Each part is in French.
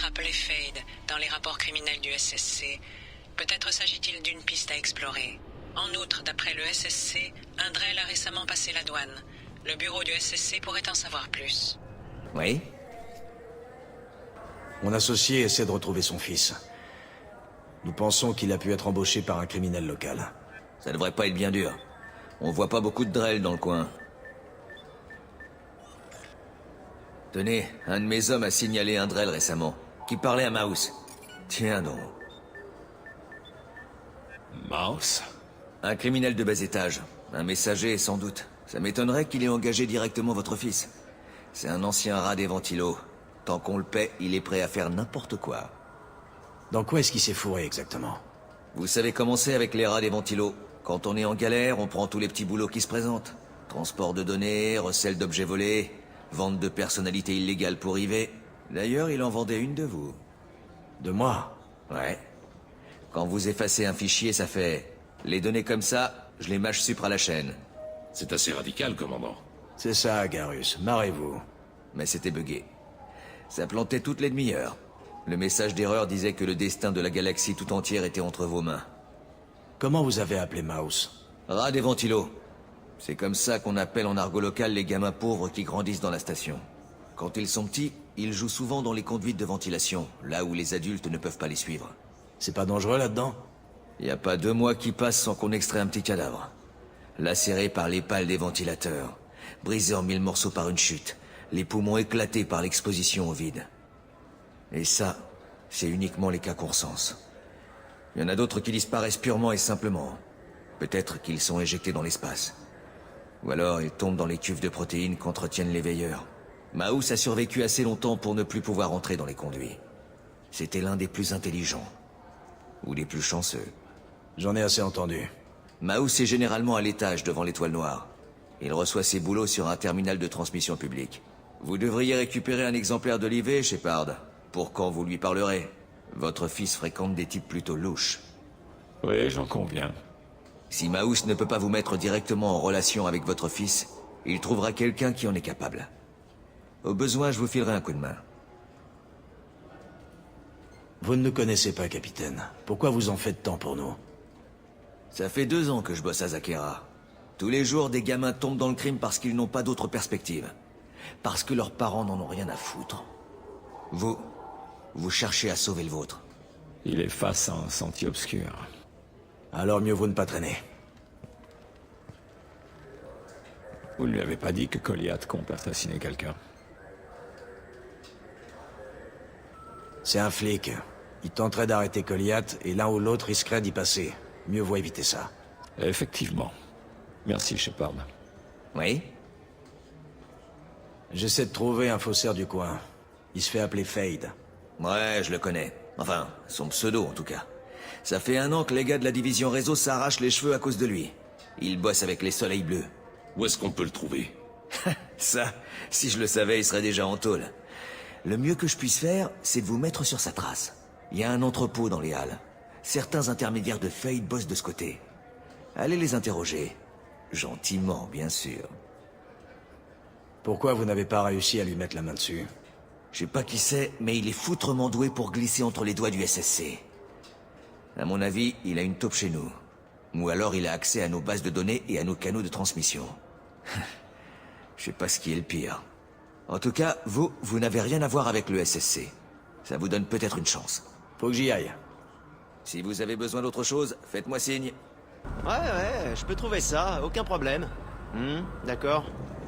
rappelé Fade dans les rapports criminels du SSC. Peut-être s'agit-il d'une piste à explorer. En outre, d'après le SSC, Indrel a récemment passé la douane. Le bureau du SSC pourrait en savoir plus. Oui? Mon associé essaie de retrouver son fils. Nous pensons qu'il a pu être embauché par un criminel local. Ça devrait pas être bien dur. On voit pas beaucoup de Drell dans le coin. Tenez, un de mes hommes a signalé un Drell récemment, qui parlait à Mouse. Tiens donc. Mouse? Un criminel de bas étage. Un messager, sans doute. Ça m'étonnerait qu'il ait engagé directement votre fils. C'est un ancien rat des ventilos. Tant qu'on le paie, il est prêt à faire n'importe quoi. Dans quoi est-ce qu'il s'est fourré exactement? Vous savez comment c'est avec les rats des ventilos. Quand on est en galère, on prend tous les petits boulots qui se présentent. Transport de données, recel d'objets volés, vente de personnalités illégales pour IV. D'ailleurs, il en vendait une de vous. De moi? Ouais. Quand vous effacez un fichier, ça fait... Les données comme ça, je les mâche supra la chaîne. C'est assez radical, commandant. C'est ça, Garrus. Marrez-vous. Mais c'était buggé. Ça plantait toutes les demi-heures. Le message d'erreur disait que le destin de la galaxie tout entière était entre vos mains. Comment vous avez appelé Mouse? Rat des ventilos. C'est comme ça qu'on appelle en argot local les gamins pauvres qui grandissent dans la station. Quand ils sont petits, ils jouent souvent dans les conduites de ventilation, là où les adultes ne peuvent pas les suivre. C'est pas dangereux là-dedans? Y a pas 2 mois qui passent sans qu'on extrait un petit cadavre. Lacéré par les pales des ventilateurs, brisé en 1000 morceaux par une chute, les poumons éclatés par l'exposition au vide. Et ça, c'est uniquement les cas qu'on recense. Il y en a d'autres qui disparaissent purement et simplement. Peut-être qu'ils sont éjectés dans l'espace. Ou alors ils tombent dans les cuves de protéines qu'entretiennent les veilleurs. Mouse a survécu assez longtemps pour ne plus pouvoir entrer dans les conduits. C'était l'un des plus intelligents. Ou des plus chanceux. J'en ai assez entendu. Mouse est généralement à l'étage devant l'étoile noire. Il reçoit ses boulots sur un terminal de transmission publique. Vous devriez récupérer un exemplaire de l'IV, Shepard, pour quand vous lui parlerez. Votre fils fréquente des types plutôt louches. Oui, j'en conviens. Si Mouse ne peut pas vous mettre directement en relation avec votre fils, il trouvera quelqu'un qui en est capable. Au besoin, je vous filerai un coup de main. Vous ne nous connaissez pas, capitaine. Pourquoi vous en faites tant pour nous? Ça fait 2 ans que je bosse à Zakera. Tous les jours, des gamins tombent dans le crime parce qu'ils n'ont pas d'autre perspective. Parce que leurs parents n'en ont rien à foutre. Vous cherchez à sauver le vôtre. Il est face à un sentier obscur. Alors mieux vaut ne pas traîner. Vous ne lui avez pas dit que Goliath compte assassiner quelqu'un? C'est un flic. Il tenterait d'arrêter Goliath et l'un ou l'autre risquerait d'y passer. Mieux vaut éviter ça. Effectivement. Merci, Shepard. Oui? J'essaie de trouver un faussaire du coin. Il se fait appeler Fade. Ouais, je le connais. Enfin, son pseudo en tout cas. Ça fait 1 an que les gars de la division réseau s'arrachent les cheveux à cause de lui. Il bosse avec les Soleils Bleus. Où est-ce qu'on peut le trouver? Ça, si je le savais, il serait déjà en tôle. Le mieux que je puisse faire, c'est de vous mettre sur sa trace. Il y a un entrepôt dans les halles. Certains intermédiaires de Fade bossent de ce côté. Allez les interroger. Gentiment, bien sûr. Pourquoi vous n'avez pas réussi à lui mettre la main dessus? Je sais pas qui c'est, mais il est foutrement doué pour glisser entre les doigts du SSC. À mon avis, il a une taupe chez nous. Ou alors il a accès à nos bases de données et à nos canaux de transmission. Je sais pas ce qui est le pire. En tout cas, vous n'avez rien à voir avec le SSC. Ça vous donne peut-être une chance. Faut que j'y aille. Si vous avez besoin d'autre chose, faites-moi signe. Ouais, je peux trouver ça, aucun problème. D'accord.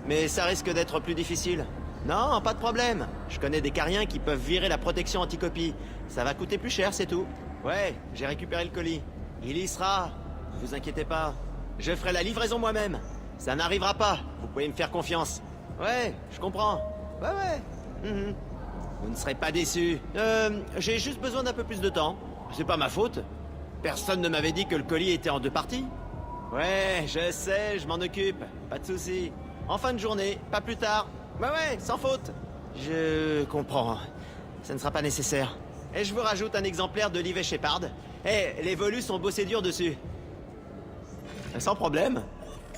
Mais ça risque d'être plus difficile. Non, pas de problème. Je connais des cariens qui peuvent virer la protection anti-copie. Ça va coûter plus cher, c'est tout. Ouais, j'ai récupéré le colis. Il y sera. Vous inquiétez pas. Je ferai la livraison moi-même. Ça n'arrivera pas. Vous pouvez me faire confiance. Ouais, je comprends. Ouais. Vous ne serez pas déçus. J'ai juste besoin d'un peu plus de temps. C'est pas ma faute. Personne ne m'avait dit que le colis était en 2 parties. Ouais, je sais, je m'en occupe. Pas de souci. En fin de journée, pas plus tard. Ouais, sans faute. Je comprends. Ça ne sera pas nécessaire. Et je vous rajoute un exemplaire de l'IV Shepard. Les volus sont bossés dur dessus. Sans problème.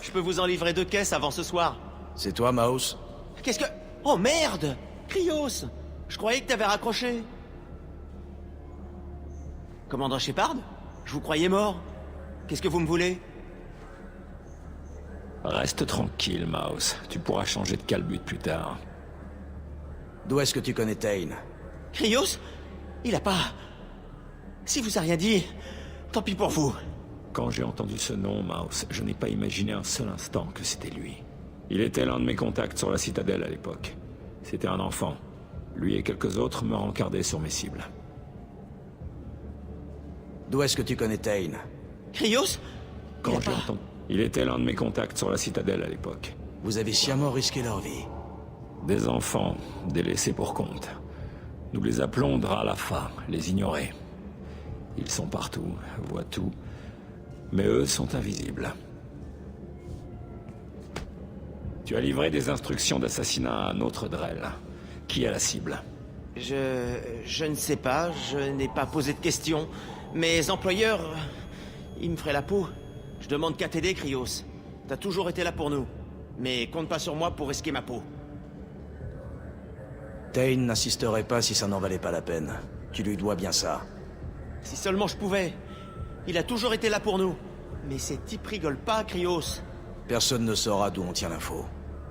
Je peux vous en livrer 2 caisses avant ce soir. C'est toi, Mouse? Qu'est-ce que... Oh merde! Krios! Je croyais que t'avais raccroché. Commandant Shepard? Je vous croyais mort. Qu'est-ce que vous me voulez? Reste tranquille, Mouse. Tu pourras changer de calbut plus tard. D'où est-ce que tu connais Tain? Krios? Il a pas... Si vous a rien dit, tant pis pour vous. Quand j'ai entendu ce nom, Mouse, je n'ai pas imaginé un seul instant que c'était lui. Il était l'un de mes contacts sur la citadelle à l'époque. C'était un enfant. Lui et quelques autres me rencardaient sur mes cibles. D'où est-ce que tu connais Tain? Krios? Quand j'ai entendu... Il était l'un de mes contacts sur la citadelle à l'époque. Vous avez sciemment risqué leur vie. Des enfants, délaissés pour compte. Nous les appelons Dralafa, les ignorés. Ils sont partout, voient tout, mais eux sont invisibles. Tu as livré des instructions d'assassinat à un autre Drell. Qui est la cible? Je ne sais pas, je n'ai pas posé de questions. Mes employeurs... ils me feraient la peau. Je demande qu'à t'aider, Krios. T'as toujours été là pour nous. Mais compte pas sur moi pour risquer ma peau. Tain n'insisterait pas si ça n'en valait pas la peine. Tu lui dois bien ça. Si seulement je pouvais. Il a toujours été là pour nous. Mais ces types rigolent pas, Krios. Personne ne saura d'où on tient l'info.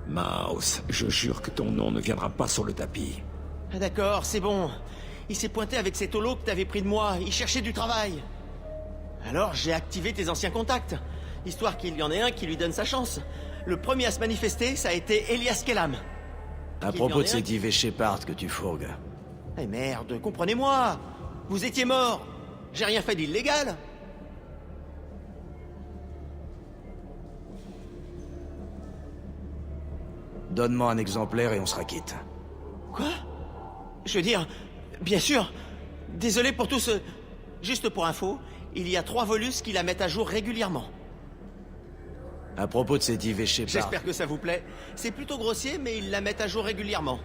Mouse, je jure que ton nom ne viendra pas sur le tapis. Ah d'accord, c'est bon. Il s'est pointé avec cet holo que t'avais pris de moi. Il cherchait du travail. Alors j'ai activé tes anciens contacts. Histoire qu'il y en ait un qui lui donne sa chance. Le premier à se manifester, ça a été Elias Kellam. À propos de ces divers Shepard que tu fourgues. Eh merde, comprenez-moi. Vous étiez mort. J'ai rien fait d'illégal. Donne-moi un exemplaire et on sera quitte. Quoi? Je veux dire, bien sûr. Désolé pour tout ce... Juste pour info, il y a 3 Volus qui la mettent à jour régulièrement. À propos de ces divers Shepard... J'espère que ça vous plaît. C'est plutôt grossier, mais ils la mettent à jour régulièrement.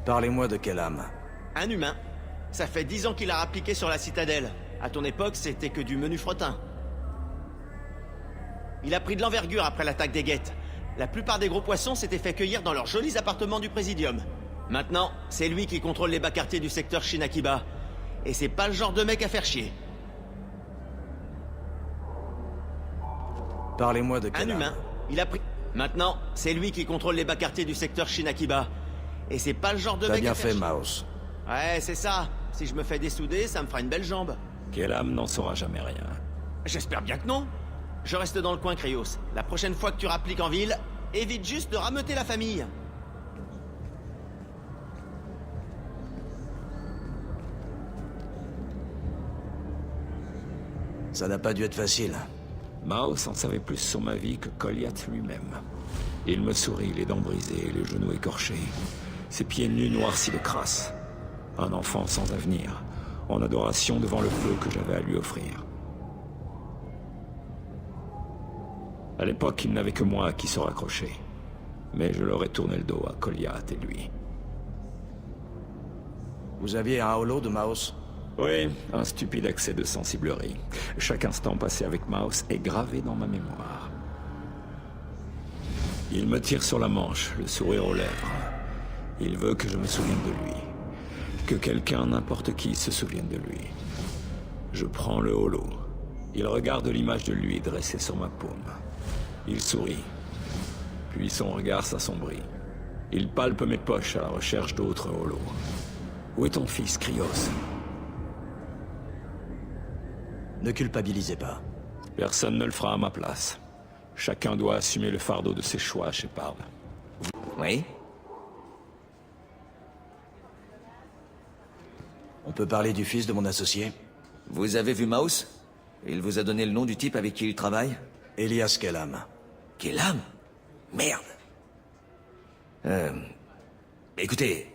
Parlez-moi de Kellam. Un humain. Ça fait 10 ans qu'il a rappliqué sur la citadelle. À ton époque, c'était que du menu fretin. Il a pris de l'envergure après l'attaque des guettes. La plupart des gros poissons s'étaient fait cueillir dans leurs jolis appartements du Présidium. Maintenant, c'est lui qui contrôle les bas quartiers du secteur Shinakiba. Et c'est pas le genre de mec à faire chier. Parlez-moi de Un Kellam. humain. Il a pris... Maintenant, c'est lui qui contrôle les bas quartiers du secteur Shinakiba. Et c'est pas le genre de T'as mec bien à faire fait, chier. Mouse. Ouais, c'est ça. Si je me fais dessouder, ça me fera une belle jambe. Kellam n'en saura jamais rien. J'espère bien que non. Je reste dans le coin, Krios. La prochaine fois que tu rappliques en ville, évite juste de rameuter la famille. Ça n'a pas dû être facile. Mouse en savait plus sur ma vie que Goliath lui-même. Il me sourit, les dents brisées, les genoux écorchés, ses pieds nus noircis de crasse. Un enfant sans avenir, en adoration devant le feu que j'avais à lui offrir. À l'époque, il n'avait que moi à qui se raccrocher. Mais je leur ai tourné le dos à Goliath et lui. Vous aviez un holo de Mouse? Oui, un stupide accès de sensiblerie. Chaque instant passé avec Mouse est gravé dans ma mémoire. Il me tire sur la manche, le sourire aux lèvres. Il veut que je me souvienne de lui. Que quelqu'un, n'importe qui, se souvienne de lui. Je prends le holo. Il regarde l'image de lui dressée sur ma paume. Il sourit. Puis son regard s'assombrit. Il palpe mes poches à la recherche d'autres holos. Où est ton fils, Krios? Ne culpabilisez pas. Personne ne le fera à ma place. Chacun doit assumer le fardeau de ses choix, Shepard. Oui? On peut parler du fils de mon associé? Vous avez vu Mouse? Il vous a donné le nom du type avec qui il travaille? Elias Kellam. Kellam? Merde. Écoutez,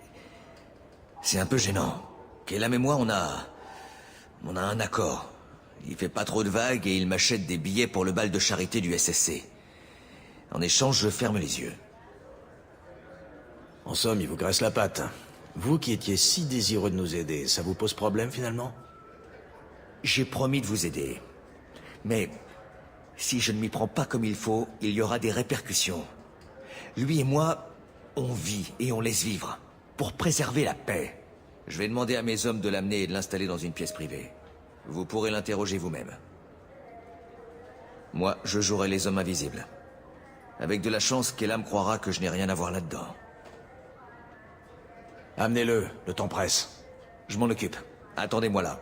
c'est un peu gênant. Kellam et moi, on a un accord. Il fait pas trop de vagues et il m'achète des billets pour le bal de charité du SSC. En échange, je ferme les yeux. En somme, il vous graisse la patte. Vous qui étiez si désireux de nous aider, ça vous pose problème finalement? J'ai promis de vous aider. Mais si je ne m'y prends pas comme il faut, il y aura des répercussions. Lui et moi, on vit et on laisse vivre. Pour préserver la paix. Je vais demander à mes hommes de l'amener et de l'installer dans une pièce privée. Vous pourrez l'interroger vous-même. Moi, je jouerai les hommes invisibles. Avec de la chance, Kellam croira que je n'ai rien à voir là-dedans. Amenez-le, le temps presse. Je m'en occupe. Attendez-moi là.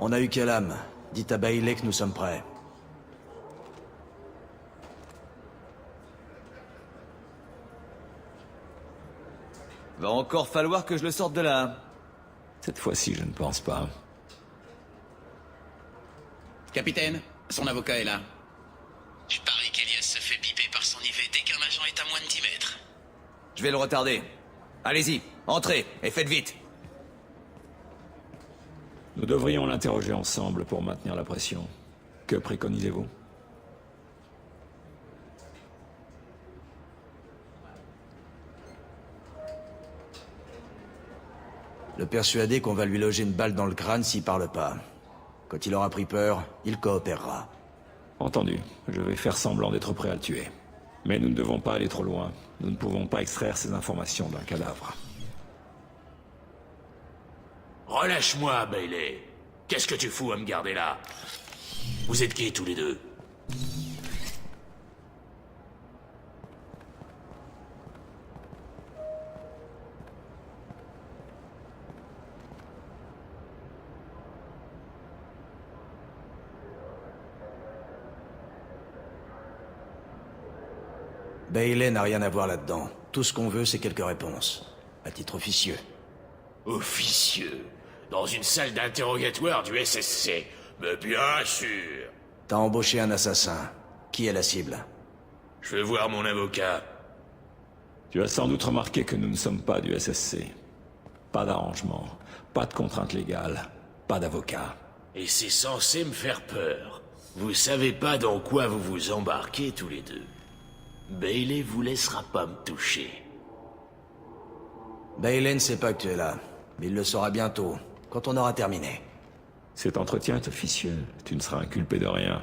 On a eu Kellam. Dites à Bailey que nous sommes prêts. Va encore falloir que je le sorte de là. Cette fois-ci, je ne pense pas. Capitaine, son avocat est là. Je parie qu'Elias se fait piper par son IV dès qu'un agent est à moins de 10 mètres. Je vais le retarder. Allez-y, entrez, et faites vite. Nous devrions l'interroger ensemble pour maintenir la pression. Que préconisez-vous? Le persuader qu'on va lui loger une balle dans le crâne s'il parle pas. Quand il aura pris peur, il coopérera. Entendu. Je vais faire semblant d'être prêt à le tuer. Mais nous ne devons pas aller trop loin. Nous ne pouvons pas extraire ces informations d'un cadavre. Relâche-moi, Bailey. Qu'est-ce que tu fous à me garder là? Vous êtes qui, tous les deux? Bailey n'a rien à voir là-dedans. Tout ce qu'on veut, c'est quelques réponses. À titre officieux. Officieux? Dans une salle d'interrogatoire du SSC? Mais bien sûr! T'as embauché un assassin. Qui est la cible? Je veux voir mon avocat. Tu as sans doute remarqué que nous ne sommes pas du SSC. Pas d'arrangement, pas de contraintes légales, pas d'avocat. Et c'est censé me faire peur. Vous savez pas dans quoi vous vous embarquez tous les deux. Bailey vous laissera pas me toucher. Bailey ne sait pas que tu es là. Mais il le saura bientôt, quand on aura terminé. Cet entretien est officiel. Tu ne seras inculpé de rien.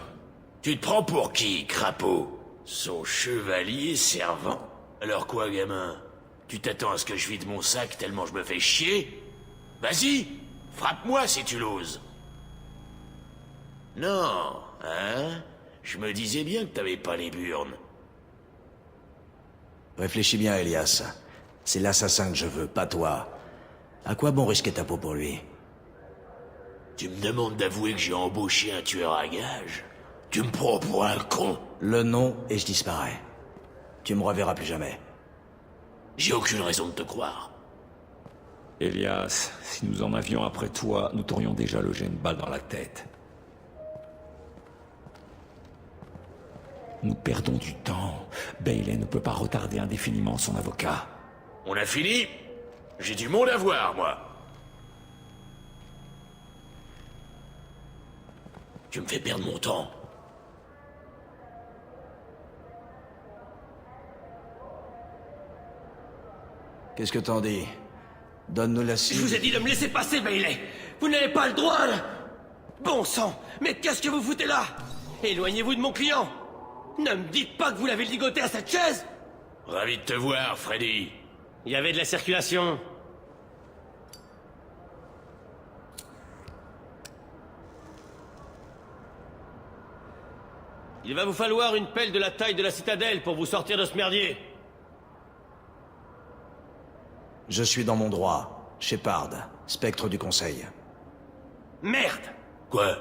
Tu te prends pour qui, crapaud? Son chevalier servant? Alors quoi, gamin? Tu t'attends à ce que je vide mon sac tellement je me fais chier? Vas-y, frappe-moi si tu l'oses. Non, hein? Je me disais bien que t'avais pas les burnes. Réfléchis bien, Elias. C'est l'assassin que je veux, pas toi. À quoi bon risquer ta peau pour lui? Tu me demandes d'avouer que j'ai embauché un tueur à gages? Tu me prends pour un con? Le nom et je disparais. Tu me reverras plus jamais. J'ai aucune raison de te croire. Elias, si nous en avions après toi, nous t'aurions déjà logé une balle dans la tête. Nous perdons du temps. Bailey ne peut pas retarder indéfiniment son avocat. On a fini? J'ai du monde à voir, moi. Tu me fais perdre mon temps. Qu'est-ce que t'en dis? Donne-nous la Je cible. vous ai dit de me laisser passer, Bailey. Vous n'avez pas le droit, là. Bon sang, mais qu'est-ce que vous foutez là? Éloignez-vous de mon client. Ne me dites pas que vous l'avez ligoté à cette chaise. Ravi de te voir, Freddy. Il y avait de la circulation. Il va vous falloir une pelle de la taille de la citadelle pour vous sortir de ce merdier. Je suis dans mon droit. Shepard, spectre du conseil. Merde! Quoi?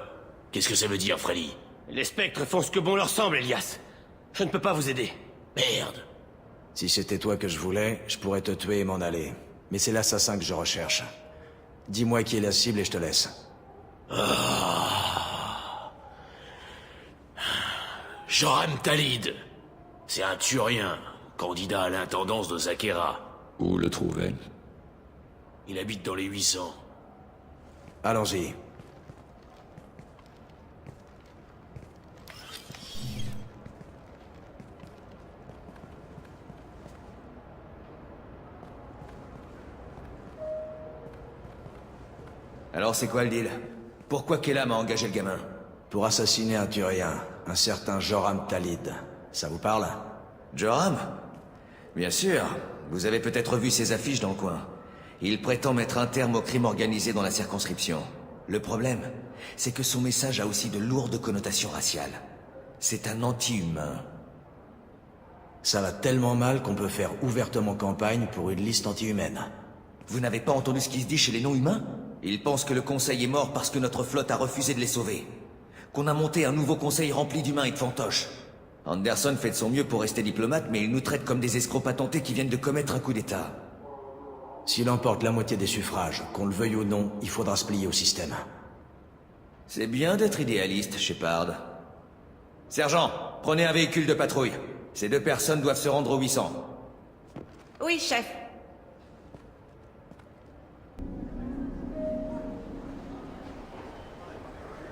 Qu'est-ce que ça veut dire, Freddy? Les spectres font ce que bon leur semble, Elias. Je ne peux pas vous aider. Merde. Si c'était toi que je voulais, je pourrais te tuer et m'en aller. Mais c'est l'assassin que je recherche. Dis-moi qui est la cible et je te laisse. Joram Talid. C'est un Turien, candidat à l'intendance de Zakera. Où le trouver? Il habite dans les 800. Allons-y. Alors c'est quoi le deal? Pourquoi Kellam a engagé le gamin? Pour assassiner un Turien, un certain Joram Talid. Ça vous parle? Joram? Bien sûr. Vous avez peut-être vu ses affiches dans le coin. Il prétend mettre un terme au crime organisé dans la circonscription. Le problème, c'est que son message a aussi de lourdes connotations raciales. C'est un anti-humain. Ça va tellement mal qu'on peut faire ouvertement campagne pour une liste anti-humaine. Vous n'avez pas entendu ce qui se dit chez les non-humains? Ils pensent que le conseil est mort parce que notre flotte a refusé de les sauver. Qu'on a monté un nouveau conseil rempli d'humains et de fantoches. Anderson fait de son mieux pour rester diplomate, mais il nous traite comme des escrocs patentés qui viennent de commettre un coup d'État. S'il emporte la moitié des suffrages, qu'on le veuille ou non, il faudra se plier au système. C'est bien d'être idéaliste, Shepard. Sergent, prenez un véhicule de patrouille. Ces 2 personnes doivent se rendre au 800. Oui, chef.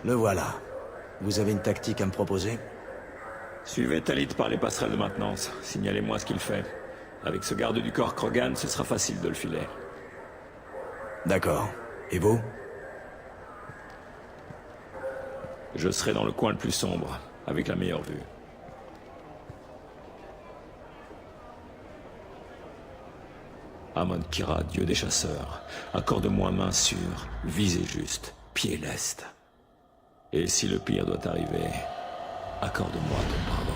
Le voilà. Vous avez une tactique à me proposer? Suivez Talid par les passerelles de maintenance. Signalez-moi ce qu'il fait. Avec ce garde du corps Krogan, ce sera facile de le filer. D'accord. Et vous? Je serai dans le coin le plus sombre, avec la meilleure vue. Amon Kira, dieu des chasseurs, accorde-moi main sûre, visée juste, pied leste. Et si le pire doit arriver, accorde-moi ton pardon.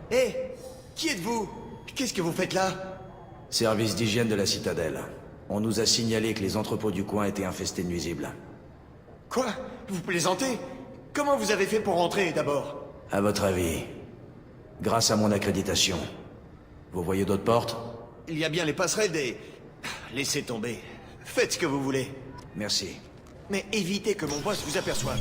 Hé, qui êtes-vous? Qu'est-ce que vous faites là? Service d'hygiène de la citadelle. On nous a signalé que les entrepôts du coin étaient infestés de nuisibles. Quoi? Vous plaisantez? Comment vous avez fait pour rentrer, d'abord? À votre avis, grâce à mon accréditation, vous voyez d'autres portes? Il y a bien les passerelles des... Laissez tomber. Faites ce que vous voulez. Merci. Mais évitez que mon boss vous aperçoive.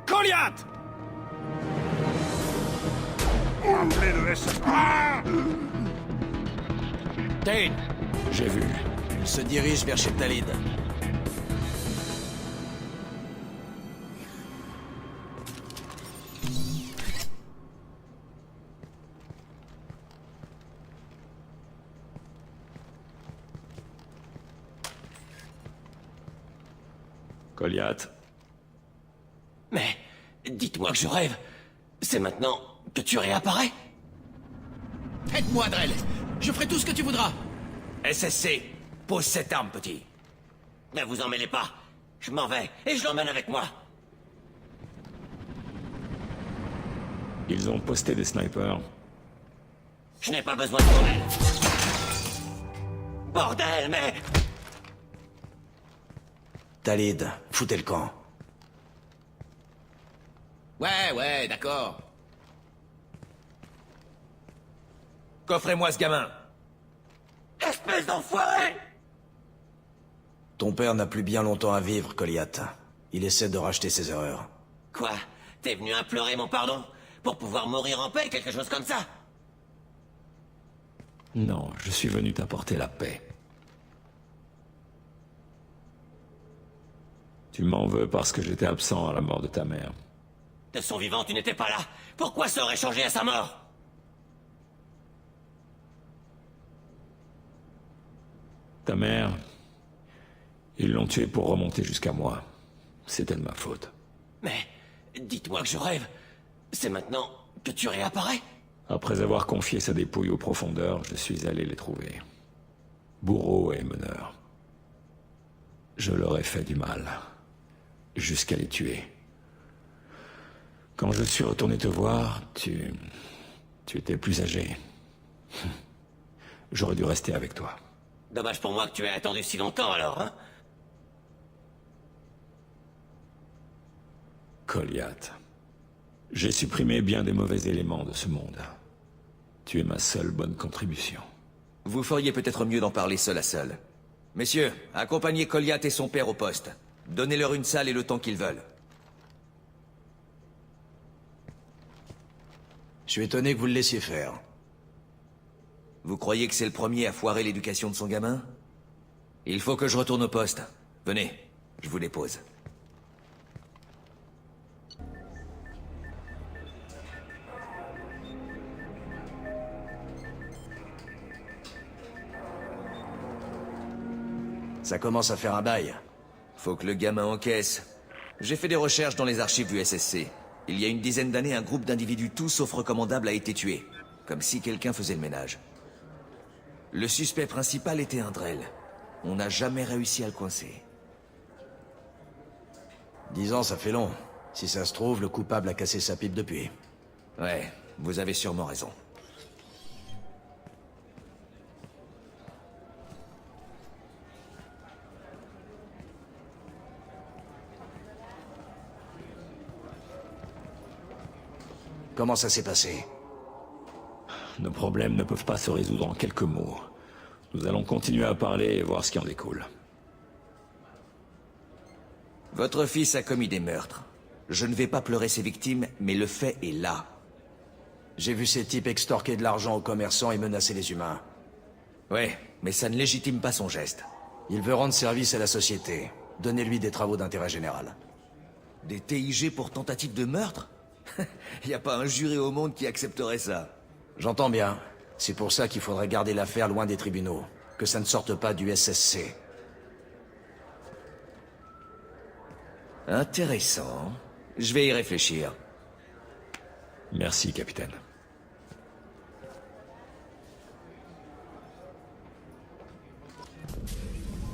Goliath! Tain! J'ai vu. Il se dirige vers chez Talid. Goliath, Mais... dites-moi que je rêve. C'est maintenant que tu réapparais? Aide-moi, Drell. Je ferai tout ce que tu voudras. SSC, pose cette arme, petit. Ne vous en mêlez pas. Je m'en vais et je l'emmène avec moi. ils ont posté des snipers. Je n'ai pas besoin de ton aide. Bordel, mais... Talid, foutez le camp. Ouais, d'accord. Coffrez-moi ce gamin. Espèce d'enfoiré! Ton père n'a plus bien longtemps à vivre, Goliath. Il essaie de racheter ses erreurs. Quoi? T'es venu implorer mon pardon? Pour pouvoir mourir en paix, quelque chose comme ça? Non, je suis venu t'apporter la paix. Tu m'en veux parce que j'étais absent à la mort de ta mère. De son vivant, tu n'étais pas là. Pourquoi ça aurait changé à sa mort? Ta mère, ils l'ont tuée pour remonter jusqu'à moi. C'était de ma faute. Mais... dites-moi que je rêve. C'est maintenant que tu réapparais? Après avoir confié sa dépouille aux profondeurs, je suis allé les trouver. Bourreaux et meneurs. Je leur ai fait du mal. Jusqu'à les tuer. Quand je suis retourné te voir, tu étais plus âgé. J'aurais dû rester avec toi. Dommage pour moi que tu aies attendu si longtemps alors, hein? Goliath. J'ai supprimé bien des mauvais éléments de ce monde. Tu es ma seule bonne contribution. Vous feriez peut-être mieux d'en parler seul à seul. Messieurs, accompagnez Goliath et son père au poste. Donnez-leur une salle et le temps qu'ils veulent. Je suis étonné que vous le laissiez faire. Vous croyez que c'est le premier à foirer l'éducation de son gamin? Il faut que je retourne au poste. Venez, je vous dépose. Ça commence à faire un bail. Faut que le gamin encaisse. J'ai fait des recherches dans les archives du SSC. Il y a une dizaine d'années, un groupe d'individus tous sauf recommandables a été tué. Comme si quelqu'un faisait le ménage. Le suspect principal était un Drell. On n'a jamais réussi à le coincer. 10 ans, ça fait long. Si ça se trouve, le coupable a cassé sa pipe depuis. Ouais, vous avez sûrement raison. Comment ça s'est passé? Nos problèmes ne peuvent pas se résoudre en quelques mots. Nous allons continuer à parler et voir ce qui en découle. Votre fils a commis des meurtres. Je ne vais pas pleurer ses victimes, mais le fait est là. J'ai vu ces types extorquer de l'argent aux commerçants et menacer les humains. Ouais, mais ça ne légitime pas son geste. Il veut rendre service à la société. Donnez-lui des travaux d'intérêt général. Des TIG pour tentative de meurtre? Y a pas un juré au monde qui accepterait ça. J'entends bien. C'est pour ça qu'il faudrait garder l'affaire loin des tribunaux. Que ça ne sorte pas du SSC. Intéressant. Je vais y réfléchir. Merci, capitaine.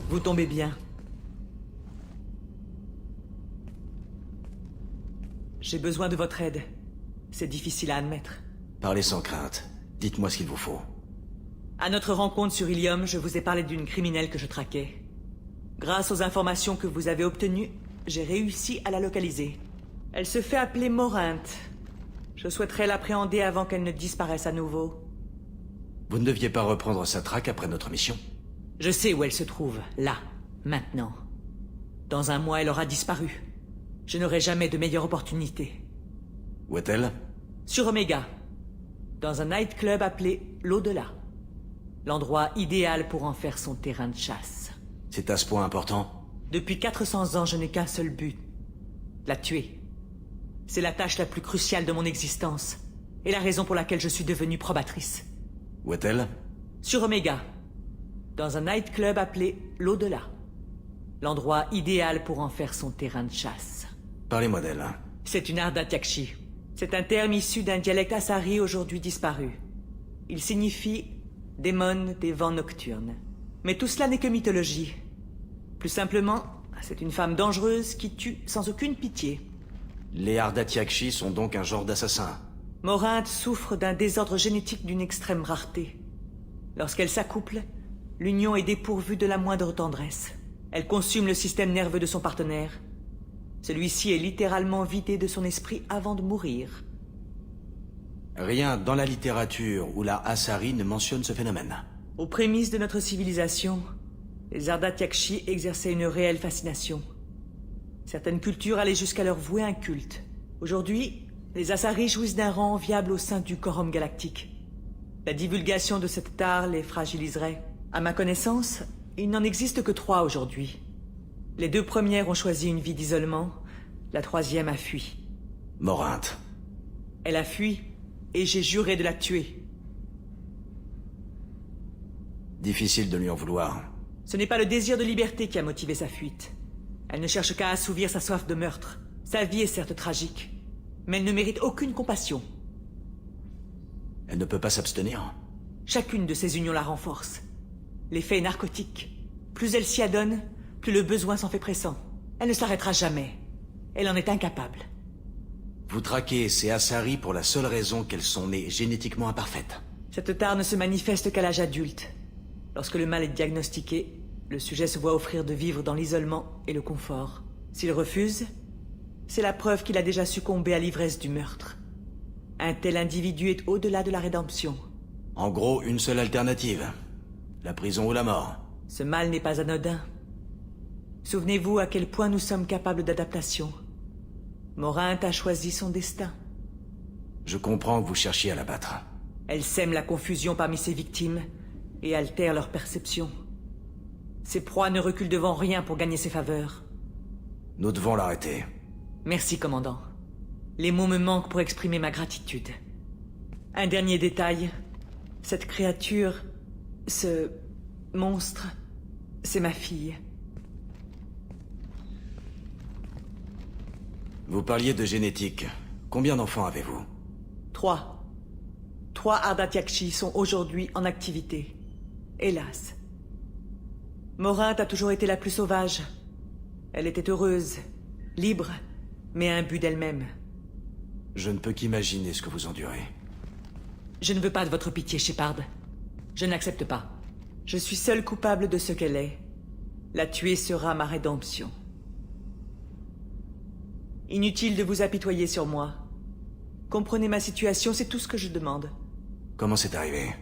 Vous tombez bien. J'ai besoin de votre aide. C'est difficile à admettre. Parlez sans crainte. Dites-moi ce qu'il vous faut. À notre rencontre sur Ilium, je vous ai parlé d'une criminelle que je traquais. Grâce aux informations que vous avez obtenues, j'ai réussi à la localiser. Elle se fait appeler Morinthe. Je souhaiterais l'appréhender avant qu'elle ne disparaisse à nouveau. Vous ne deviez pas reprendre sa traque après notre mission? Je sais où elle se trouve, là, maintenant. Dans un mois, elle aura disparu. Je n'aurai jamais de meilleure opportunité. Où est-elle? Sur Omega. Dans un nightclub appelé l'Au-delà. L'endroit idéal pour en faire son terrain de chasse. C'est à ce point important? Depuis 400 ans, je n'ai qu'un seul but. La tuer. C'est la tâche la plus cruciale de mon existence. Et la raison pour laquelle je suis devenue probatrice. Où est-elle? Sur Omega. Dans un nightclub appelé l'Au-delà. L'endroit idéal pour en faire son terrain de chasse. Parlez-moi d'elle. C'est une Ardat Yakshi. C'est un terme issu d'un dialecte assari aujourd'hui disparu. Il signifie « démon des vents nocturnes ». Mais tout cela n'est que mythologie. Plus simplement, c'est une femme dangereuse qui tue sans aucune pitié. Les Ardat Yakshi sont donc un genre d'assassin. Morinthe souffre d'un désordre génétique d'une extrême rareté. Lorsqu'elle s'accouple, l'union est dépourvue de la moindre tendresse. Elle consume le système nerveux de son partenaire. Celui-ci est littéralement vidé de son esprit avant de mourir. Rien dans la littérature ou la Asari ne mentionne ce phénomène. Aux prémices de notre civilisation, les Ardat Yakshi exerçaient une réelle fascination. Certaines cultures allaient jusqu'à leur vouer un culte. Aujourd'hui, les Asari jouissent d'un rang enviable au sein du quorum galactique. La divulgation de cet art les fragiliserait. À ma connaissance, il n'en existe que 3 aujourd'hui. Les 2 premières ont choisi une vie d'isolement, la 3e a fui. Morinthe. Elle a fui, et j'ai juré de la tuer. Difficile de lui en vouloir. Ce n'est pas le désir de liberté qui a motivé sa fuite. Elle ne cherche qu'à assouvir sa soif de meurtre. Sa vie est certes tragique, mais elle ne mérite aucune compassion. Elle ne peut pas s'abstenir. Chacune de ces unions la renforce. L'effet est narcotique. Plus elle s'y adonne, plus le besoin s'en fait pressant. Elle ne s'arrêtera jamais. Elle en est incapable. Vous traquez ces Asari pour la seule raison qu'elles sont nées génétiquement imparfaites. Cette tare ne se manifeste qu'à l'âge adulte. Lorsque le mal est diagnostiqué, le sujet se voit offrir de vivre dans l'isolement et le confort. S'il refuse, c'est la preuve qu'il a déjà succombé à l'ivresse du meurtre. Un tel individu est au-delà de la rédemption. En gros, une seule alternative. La prison ou la mort. Ce mal n'est pas anodin. Souvenez-vous à quel point nous sommes capables d'adaptation. Morinthe a choisi son destin. Je comprends que vous cherchiez à la battre. Elle sème la confusion parmi ses victimes et altère leur perception. Ses proies ne reculent devant rien pour gagner ses faveurs. Nous devons l'arrêter. Merci, commandant. Les mots me manquent pour exprimer ma gratitude. Un dernier détail. Cette créature, ce monstre, c'est ma fille. Vous parliez de génétique. Combien d'enfants avez-vous? 3. 3 Ardatiakshi sont aujourd'hui en activité. Hélas. Morinte a toujours été la plus sauvage. Elle était heureuse, libre, mais imbue d'elle-même. Je ne peux qu'imaginer ce que vous endurez. Je ne veux pas de votre pitié, Shepard. Je n'accepte pas. Je suis seule coupable de ce qu'elle est. La tuer sera ma rédemption. Inutile de vous apitoyer sur moi. Comprenez ma situation, c'est tout ce que je demande. Comment c'est arrivé?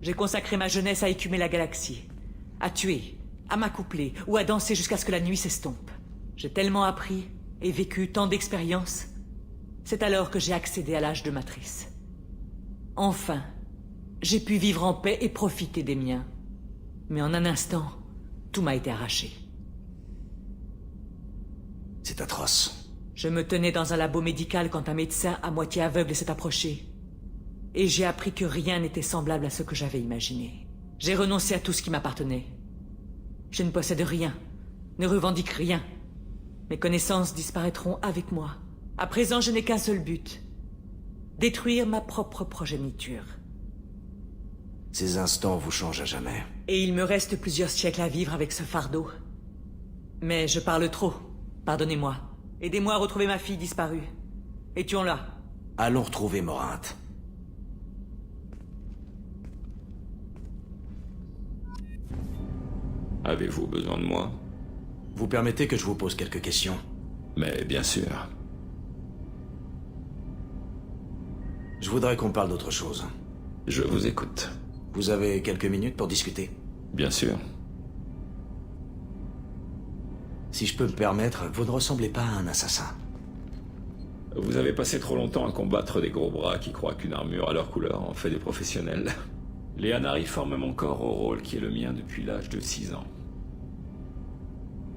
J'ai consacré ma jeunesse à écumer la galaxie. À tuer, à m'accoupler ou à danser jusqu'à ce que la nuit s'estompe. J'ai tellement appris et vécu tant d'expériences. C'est alors que j'ai accédé à l'âge de matrice. Enfin, j'ai pu vivre en paix et profiter des miens. Mais en un instant, tout m'a été arraché. C'est atroce. Je me tenais dans un labo médical quand un médecin à moitié aveugle s'est approché. Et j'ai appris que rien n'était semblable à ce que j'avais imaginé. J'ai renoncé à tout ce qui m'appartenait. Je ne possède rien, ne revendique rien. Mes connaissances disparaîtront avec moi. À présent, je n'ai qu'un seul but. Détruire ma propre progéniture. Ces instants vous changent à jamais. Et il me reste plusieurs siècles à vivre avec ce fardeau. Mais je parle trop. Pardonnez-moi. Aidez-moi à retrouver ma fille disparue. Et tuons-la. Allons retrouver Morinte. Avez-vous besoin de moi? Vous permettez que je vous pose quelques questions? Mais bien sûr. Je voudrais qu'on parle d'autre chose. Je vous écoute. Vous avez quelques minutes pour discuter? Bien sûr. Si je peux me permettre, vous ne ressemblez pas à un assassin. Vous avez passé trop longtemps à combattre des gros bras qui croient qu'une armure à leur couleur en fait des professionnels. Les Anari forment mon corps au rôle qui est le mien depuis l'âge de 6 ans.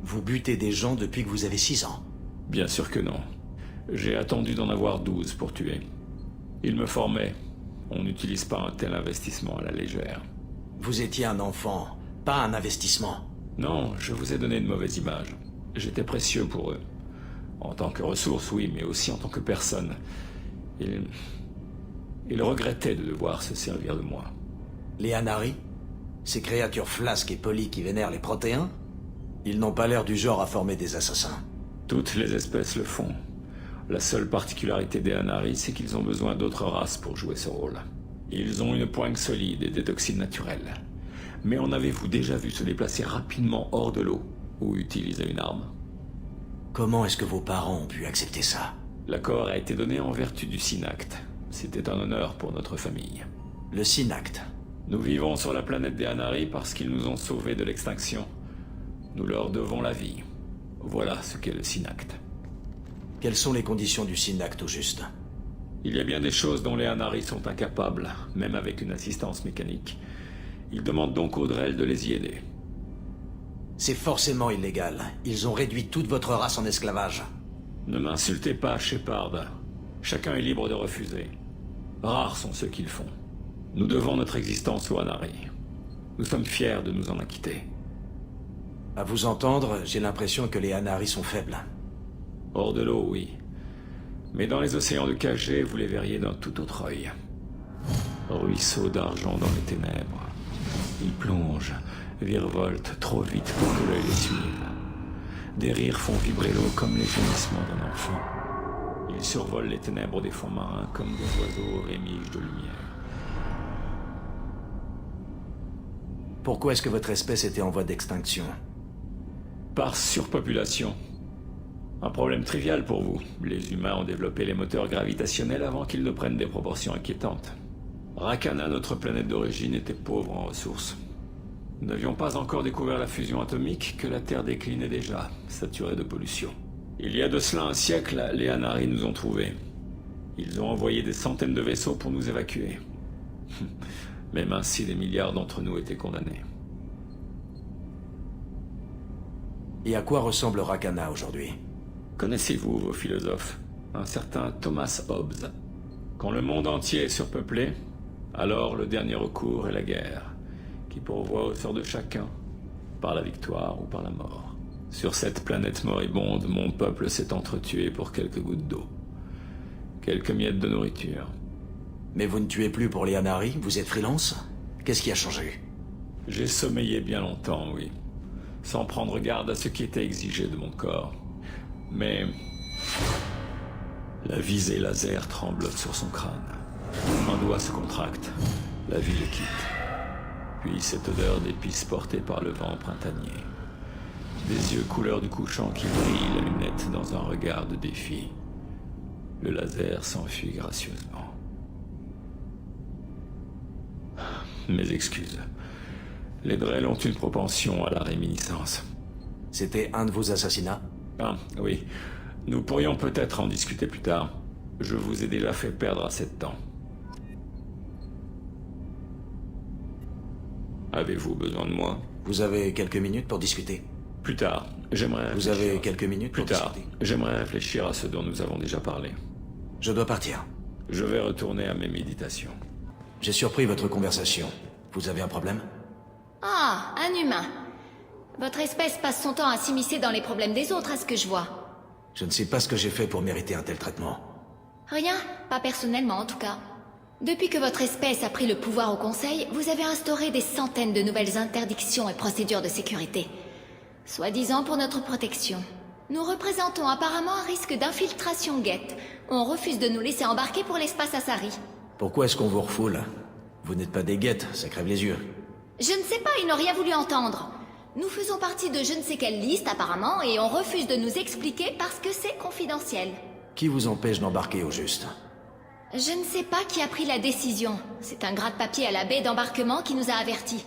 Vous butez des gens depuis que vous avez 6 ans? Bien sûr que non. J'ai attendu d'en avoir 12 pour tuer. Ils me formaient. On n'utilise pas un tel investissement à la légère. Vous étiez un enfant, pas un investissement. Non, je vous ai donné une mauvaise image. J'étais précieux pour eux. En tant que ressource, oui, mais aussi en tant que personne. Ils regrettaient de devoir se servir de moi. Les Anari? Ces créatures flasques et polies qui vénèrent les Protéens? Ils n'ont pas l'air du genre à former des assassins. Toutes les espèces le font. La seule particularité des Anari, c'est qu'ils ont besoin d'autres races pour jouer ce rôle. Ils ont une poigne solide et des toxines naturelles. Mais en avez-vous déjà vu se déplacer rapidement hors de l'eau ou utiliser une arme? Comment est-ce que vos parents ont pu accepter ça? L'accord a été donné en vertu du Synacte. C'était un honneur pour notre famille. Le Synacte? Nous vivons sur la planète des Anari parce qu'ils nous ont sauvés de l'extinction. Nous leur devons la vie. Voilà ce qu'est le Synacte. Quelles sont les conditions du Synacte au juste? Il y a bien des choses dont les Anari sont incapables, même avec une assistance mécanique. Ils demandent donc aux Drell de les y aider. C'est forcément illégal. Ils ont réduit toute votre race en esclavage. Ne m'insultez pas, Shepard. Chacun est libre de refuser. Rares sont ceux qui le font. Nous devons notre existence aux Anari. Nous sommes fiers de nous en acquitter. À vous entendre, j'ai l'impression que les Anari sont faibles. Hors de l'eau, oui. Mais dans les océans de KG, vous les verriez d'un tout autre œil. Ruisseaux d'argent dans les ténèbres. Ils plongent, virevoltent trop vite pour que l'œil les suive. Des rires font vibrer l'eau comme les gémissements d'un enfant. Ils survolent les ténèbres des fonds marins comme des oiseaux rémiges de lumière. Pourquoi est-ce que votre espèce était en voie d'extinction? Par surpopulation. Un problème trivial pour vous. Les humains ont développé les moteurs gravitationnels avant qu'ils ne prennent des proportions inquiétantes. Rakana, notre planète d'origine, était pauvre en ressources. Nous n'avions pas encore découvert la fusion atomique que la Terre déclinait déjà, saturée de pollution. Il y a de cela un siècle, les Anari nous ont trouvés. Ils ont envoyé des centaines de vaisseaux pour nous évacuer. Même ainsi, des milliards d'entre nous étaient condamnés. Et à quoi ressemble Rakana aujourd'hui? Connaissez-vous vos philosophes? Un certain Thomas Hobbes. Quand le monde entier est surpeuplé, alors le dernier recours est la guerre, qui pourvoit au sort de chacun, par la victoire ou par la mort. Sur cette planète moribonde, mon peuple s'est entretué pour quelques gouttes d'eau. Quelques miettes de nourriture. Mais vous ne tuez plus pour les Anari? Vous êtes freelance? Qu'est-ce qui a changé? J'ai sommeillé bien longtemps, oui. Sans prendre garde à ce qui était exigé de mon corps. Mais... la visée laser tremblote sur son crâne. Un doigt se contracte. La vie le quitte. Puis cette odeur d'épices portée par le vent printanier. Des yeux couleur du couchant qui brillent, la lunette dans un regard de défi. Le laser s'enfuit gracieusement. Mes excuses. Les Drell ont une propension à la réminiscence. C'était un de vos assassinats? Ah, oui. Nous pourrions peut-être en discuter plus tard. Je vous ai déjà fait perdre assez de temps. Avez-vous besoin de moi? Vous avez quelques minutes pour discuter? Plus tard, j'aimerais... Vous avez quelques minutes pour Plus tard, discuter? j'aimerais réfléchir à ce dont nous avons déjà parlé. Je dois partir. Je vais retourner à mes méditations. J'ai surpris votre conversation. Vous avez un problème? Ah, un humain. Votre espèce passe son temps à s'immiscer dans les problèmes des autres, à ce que je vois. Je ne sais pas ce que j'ai fait pour mériter un tel traitement. Rien, pas personnellement en tout cas. Depuis que votre espèce a pris le pouvoir au Conseil, vous avez instauré des centaines de nouvelles interdictions et procédures de sécurité. Soi-disant pour notre protection. Nous représentons apparemment un risque d'infiltration Geth. On refuse de nous laisser embarquer pour l'espace Asari. Pourquoi est-ce qu'on vous refoule? Vous n'êtes pas des Geth, ça crève les yeux. Je ne sais pas, ils n'ont rien voulu entendre. Nous faisons partie de je ne sais quelle liste apparemment et on refuse de nous expliquer parce que c'est confidentiel. Qui vous empêche d'embarquer au juste? Je ne sais pas qui a pris la décision. C'est un gratte-papier à la baie d'embarquement qui nous a avertis.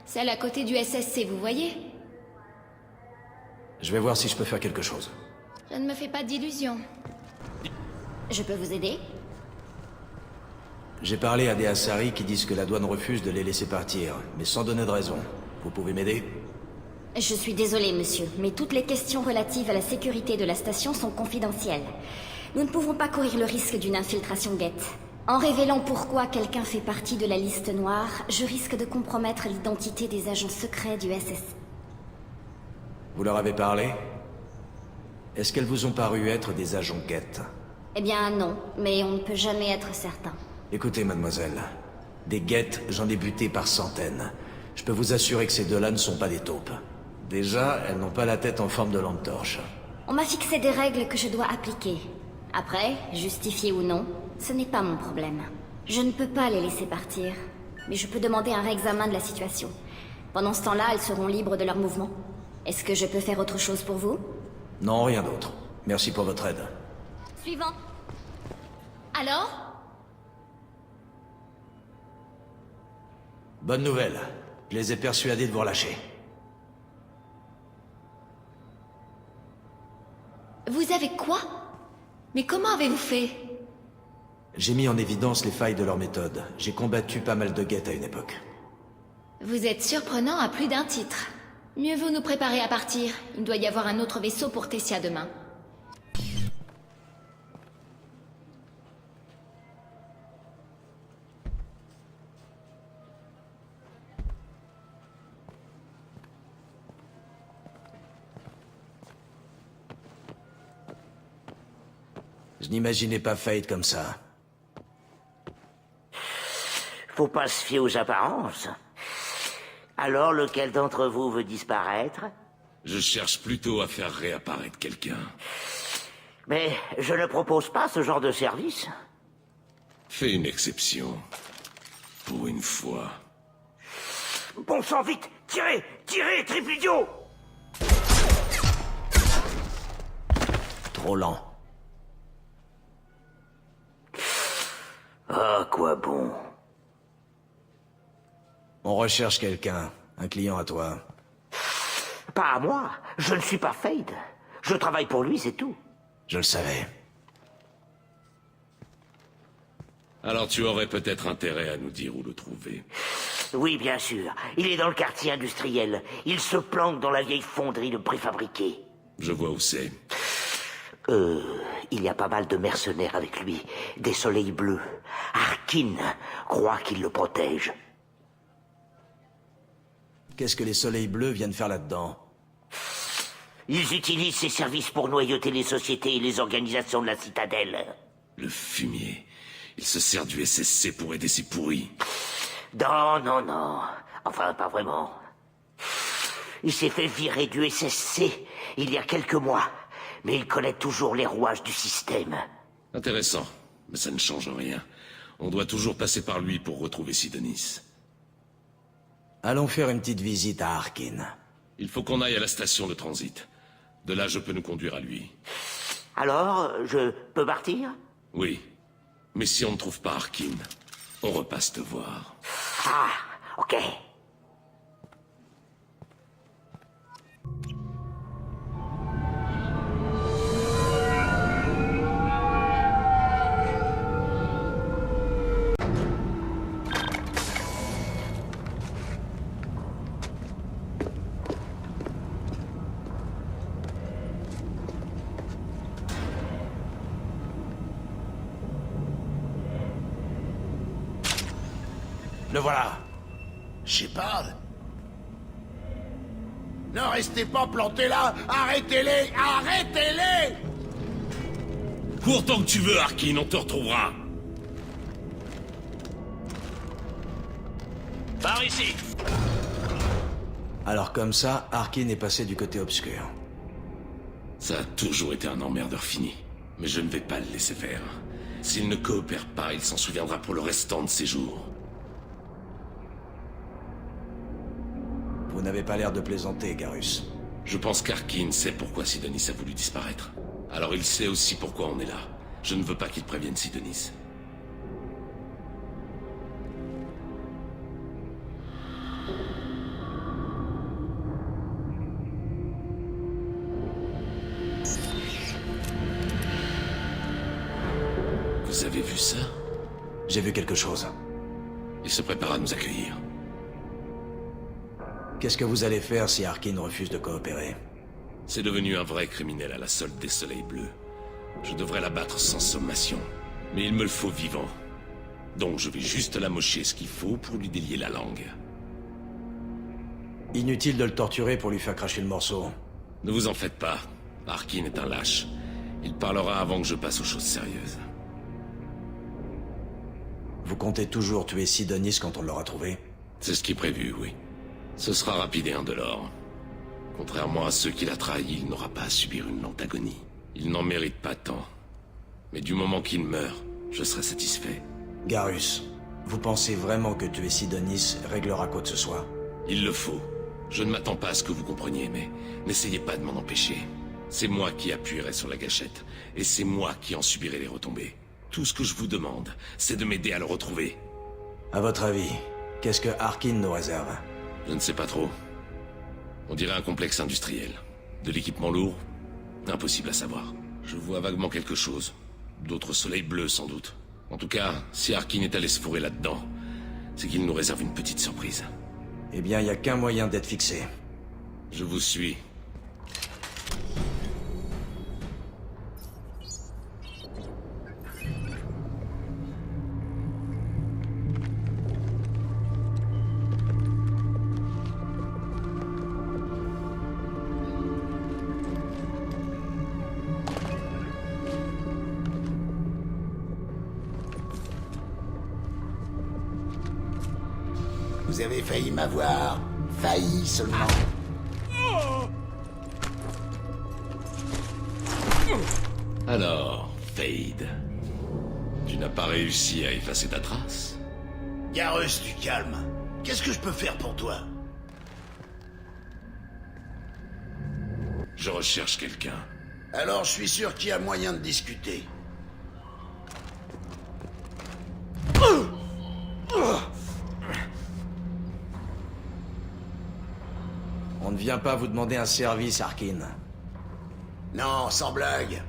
Celle à côté du SSC, vous voyez? Je vais voir si je peux faire quelque chose. Je ne me fais pas d'illusions. Je peux vous aider? J'ai parlé à des Asari qui disent que la douane refuse de les laisser partir, mais sans donner de raison. Vous pouvez m'aider? Je suis désolé, monsieur, mais toutes les questions relatives à la sécurité de la station sont confidentielles. Nous ne pouvons pas courir le risque d'une infiltration Geth. En révélant pourquoi quelqu'un fait partie de la liste noire, je risque de compromettre l'identité des agents secrets du SSC. Vous leur avez parlé? Est-ce qu'elles vous ont paru être des agents Geth? Eh bien non, mais on ne peut jamais être certain. Écoutez, mademoiselle. Des Geth, j'en ai buté par centaines. Je peux vous assurer que ces deux-là ne sont pas des taupes. Déjà, elles n'ont pas la tête en forme de lampe torche. On m'a fixé des règles que je dois appliquer. Après, justifiées ou non, ce n'est pas mon problème. Je ne peux pas les laisser partir, mais je peux demander un réexamen de la situation. Pendant ce temps-là, elles seront libres de leurs mouvements. Est-ce que je peux faire autre chose pour vous? Non, rien d'autre. Merci pour votre aide. Suivant. Alors? Bonne nouvelle. Je les ai persuadés de vous relâcher. Vous avez quoi? Mais comment avez-vous fait? J'ai mis en évidence les failles de leur méthode. J'ai combattu pas mal de Geth à une époque. Vous êtes surprenant à plus d'un titre. Mieux vaut nous préparer à partir. Il doit y avoir un autre vaisseau pour Tessia demain. Je n'imaginais pas Fate comme ça. Faut pas se fier aux apparences. Alors, lequel d'entre vous veut disparaître? Je cherche plutôt à faire réapparaître quelqu'un. Mais je ne propose pas ce genre de service. Fais une exception. Pour une fois. Bon sang, vite! Tirez! Tirez, triple idiot! Trop lent. Ah, quoi bon? On recherche quelqu'un. Un client à toi. Pas à moi. Je ne suis pas Fade. Je travaille pour lui, c'est tout. Je le savais. Alors tu aurais peut-être intérêt à nous dire où le trouver. Oui, bien sûr. Il est dans le quartier industriel. Il se planque dans la vieille fonderie de préfabriqués. Je vois où c'est. Il y a pas mal de mercenaires avec lui. Des soleils bleus. Harkin croit qu'il le protège. Qu'est-ce que les soleils bleus viennent faire là-dedans? Ils utilisent ses services pour noyauter les sociétés et les organisations de la citadelle. Le fumier. Il se sert du SSC pour aider ses pourris. Non, non, non. Enfin, pas vraiment. Il s'est fait virer du SSC il y a quelques mois. Mais il connaît toujours les rouages du système. Intéressant. Mais ça ne change rien. On doit toujours passer par lui pour retrouver Sidonis. Allons faire une petite visite à Harkin. Il faut qu'on aille à la station de transit. De là, je peux nous conduire à lui. Alors, je peux partir? Oui. Mais si on ne trouve pas Harkin, on repasse te voir. Ah, ok. Le voilà. Shepard? Ne restez pas plantés là! Arrêtez-les! Arrêtez-les! Cours tant que tu veux, Harkin, on te retrouvera. Par ici! Alors comme ça, Harkin est passé du côté obscur. Ça a toujours été un emmerdeur fini. Mais je ne vais pas le laisser faire. S'il ne coopère pas, il s'en souviendra pour le restant de ses jours. Vous n'avez pas l'air de plaisanter, Garrus. Je pense qu'Harkin sait pourquoi Sidonis a voulu disparaître. Alors il sait aussi pourquoi on est là. Je ne veux pas qu'il prévienne Sidonis. Vous avez vu ça? J'ai vu quelque chose. Il se prépare à nous accueillir. Qu'est-ce que vous allez faire si Harkin refuse de coopérer? C'est devenu un vrai criminel à la solde des soleils bleus. Je devrais l'abattre sans sommation. Mais il me le faut vivant. Donc je vais juste l'amocher ce qu'il faut pour lui délier la langue. Inutile de le torturer pour lui faire cracher le morceau. Ne vous en faites pas. Harkin est un lâche. Il parlera avant que je passe aux choses sérieuses. Vous comptez toujours tuer Sidonis quand on l'aura trouvé? C'est ce qui est prévu, oui. Ce sera rapide et indolore. Contrairement à ceux qu'il a trahis, il n'aura pas à subir une lente agonie. Il n'en mérite pas tant. Mais du moment qu'il meurt, je serai satisfait. Garrus, vous pensez vraiment que tuer Sidonis réglera quoi que ce soit? Il le faut. Je ne m'attends pas à ce que vous compreniez, mais n'essayez pas de m'en empêcher. C'est moi qui appuierai sur la gâchette, et c'est moi qui en subirai les retombées. Tout ce que je vous demande, c'est de m'aider à le retrouver. À votre avis, qu'est-ce que Harkin nous réserve? Je ne sais pas trop. On dirait un complexe industriel. De l'équipement lourd? Impossible à savoir. Je vois vaguement quelque chose. D'autres soleils bleus, sans doute. En tout cas, si Harkin est allé se fourrer là-dedans, c'est qu'il nous réserve une petite surprise. Eh bien, il n'y a qu'un moyen d'être fixé. Je vous suis. Vous avez failli m'avoir. Failli seulement. Alors, Fade, tu n'as pas réussi à effacer ta trace? Garrus, du calme. Qu'est-ce que je peux faire pour toi? Je recherche quelqu'un. Alors je suis sûr qu'il y a moyen de discuter. On ne vient pas vous demander un service, Harkin. Non, sans blague.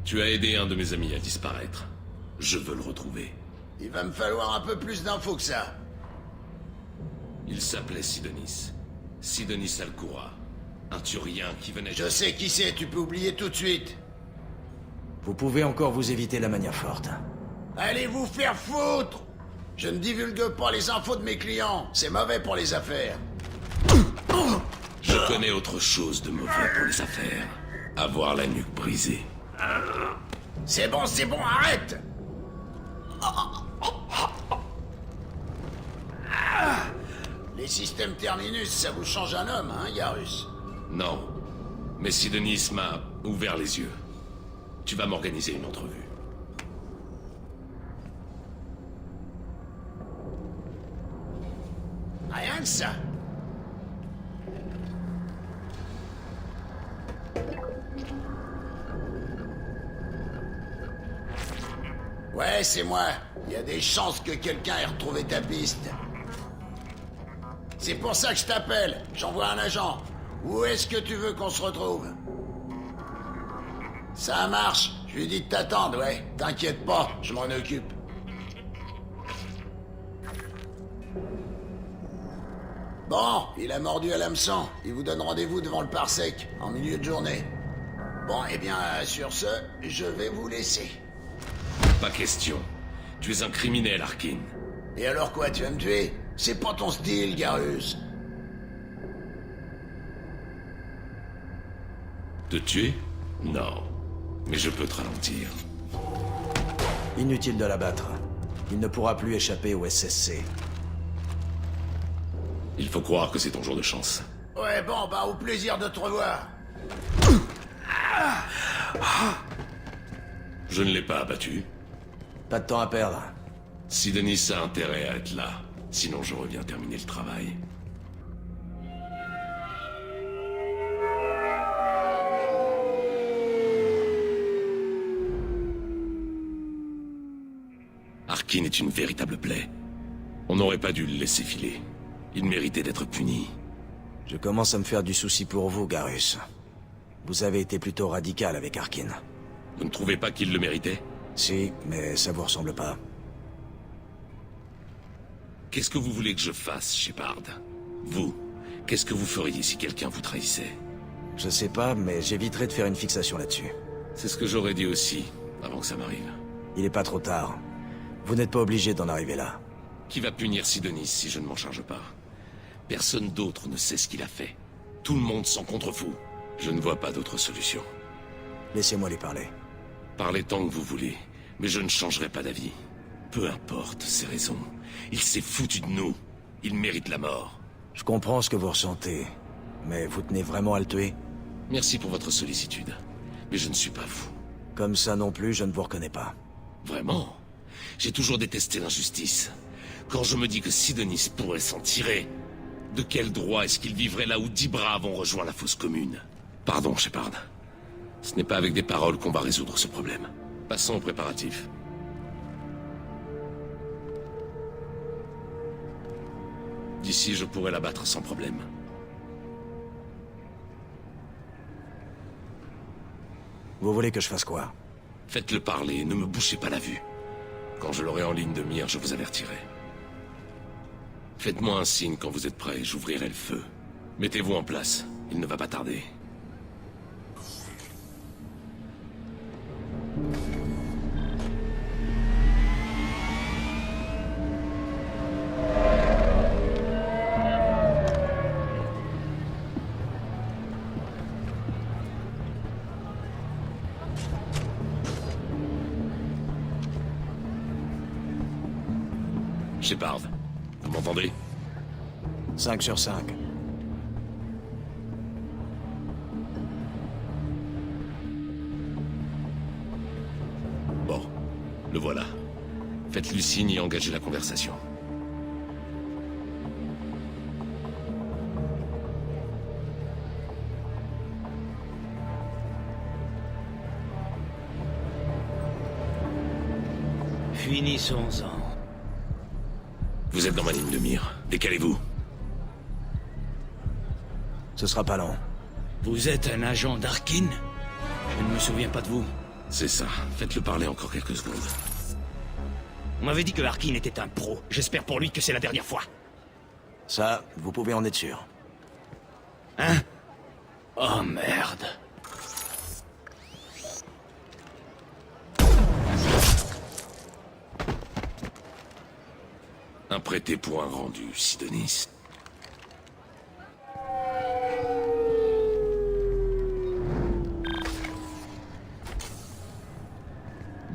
Tu as aidé un de mes amis à disparaître. Je veux le retrouver. Il va me falloir un peu plus d'infos que ça. Il s'appelait Sidonis. Sidonis Alcoura. Un Turien qui venait... Je sais qui c'est, tu peux oublier tout de suite. Vous pouvez encore vous éviter la manière forte. Allez vous faire foutre! Je ne divulgue pas les infos de mes clients, c'est mauvais pour les affaires. Je connais autre chose de mauvais pour les affaires. Avoir la nuque brisée. C'est bon, arrête! Les systèmes Terminus, ça vous change un homme, hein, Garus? Non. Mais Sidonis m'a ouvert les yeux. Tu vas m'organiser une entrevue. Rien que ça. Ouais, c'est moi. Il y a des chances que quelqu'un ait retrouvé ta piste. C'est pour ça que je t'appelle. J'envoie un agent. Où est-ce que tu veux qu'on se retrouve? Ça marche. Je lui dis de t'attendre, ouais. T'inquiète pas, je m'en occupe. Bon, il a mordu à l'hameçon. Il vous donne rendez-vous devant le parsec, en milieu de journée. Bon, eh bien, sur ce, je vais vous laisser. Pas question. Tu es un criminel, Arkin. Et alors quoi, tu vas me tuer? C'est pas ton style, Garus. Te tuer? Non. Mais je peux te ralentir. Inutile de l'abattre. Il ne pourra plus échapper au SSC. Il faut croire que c'est ton jour de chance. Ouais, bon, bah, au plaisir de te revoir. Je ne l'ai pas abattu. Pas de temps à perdre. Sidonis a intérêt à être là. Sinon, je reviens terminer le travail. Arkin est une véritable plaie. On n'aurait pas dû le laisser filer. Il méritait d'être puni. Je commence à me faire du souci pour vous, Garus. Vous avez été plutôt radical avec Arkin. Vous ne trouvez pas qu'il le méritait? Si, mais ça vous ressemble pas. Qu'est-ce que vous voulez que je fasse, Shepard? Vous, qu'est-ce que vous feriez si quelqu'un vous trahissait? Je sais pas, mais j'éviterai de faire une fixation là-dessus. C'est ce que j'aurais dit aussi, avant que ça m'arrive. Il est pas trop tard. Vous n'êtes pas obligé d'en arriver là. Qui va punir Sidonis si je ne m'en charge pas? Personne d'autre ne sait ce qu'il a fait. Tout le monde s'en contrefout. Je ne vois pas d'autre solution. Laissez-moi lui parler. Parlez tant que vous voulez, mais je ne changerai pas d'avis. Peu importe ses raisons. Il s'est foutu de nous. Il mérite la mort. Je comprends ce que vous ressentez, mais vous tenez vraiment à le tuer? Merci pour votre sollicitude, mais je ne suis pas vous. Comme ça non plus, je ne vous reconnais pas. Vraiment? J'ai toujours détesté l'injustice. Quand je me dis que Sidonis pourrait s'en tirer, de quel droit est-ce qu'il vivrait là où 10 braves ont rejoint la fosse commune? Pardon, Shepard. Ce n'est pas avec des paroles qu'on va résoudre ce problème. Passons aux préparatifs. D'ici, je pourrais l'abattre sans problème. Vous voulez que je fasse quoi? Faites-le parler, ne me bouchez pas la vue. Quand je l'aurai en ligne de mire, je vous avertirai. Faites-moi un signe quand vous êtes prêt, j'ouvrirai le feu. Mettez-vous en place, il ne va pas tarder. Shepard, vous m'entendez? 5 sur 5. Bon, le voilà. Faites-lui signe et engagez la conversation. Finissons-en. Vous êtes dans ma ligne de mire. Décalez-vous. Ce sera pas long. Vous êtes un agent d'Arkin? Je ne me souviens pas de vous. C'est ça. Faites-le parler encore quelques secondes. On m'avait dit que Harkin était un pro. J'espère pour lui que c'est la dernière fois. Ça, vous pouvez en être sûr. Hein? Oh merde. Un prêté pour un rendu, Sidonis.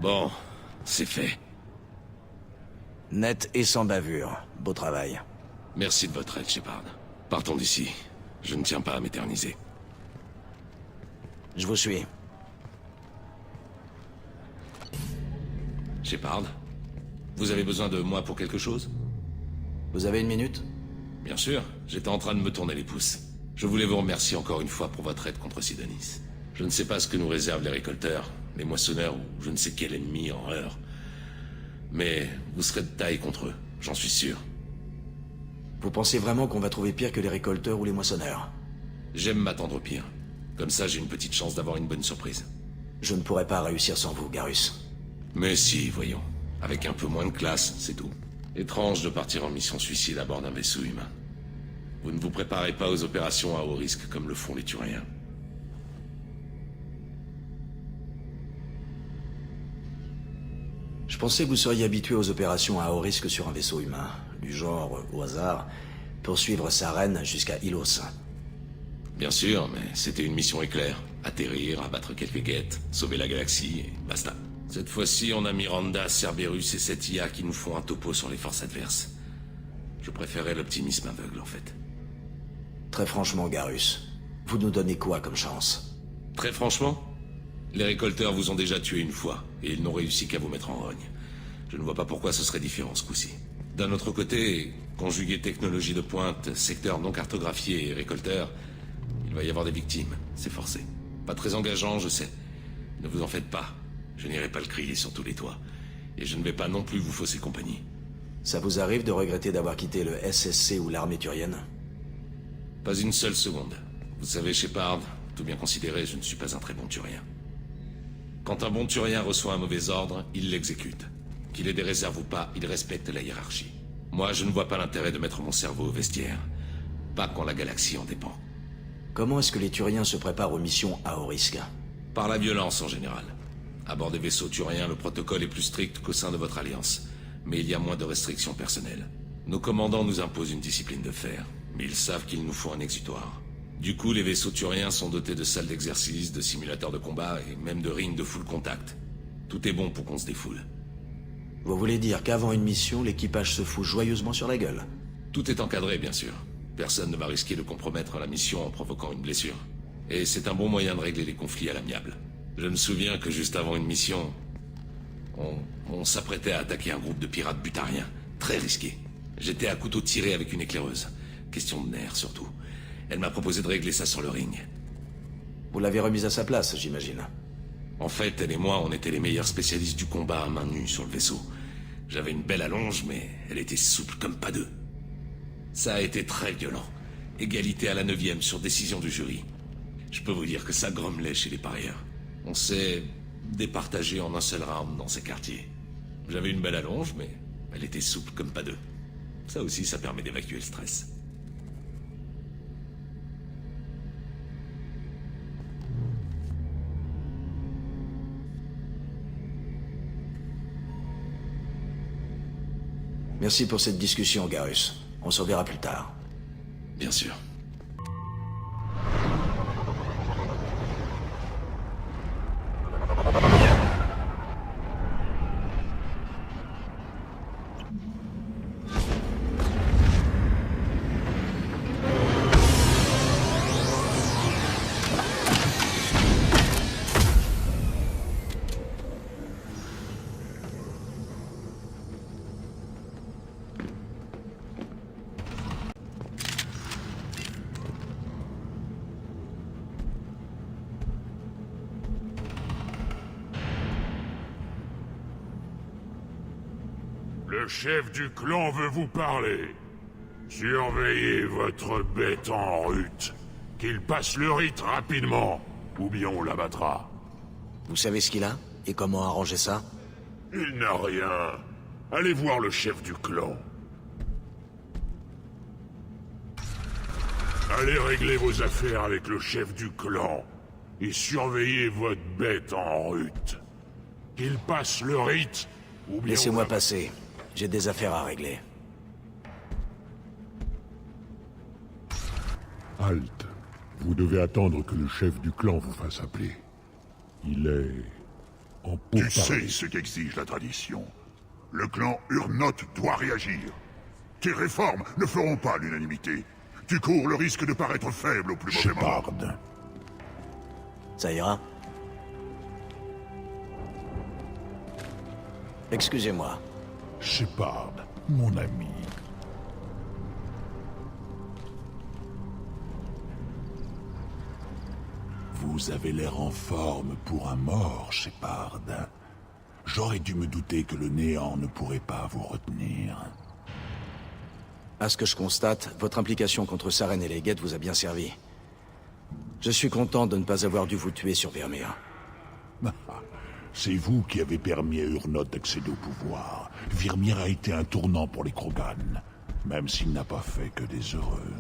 Bon, c'est fait. Net et sans bavure. Beau travail. Merci de votre aide, Shepard. Partons d'ici. Je ne tiens pas à m'éterniser. Je vous suis. Shepard, vous avez besoin de moi pour quelque chose? Vous avez une minute? Bien sûr, j'étais en train de me tourner les pouces. Je voulais vous remercier encore une fois pour votre aide contre Sidonis. Je ne sais pas ce que nous réservent les récolteurs, les moissonneurs ou je ne sais quel ennemi en heure. Mais vous serez de taille contre eux, j'en suis sûr. Vous pensez vraiment qu'on va trouver pire que les récolteurs ou les moissonneurs? J'aime m'attendre au pire. Comme ça, j'ai une petite chance d'avoir une bonne surprise. Je ne pourrais pas réussir sans vous, Garrus. Mais si, voyons. Avec un peu moins de classe, c'est tout. Étrange de partir en mission suicide à bord d'un vaisseau humain. Vous ne vous préparez pas aux opérations à haut risque comme le font les Turiens. Je pensais que vous seriez habitué aux opérations à haut risque sur un vaisseau humain. Du genre, au hasard, poursuivre sa reine jusqu'à Ilos. Bien sûr, mais c'était une mission éclair. Atterrir, abattre quelques guettes, sauver la galaxie, et basta. Cette fois-ci, on a Miranda, Cerberus et cette IA qui nous font un topo sur les forces adverses. Je préférais l'optimisme aveugle, en fait. Très franchement, Garrus, vous nous donnez quoi comme chance? Très franchement, les récolteurs vous ont déjà tué une fois, et ils n'ont réussi qu'à vous mettre en rogne. Je ne vois pas pourquoi ce serait différent ce coup-ci. D'un autre côté, conjuguer technologie de pointe, secteur non cartographié et récolteurs, il va y avoir des victimes, c'est forcé. Pas très engageant, je sais. Ne vous en faites pas. Je n'irai pas le crier sur tous les toits. Et je ne vais pas non plus vous fausser compagnie. Ça vous arrive de regretter d'avoir quitté le SSC ou l'armée turienne? Pas une seule seconde. Vous savez, Shepard, tout bien considéré, je ne suis pas un très bon turien. Quand un bon turien reçoit un mauvais ordre, il l'exécute. Qu'il ait des réserves ou pas, il respecte la hiérarchie. Moi, je ne vois pas l'intérêt de mettre mon cerveau au vestiaire. Pas quand la galaxie en dépend. Comment est-ce que les Turiens se préparent aux missions à haut risque? Par la violence en général. À bord des vaisseaux turiens, le protocole est plus strict qu'au sein de votre alliance. Mais il y a moins de restrictions personnelles. Nos commandants nous imposent une discipline de fer. Mais ils savent qu'il nous faut un exutoire. Du coup, les vaisseaux turiens sont dotés de salles d'exercice, de simulateurs de combat et même de rings de full contact. Tout est bon pour qu'on se défoule. Vous voulez dire qu'avant une mission, l'équipage se fout joyeusement sur la gueule? Tout est encadré, bien sûr. Personne ne va risquer de compromettre la mission en provoquant une blessure. Et c'est un bon moyen de régler les conflits à l'amiable. Je me souviens que juste avant une mission, on s'apprêtait à attaquer un groupe de pirates butariens. Très risqué. J'étais à couteau tiré avec une éclaireuse. Question de nerfs, surtout. Elle m'a proposé de régler ça sur le ring. Vous l'avez remise à sa place, j'imagine. En fait, elle et moi, on était les meilleurs spécialistes du combat à main nue sur le vaisseau. J'avais une belle allonge, mais elle était souple comme pas deux. Ça a été très violent. Égalité à la 9e sur décision du jury. Je peux vous dire que ça grommelait chez les parieurs. On s'est départagé en un seul round dans ces quartiers. J'avais une belle allonge, mais elle était souple comme pas deux. Ça aussi, ça permet d'évacuer le stress. Merci pour cette discussion, Garrus. On se reverra plus tard. Bien sûr. Le chef du clan veut vous parler. Surveillez votre bête en rut. Qu'il passe le rite rapidement, ou bien on l'abattra. Vous savez ce qu'il a? Et comment arranger ça? Il n'a rien. Allez voir le chef du clan. Allez régler vos affaires avec le chef du clan. Et surveillez votre bête en rut. Qu'il passe le rite, ou bien... Laissez-moi passer. J'ai des affaires à régler. Halte. Vous devez attendre que le chef du clan vous fasse appeler. Il est... en pourparlers. Tu sais ce qu'exige la tradition. Le clan Urnot doit réagir. Tes réformes ne feront pas l'unanimité. Tu cours le risque de paraître faible au plus mauvais moment. Shepard. Ça ira? Excusez-moi. Shepard, mon ami. Vous avez l'air en forme pour un mort, Shepard. J'aurais dû me douter que le néant ne pourrait pas vous retenir. À ce que je constate, votre implication contre Saren et les Geth vous a bien servi. Je suis content de ne pas avoir dû vous tuer sur Vermeer. C'est vous qui avez permis à Urnot d'accéder au pouvoir. Vermeer a été un tournant pour les Krogan, même s'il n'a pas fait que des heureux.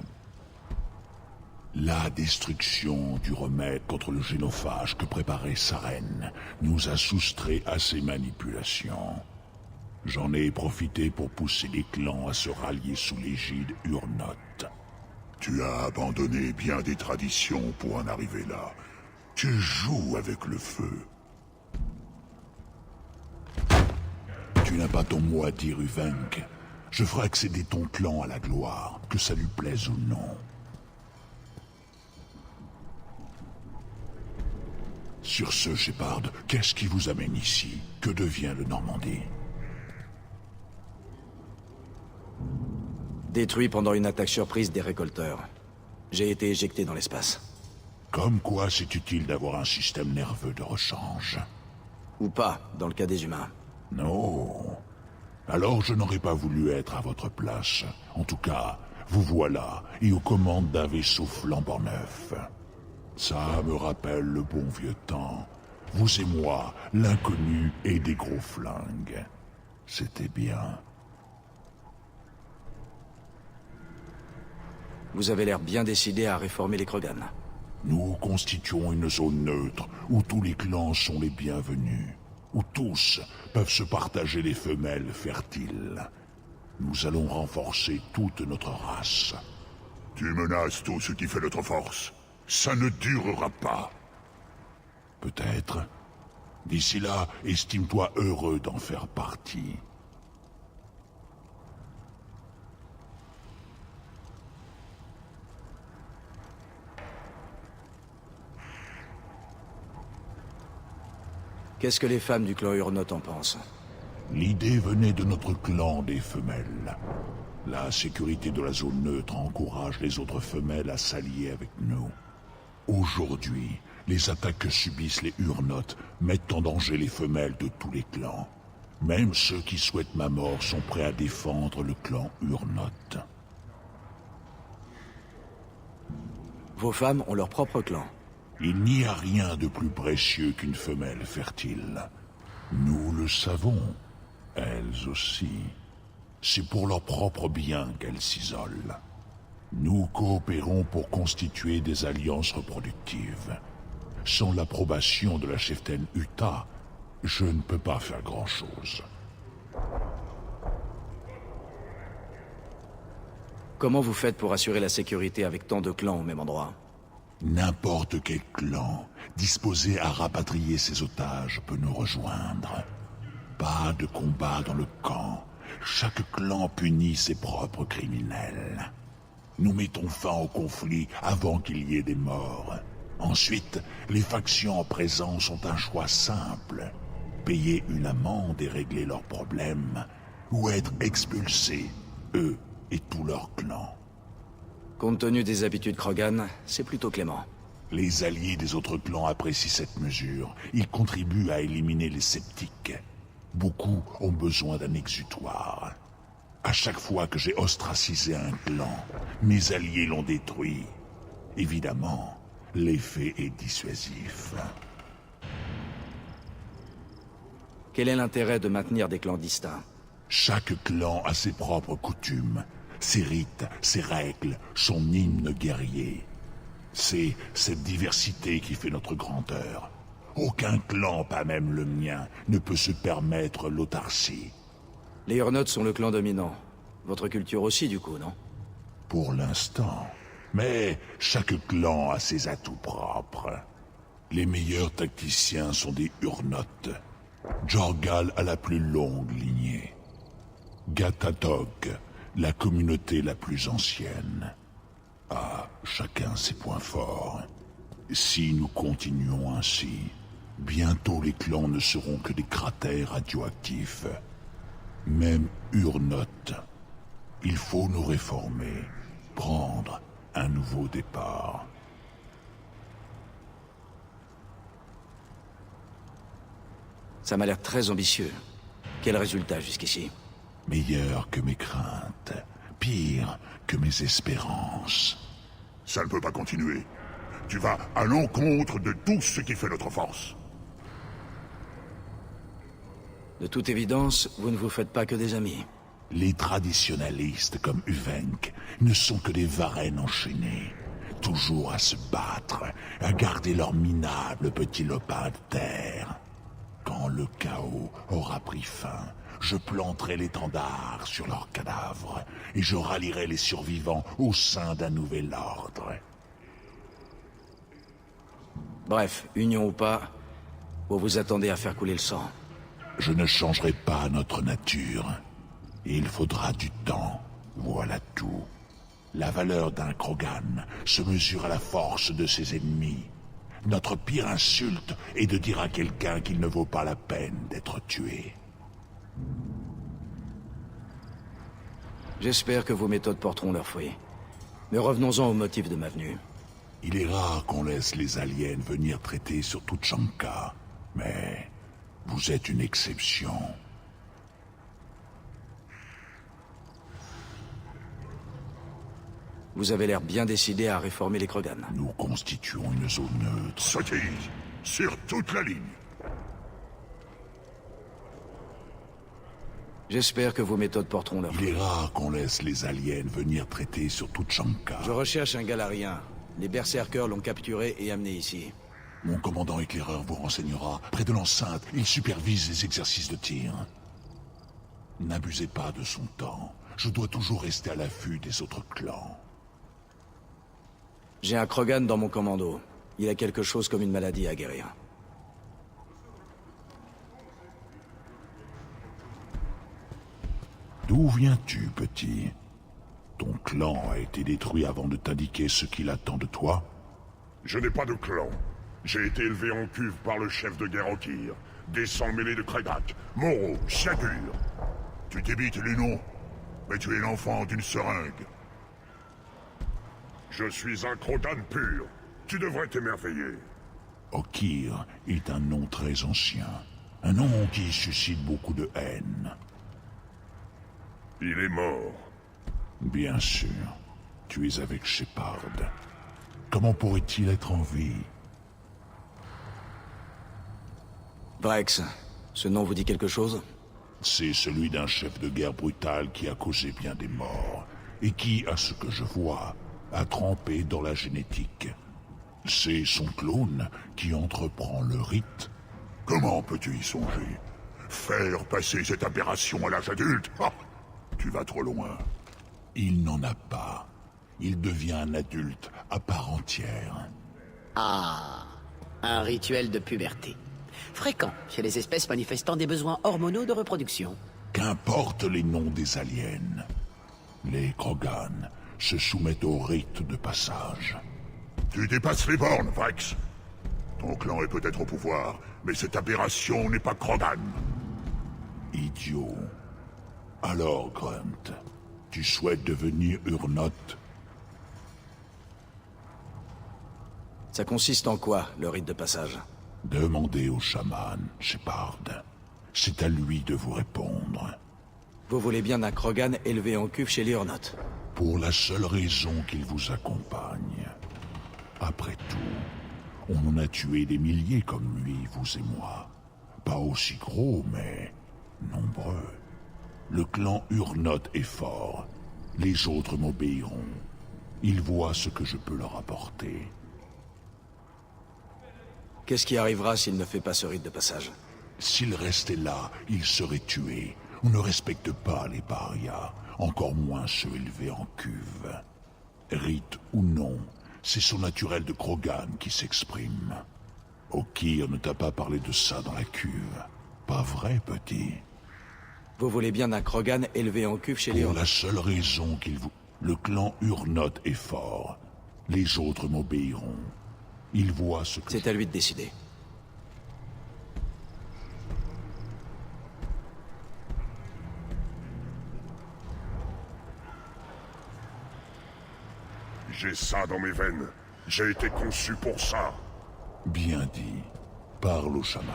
La destruction du remède contre le génophage que préparait Saren nous a soustrait à ces manipulations. J'en ai profité pour pousser les clans à se rallier sous l'égide Urnot. Tu as abandonné bien des traditions pour en arriver là. Tu joues avec le feu. Tu n'as pas ton mot à dire, Uvenk. Je ferai accéder ton clan à la gloire, que ça lui plaise ou non. Sur ce, Shepard, qu'est-ce qui vous amène ici? Que devient le Normandie? Détruit pendant une attaque surprise des récolteurs. J'ai été éjecté dans l'espace. Comme quoi c'est utile d'avoir un système nerveux de rechange. Ou pas, dans le cas des humains. Non. Alors je n'aurais pas voulu être à votre place. En tout cas, vous voilà, et aux commandes d'un vaisseau flambant neuf. Ça me rappelle le bon vieux temps. Vous et moi, l'inconnu et des gros flingues. C'était bien. Vous avez l'air bien décidé à réformer les Krogan. Nous constituons une zone neutre où tous les clans sont les bienvenus, où tous peuvent se partager les femelles fertiles. Nous allons renforcer toute notre race. Tu menaces tout ce qui fait notre force. Ça ne durera pas. Peut-être. D'ici là, estime-toi heureux d'en faire partie. Qu'est-ce que les femmes du clan Urnot en pensent? L'idée venait de notre clan des femelles. La sécurité de la zone neutre encourage les autres femelles à s'allier avec nous. Aujourd'hui, les attaques que subissent les Urnot mettent en danger les femelles de tous les clans. Même ceux qui souhaitent ma mort sont prêts à défendre le clan Urnot. Vos femmes ont leur propre clan. Il n'y a rien de plus précieux qu'une femelle fertile. Nous le savons, elles aussi. C'est pour leur propre bien qu'elles s'isolent. Nous coopérons pour constituer des alliances reproductives. Sans l'approbation de la cheftaine Uta, je ne peux pas faire grand-chose. Comment vous faites pour assurer la sécurité avec tant de clans au même endroit? N'importe quel clan disposé à rapatrier ses otages peut nous rejoindre. Pas de combat dans le camp. Chaque clan punit ses propres criminels. Nous mettons fin au conflit avant qu'il y ait des morts. Ensuite, les factions en présence ont un choix simple. Payer une amende et régler leurs problèmes, ou être expulsés, eux et tout leur clan. Compte tenu des habitudes Krogan, c'est plutôt clément. Les alliés des autres clans apprécient cette mesure. Ils contribuent à éliminer les sceptiques. Beaucoup ont besoin d'un exutoire. À chaque fois que j'ai ostracisé un clan, mes alliés l'ont détruit. Évidemment, l'effet est dissuasif. Quel est l'intérêt de maintenir des clans distincts? Chaque clan a ses propres coutumes, ses rites, ses règles, son hymne guerrier. C'est cette diversité qui fait notre grandeur. Aucun clan, pas même le mien, ne peut se permettre l'autarcie. Les Urnots sont le clan dominant. Votre culture aussi, du coup, non? Pour l'instant. Mais chaque clan a ses atouts propres. Les meilleurs tacticiens sont des Urnots. Jorgal a la plus longue lignée. Gatatog, la communauté la plus ancienne. Ah, chacun ses points forts. Si nous continuons ainsi, bientôt les clans ne seront que des cratères radioactifs. Même Urnot. Il faut nous réformer, prendre un nouveau départ. Ça m'a l'air très ambitieux. Quel résultat jusqu'ici? Meilleur que mes craintes, pire que mes espérances. Ça ne peut pas continuer. Tu vas à l'encontre de tout ce qui fait notre force. De toute évidence, vous ne vous faites pas que des amis. Les traditionalistes comme Uvenk ne sont que des varennes enchaînées, toujours à se battre, à garder leur minable petit lopin de terre. Quand le chaos aura pris fin, je planterai l'étendard sur leurs cadavres et je rallierai les survivants au sein d'un nouvel ordre. Bref, union ou pas, vous vous attendez à faire couler le sang. Je ne changerai pas notre nature. Il faudra du temps, voilà tout. La valeur d'un Krogan se mesure à la force de ses ennemis. Notre pire insulte est de dire à quelqu'un qu'il ne vaut pas la peine d'être tué. J'espère que vos méthodes porteront leurs fruits. Mais revenons-en au motif de ma venue. Il est rare qu'on laisse les aliens venir traiter sur Tuchanka, mais vous êtes une exception. Vous avez l'air bien décidé à réformer les Krogan. Nous constituons une zone neutre. Sottise, sur toute la ligne. J'espère que vos méthodes porteront leurs fruits. Il est rare qu'on laisse les aliens venir traiter sur Tuchanka. Je recherche un Galarien. Les berserkers l'ont capturé et amené ici. Mon commandant éclaireur vous renseignera. Près de l'enceinte, il supervise les exercices de tir. N'abusez pas de son temps. Je dois toujours rester à l'affût des autres clans. J'ai un Krogan dans mon commando. Il a quelque chose comme une maladie à guérir. D'où viens-tu, petit? Ton clan a été détruit avant de t'indiquer ce qu'il attend de toi? Je n'ai pas de clan. J'ai été élevé en cuve par le chef de guerre Okir. Des sangs mêlés de Kregat, Moro, Shagur. Tu t'évites les noms, mais tu es l'enfant d'une seringue. Je suis un Krogan pur. Tu devrais t'émerveiller. Okir est un nom très ancien. Un nom qui suscite beaucoup de haine. Il est mort. Bien sûr. Tu es avec Shepard. Comment pourrait-il être en vie? Vrex, ce nom vous dit quelque chose? C'est celui d'un chef de guerre brutal qui a causé bien des morts, et qui, à ce que je vois, a trempé dans la génétique. C'est son clone qui entreprend le rite. Comment peux-tu y songer? Faire passer cette aberration à l'âge adulte? Ah, tu vas trop loin. Il n'en a pas. Il devient un adulte à part entière. Ah, un rituel de puberté. Fréquent chez les espèces manifestant des besoins hormonaux de reproduction. Qu'importe les noms des aliens, les Krogan se soumettent au rite de passage. Tu dépasses les bornes, Vrex. Ton clan est peut-être au pouvoir, mais cette aberration n'est pas Krogan. Idiot. Alors, Grunt, tu souhaites devenir Urnot? Ça consiste en quoi, le rite de passage? Demandez au chaman, Shepard. C'est à lui de vous répondre. Vous voulez bien un Krogan élevé en cuve chez les Urnots? Pour la seule raison qu'il vous accompagne. Après tout, on en a tué des milliers comme lui, vous et moi. Pas aussi gros, mais nombreux. Le clan Urnot est fort. Les autres m'obéiront. Ils voient ce que je peux leur apporter. Qu'est-ce qui arrivera s'il ne fait pas ce rite de passage? S'il restait là, il serait tué. On ne respecte pas les parias, encore moins ceux élevés en cuve. Rite ou non, c'est son naturel de Krogan qui s'exprime. Okir ne t'a pas parlé de ça dans la cuve. Pas vrai, petit? Vous voulez bien un Krogan élevé en cuve chez les Pour Urnot? la seule raison qu'il vous... Le clan Urnot est fort. Les autres m'obéiront. Ils voient ce que... C'est à lui de décider. J'ai ça dans mes veines. J'ai été conçu pour ça. Bien dit. Parle au chaman.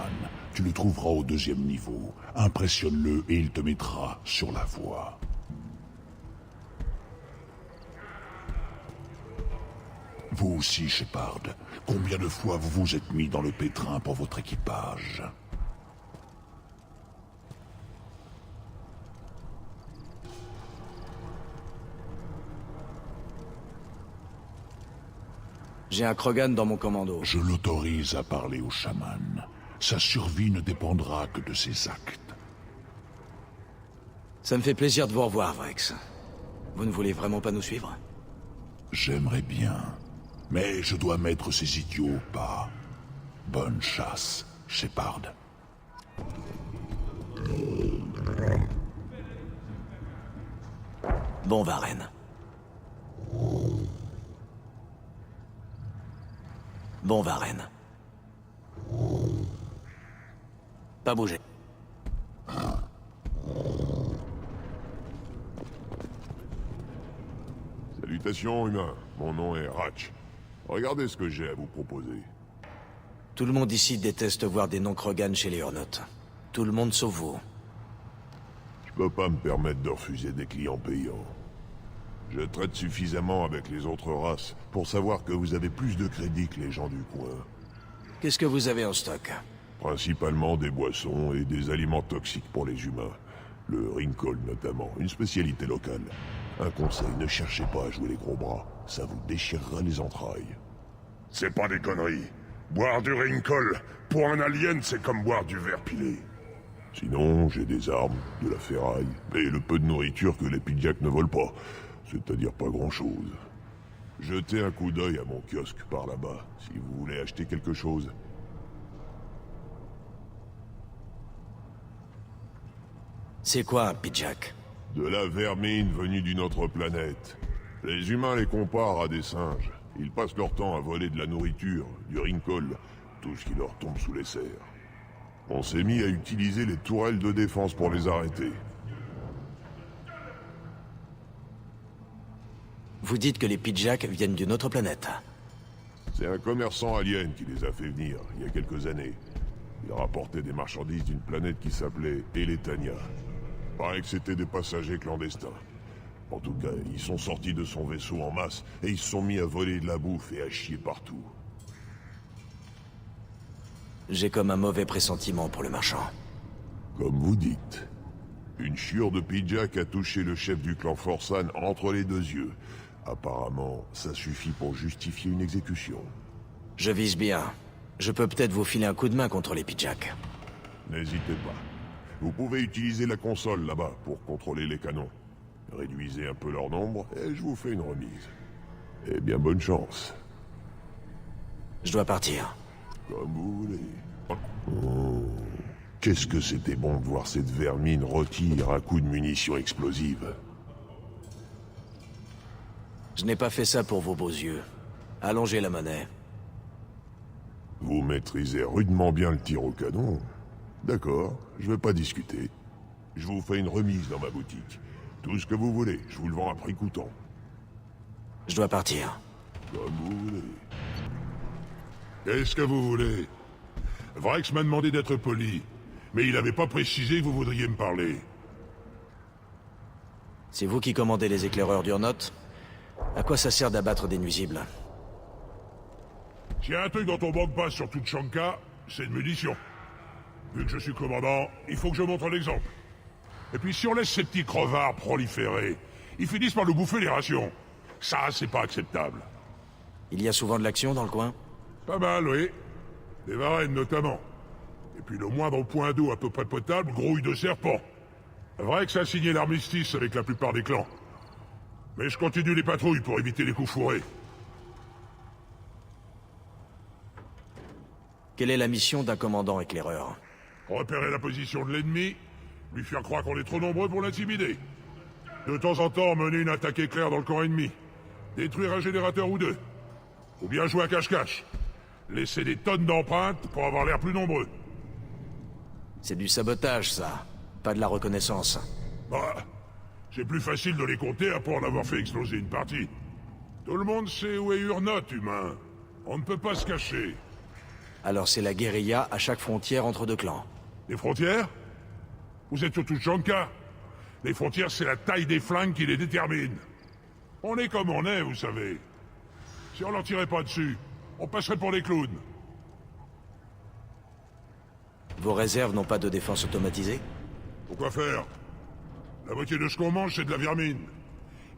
Tu le trouveras au 2e niveau. Impressionne-le et il te mettra sur la voie. Vous aussi, Shepard. Combien de fois vous vous êtes mis dans le pétrin pour votre équipage? J'ai un Krogan dans mon commando. Je l'autorise à parler au chaman. Sa survie ne dépendra que de ses actes. Ça me fait plaisir de vous revoir, Vrex. Vous ne voulez vraiment pas nous suivre? J'aimerais bien. Mais je dois mettre ces idiots au pas. Bonne chasse, Shepard. Bon, Varenne. Bon, Varenne. Pas bouger. Salutations, humains. Mon nom est Ratch. Regardez ce que j'ai à vous proposer. Tout le monde ici déteste voir des non-Krogan chez les Urnot. Tout le monde sauf vous. Je peux pas me permettre de refuser des clients payants. Je traite suffisamment avec les autres races pour savoir que vous avez plus de crédit que les gens du coin. Qu'est-ce que vous avez en stock? Principalement des boissons et des aliments toxiques pour les humains. Le Rinkol notamment, une spécialité locale. Un conseil, ne cherchez pas à jouer les gros bras. Ça vous déchirera les entrailles. C'est pas des conneries. Boire du Rinkol, pour un alien, c'est comme boire du verre pilé. Sinon, j'ai des armes, de la ferraille, et le peu de nourriture que les Pidjaks ne volent pas. C'est-à-dire pas grand-chose. Jetez un coup d'œil à mon kiosque par là-bas, si vous voulez acheter quelque chose. C'est quoi un Pidjak? De la vermine venue d'une autre planète. Les humains les comparent à des singes. Ils passent leur temps à voler de la nourriture, du Rinkol, tout ce qui leur tombe sous les serres. On s'est mis à utiliser les tourelles de défense pour les arrêter. Vous dites que les Pidjaks viennent d'une autre planète? C'est un commerçant alien qui les a fait venir, il y a quelques années. Il rapportait des marchandises d'une planète qui s'appelait Eletania. Paraît que c'était des passagers clandestins. En tout cas, ils sont sortis de son vaisseau en masse et ils se sont mis à voler de la bouffe et à chier partout. J'ai comme un mauvais pressentiment pour le marchand. Comme vous dites. Une chiure de Pidjak a touché le chef du clan Forsan entre les deux yeux. Apparemment, ça suffit pour justifier une exécution. Je vise bien. Je peux peut-être vous filer un coup de main contre les Pidjaks. N'hésitez pas. Vous pouvez utiliser la console là-bas pour contrôler les canons. Réduisez un peu leur nombre et je vous fais une remise. Eh bien, bonne chance. Je dois partir. Comme vous voulez. Oh, qu'est-ce que c'était bon de voir cette vermine rôtir à coups de munitions explosives. Je n'ai pas fait ça pour vos beaux yeux. Allongez la monnaie. Vous maîtrisez rudement bien le tir au canon. D'accord, je vais pas discuter. Je vous fais une remise dans ma boutique. Tout ce que vous voulez, je vous le vends à prix coûtant. Je dois partir. Comme vous voulez. Qu'est-ce que vous voulez? Vrex m'a demandé d'être poli, mais il n'avait pas précisé que vous voudriez me parler. C'est vous qui commandez les éclaireurs d'Urnot? À quoi ça sert d'abattre des nuisibles? S'il y a un truc dont on manque pas sur toute Shanka, c'est de munitions. Vu que je suis commandant, il faut que je montre l'exemple. Et puis si on laisse ces petits crevards proliférer, ils finissent par nous bouffer les rations. Ça, c'est pas acceptable. Il y a souvent de l'action dans le coin? Pas mal, oui. Des varennes, notamment. Et puis le moindre point d'eau à peu près potable grouille de serpents. Vrai que ça a signé l'armistice avec la plupart des clans. Mais je continue les patrouilles pour éviter les coups fourrés. Quelle est la mission d'un commandant éclaireur? Repérer la position de l'ennemi, lui faire croire qu'on est trop nombreux pour l'intimider. De temps en temps, mener une attaque éclair dans le camp ennemi. Détruire un générateur ou deux. Ou bien jouer à cache-cache. Laisser des tonnes d'empreintes pour avoir l'air plus nombreux. C'est du sabotage, ça. Pas de la reconnaissance. Bah, c'est plus facile de les compter après en avoir fait exploser une partie. Tout le monde sait où est Urnot, humain. On ne peut pas se cacher. Alors c'est la guérilla à chaque frontière entre deux clans. Les frontières? Vous êtes sur Tuchanka. Les frontières, c'est la taille des flingues qui les détermine. On est comme on est, vous savez. Si on leur tirait pas dessus, on passerait pour des clowns. Vos réserves n'ont pas de défense automatisée? Pourquoi faire? La moitié de ce qu'on mange, c'est de la vermine.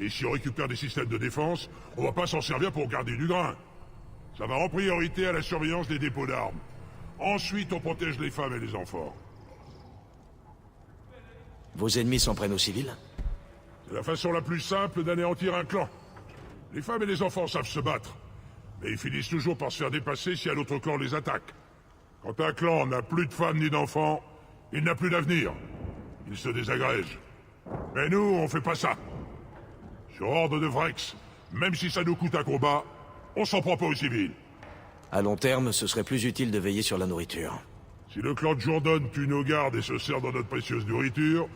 Et si on récupère des systèmes de défense, on va pas s'en servir pour garder du grain. Ça va en priorité à la surveillance des dépôts d'armes. Ensuite, on protège les femmes et les enfants. Vos ennemis s'en prennent aux civils? C'est la façon la plus simple d'anéantir un clan. Les femmes et les enfants savent se battre. Mais ils finissent toujours par se faire dépasser si un autre clan les attaque. Quand un clan n'a plus de femmes ni d'enfants, il n'a plus d'avenir. Il se désagrège. Mais nous, on fait pas ça. Sur ordre de Vrex, même si ça nous coûte un combat, on s'en prend pas aux civils. À long terme, ce serait plus utile de veiller sur la nourriture. Si le clan de Jourdan tue nos gardes et se sert de notre précieuse nourriture,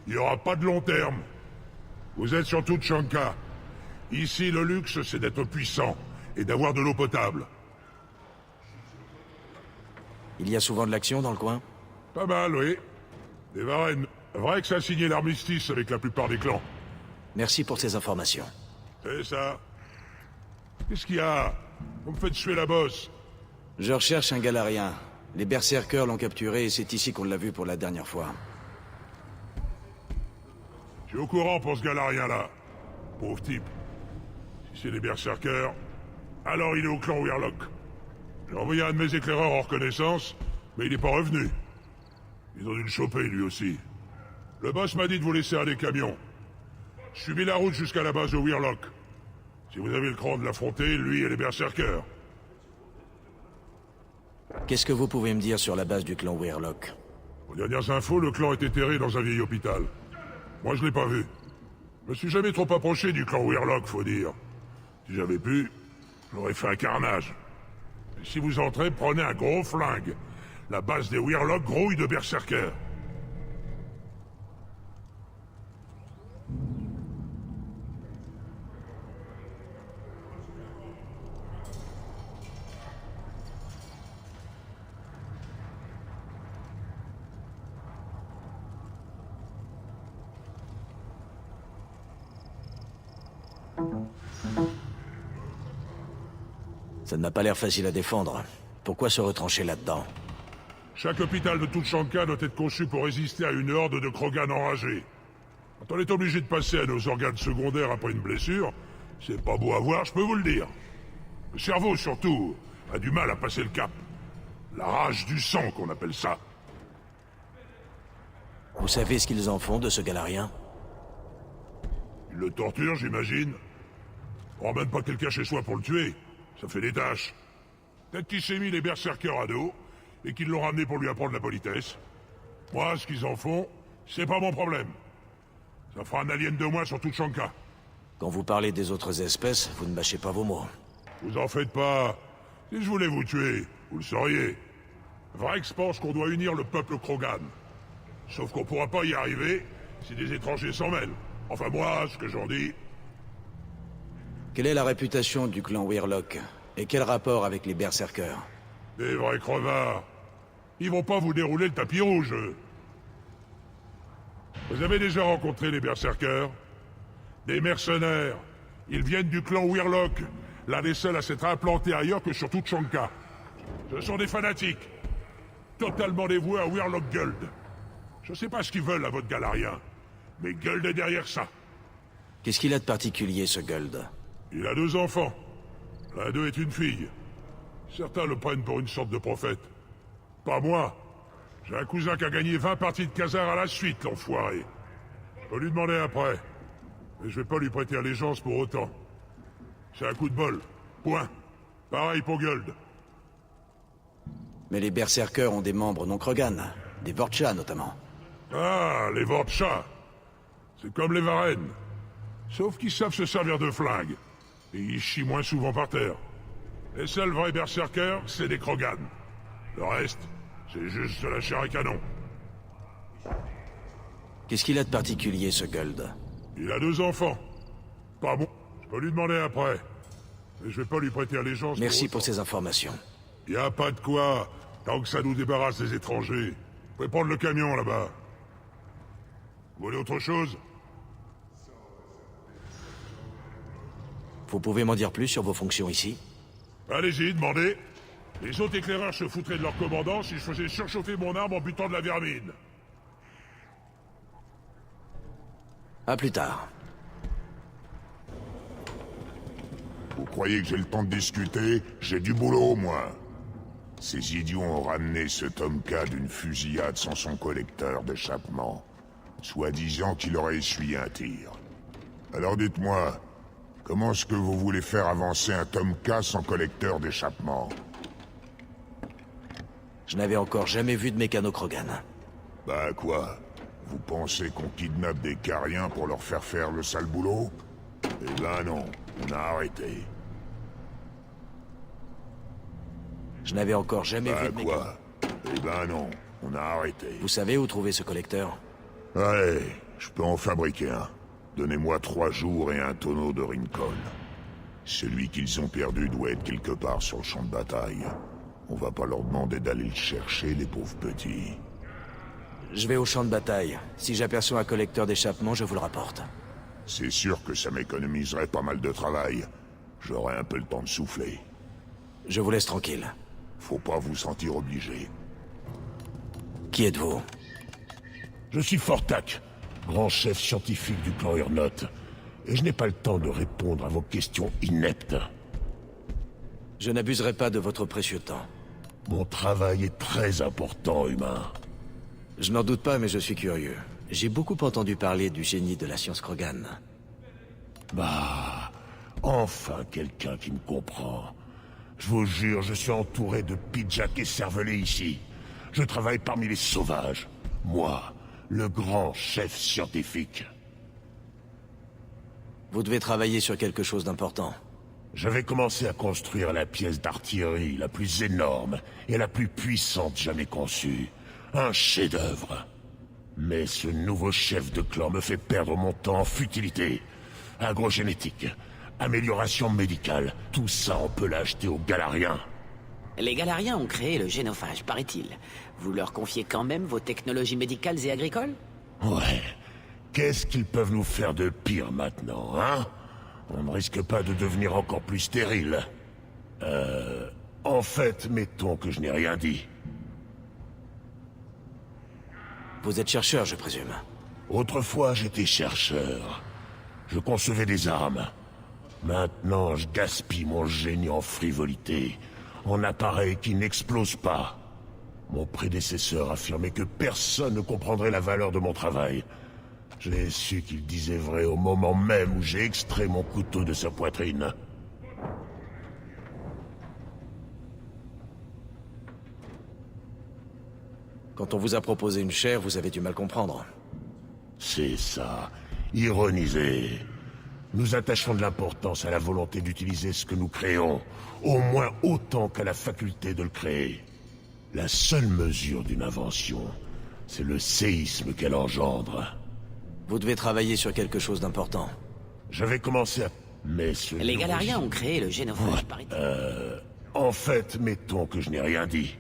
il n'y aura pas de long terme. Vous êtes sur Tuchanka. Ici, le luxe, c'est d'être puissant et d'avoir de l'eau potable. Il y a souvent de l'action dans le coin? Pas mal, oui. Des varennes. Vrai que ça a signé l'armistice avec la plupart des clans. Merci pour ces informations. C'est ça. Qu'est-ce qu'il y a? Vous me faites tuer la bosse. Je recherche un Galarien. Les berserkers l'ont capturé et c'est ici qu'on l'a vu pour la dernière fois. Je suis au courant pour ce Galarien-là. Pauvre type. Si c'est des berserkers, alors il est au clan Weirlock. J'ai envoyé un de mes éclaireurs en reconnaissance, mais il n'est pas revenu. Ils ont dû le choper, lui aussi. Le boss m'a dit de vous laisser aller camion. Je suivis la route jusqu'à la base de Weirlock. Si vous avez le cran de l'affronter, lui et les berserkers. Qu'est-ce que vous pouvez me dire sur la base du clan Weirlock? Aux dernières infos, le clan est enterré dans un vieil hôpital. Moi, je l'ai pas vu. Je me suis jamais trop approché du clan Weirlock, faut dire. Si j'avais pu, j'aurais fait un carnage. Et si vous entrez, prenez un gros flingue. La base des Weirlock grouille de berserkers. Ça n'a pas l'air facile à défendre. Pourquoi se retrancher là-dedans? Chaque hôpital de Tuchanka doit être conçu pour résister à une horde de Krogan enragés. Quand on est obligé de passer à nos organes secondaires après une blessure, c'est pas beau à voir, je peux vous le dire. Le cerveau, surtout, a du mal à passer le cap. La rage du sang, qu'on appelle ça. Vous savez ce qu'ils en font de ce Galarien? Ils le torturent, j'imagine. On ramène pas quelqu'un chez soi pour le tuer. Ça fait des tâches. Peut-être qu'il s'est mis les berserkers à dos, et qu'ils l'ont ramené pour lui apprendre la politesse. Moi, ce qu'ils en font, c'est pas mon problème. Ça fera un alien de moins sur Tuchanka. Quand vous parlez des autres espèces, vous ne mâchez pas vos mots. Vous en faites pas. Si je voulais vous tuer, vous le sauriez. Vrex pense qu'on doit unir le peuple Krogan. Sauf qu'on pourra pas y arriver si des étrangers s'en mêlent. Enfin moi, ce que j'en dis... Quelle est la réputation du clan Weirlock? Et quel rapport avec les berserkers? Des vrais crevards. Ils vont pas vous dérouler le tapis rouge, eux. Vous avez déjà rencontré les berserkers? Des mercenaires. Ils viennent du clan Weirlock, l'un des seuls à s'être implanté ailleurs que sur Tuchanka. Ce sont des fanatiques. Totalement dévoués à Weirlock Guild. Je sais pas ce qu'ils veulent à votre Galarien. Mais Guld est derrière ça. Qu'est-ce qu'il a de particulier, ce Guld? Il a 2 enfants. L'un d'eux est une fille. Certains le prennent pour une sorte de prophète. Pas moi. J'ai un cousin qui a gagné 20 parties de Khazar à la suite, l'enfoiré. Je peux lui demander après. Mais je vais pas lui prêter allégeance pour autant. C'est un coup de bol. Point. Pareil pour Guld. Mais les berserkers ont des membres non Krogan. Des Vorcha, notamment. Ah, les Vorcha. C'est comme les Varenne. Sauf qu'ils savent se servir de flingues. Et ils chient moins souvent par terre. Les seuls vrais berserkers, c'est des Krogan. Le reste, c'est juste de la chair à canon. Qu'est-ce qu'il a de particulier, ce Guld? Il a 2 enfants. Pas bon. Je peux lui demander après. Mais je vais pas lui prêter allégeance. Merci pour ces informations. Y a pas de quoi. Tant que ça nous débarrasse des étrangers. Vous pouvez prendre le camion, là-bas. Vous voulez autre chose? Vous pouvez m'en dire plus sur vos fonctions ici? Allez-y, demandez. Les autres éclaireurs se foutraient de leur commandant si je faisais surchauffer mon arme en butant de la vermine. À plus tard. Vous croyez que j'ai le temps de discuter? J'ai du boulot, moi. Ces idiots ont ramené ce Tomka d'une fusillade sans son collecteur d'échappement. Soi-disant qu'il aurait essuyé un tir. Alors dites-moi, comment est-ce que vous voulez faire avancer un Tomka sans collecteur d'échappement? Je n'avais encore jamais vu de mécano Krogan. Bah quoi? Vous pensez qu'on kidnappe des Cariens pour leur faire le sale boulot? Eh ben non, on a arrêté. Je n'avais encore jamais vu de mécano. Quoi? Eh ben non, on a arrêté. Vous savez où trouver ce collecteur? Ouais, je peux en fabriquer un. Donnez-moi 3 jours et un tonneau de Rincon. Celui qu'ils ont perdu doit être quelque part sur le champ de bataille. On va pas leur demander d'aller le chercher, les pauvres petits. Je vais au champ de bataille. Si j'aperçois un collecteur d'échappement, je vous le rapporte. C'est sûr que ça m'économiserait pas mal de travail. J'aurai un peu le temps de souffler. Je vous laisse tranquille. Faut pas vous sentir obligé. Qui êtes-vous? Je suis Fortak, grand chef scientifique du clan Urnot. Et je n'ai pas le temps de répondre à vos questions ineptes. Je n'abuserai pas de votre précieux temps. Mon travail est très important, humain. Je n'en doute pas, mais je suis curieux. J'ai beaucoup entendu parler du génie de la science Krogan. Bah... enfin quelqu'un qui me comprend. Je vous jure, je suis entouré de pidjaks et cervelés ici. Je travaille parmi les sauvages. Moi, le grand chef scientifique. Vous devez travailler sur quelque chose d'important. J'avais commencé à construire la pièce d'artillerie la plus énorme et la plus puissante jamais conçue. Un chef-d'œuvre. Mais ce nouveau chef de clan me fait perdre mon temps en futilité. Agrogénétique, amélioration médicale, tout ça on peut l'acheter aux Galariens. Les Galariens ont créé le génophage, paraît-il. Vous leur confiez quand même vos technologies médicales et agricoles? Ouais. Qu'est-ce qu'ils peuvent nous faire de pire maintenant, hein? On ne risque pas de devenir encore plus stérile. En fait, mettons que je n'ai rien dit. Vous êtes chercheur, je présume. Autrefois, j'étais chercheur. Je concevais des armes. Maintenant, je gaspille mon génie en frivolité, en appareils qui n'explosent pas. Mon prédécesseur affirmait que personne ne comprendrait la valeur de mon travail. J'ai su qu'il disait vrai au moment même où j'ai extrait mon couteau de sa poitrine. Quand on vous a proposé une chair, vous avez du mal comprendre. C'est ça. Ironiser. Nous attachons de l'importance à la volonté d'utiliser ce que nous créons, au moins autant qu'à la faculté de le créer. La seule mesure d'une invention, c'est le séisme qu'elle engendre. Vous devez travailler sur quelque chose d'important. J'avais commencé à... Mais les Galariens ont créé le génophage, paraît-il. En fait, mettons que je n'ai rien dit.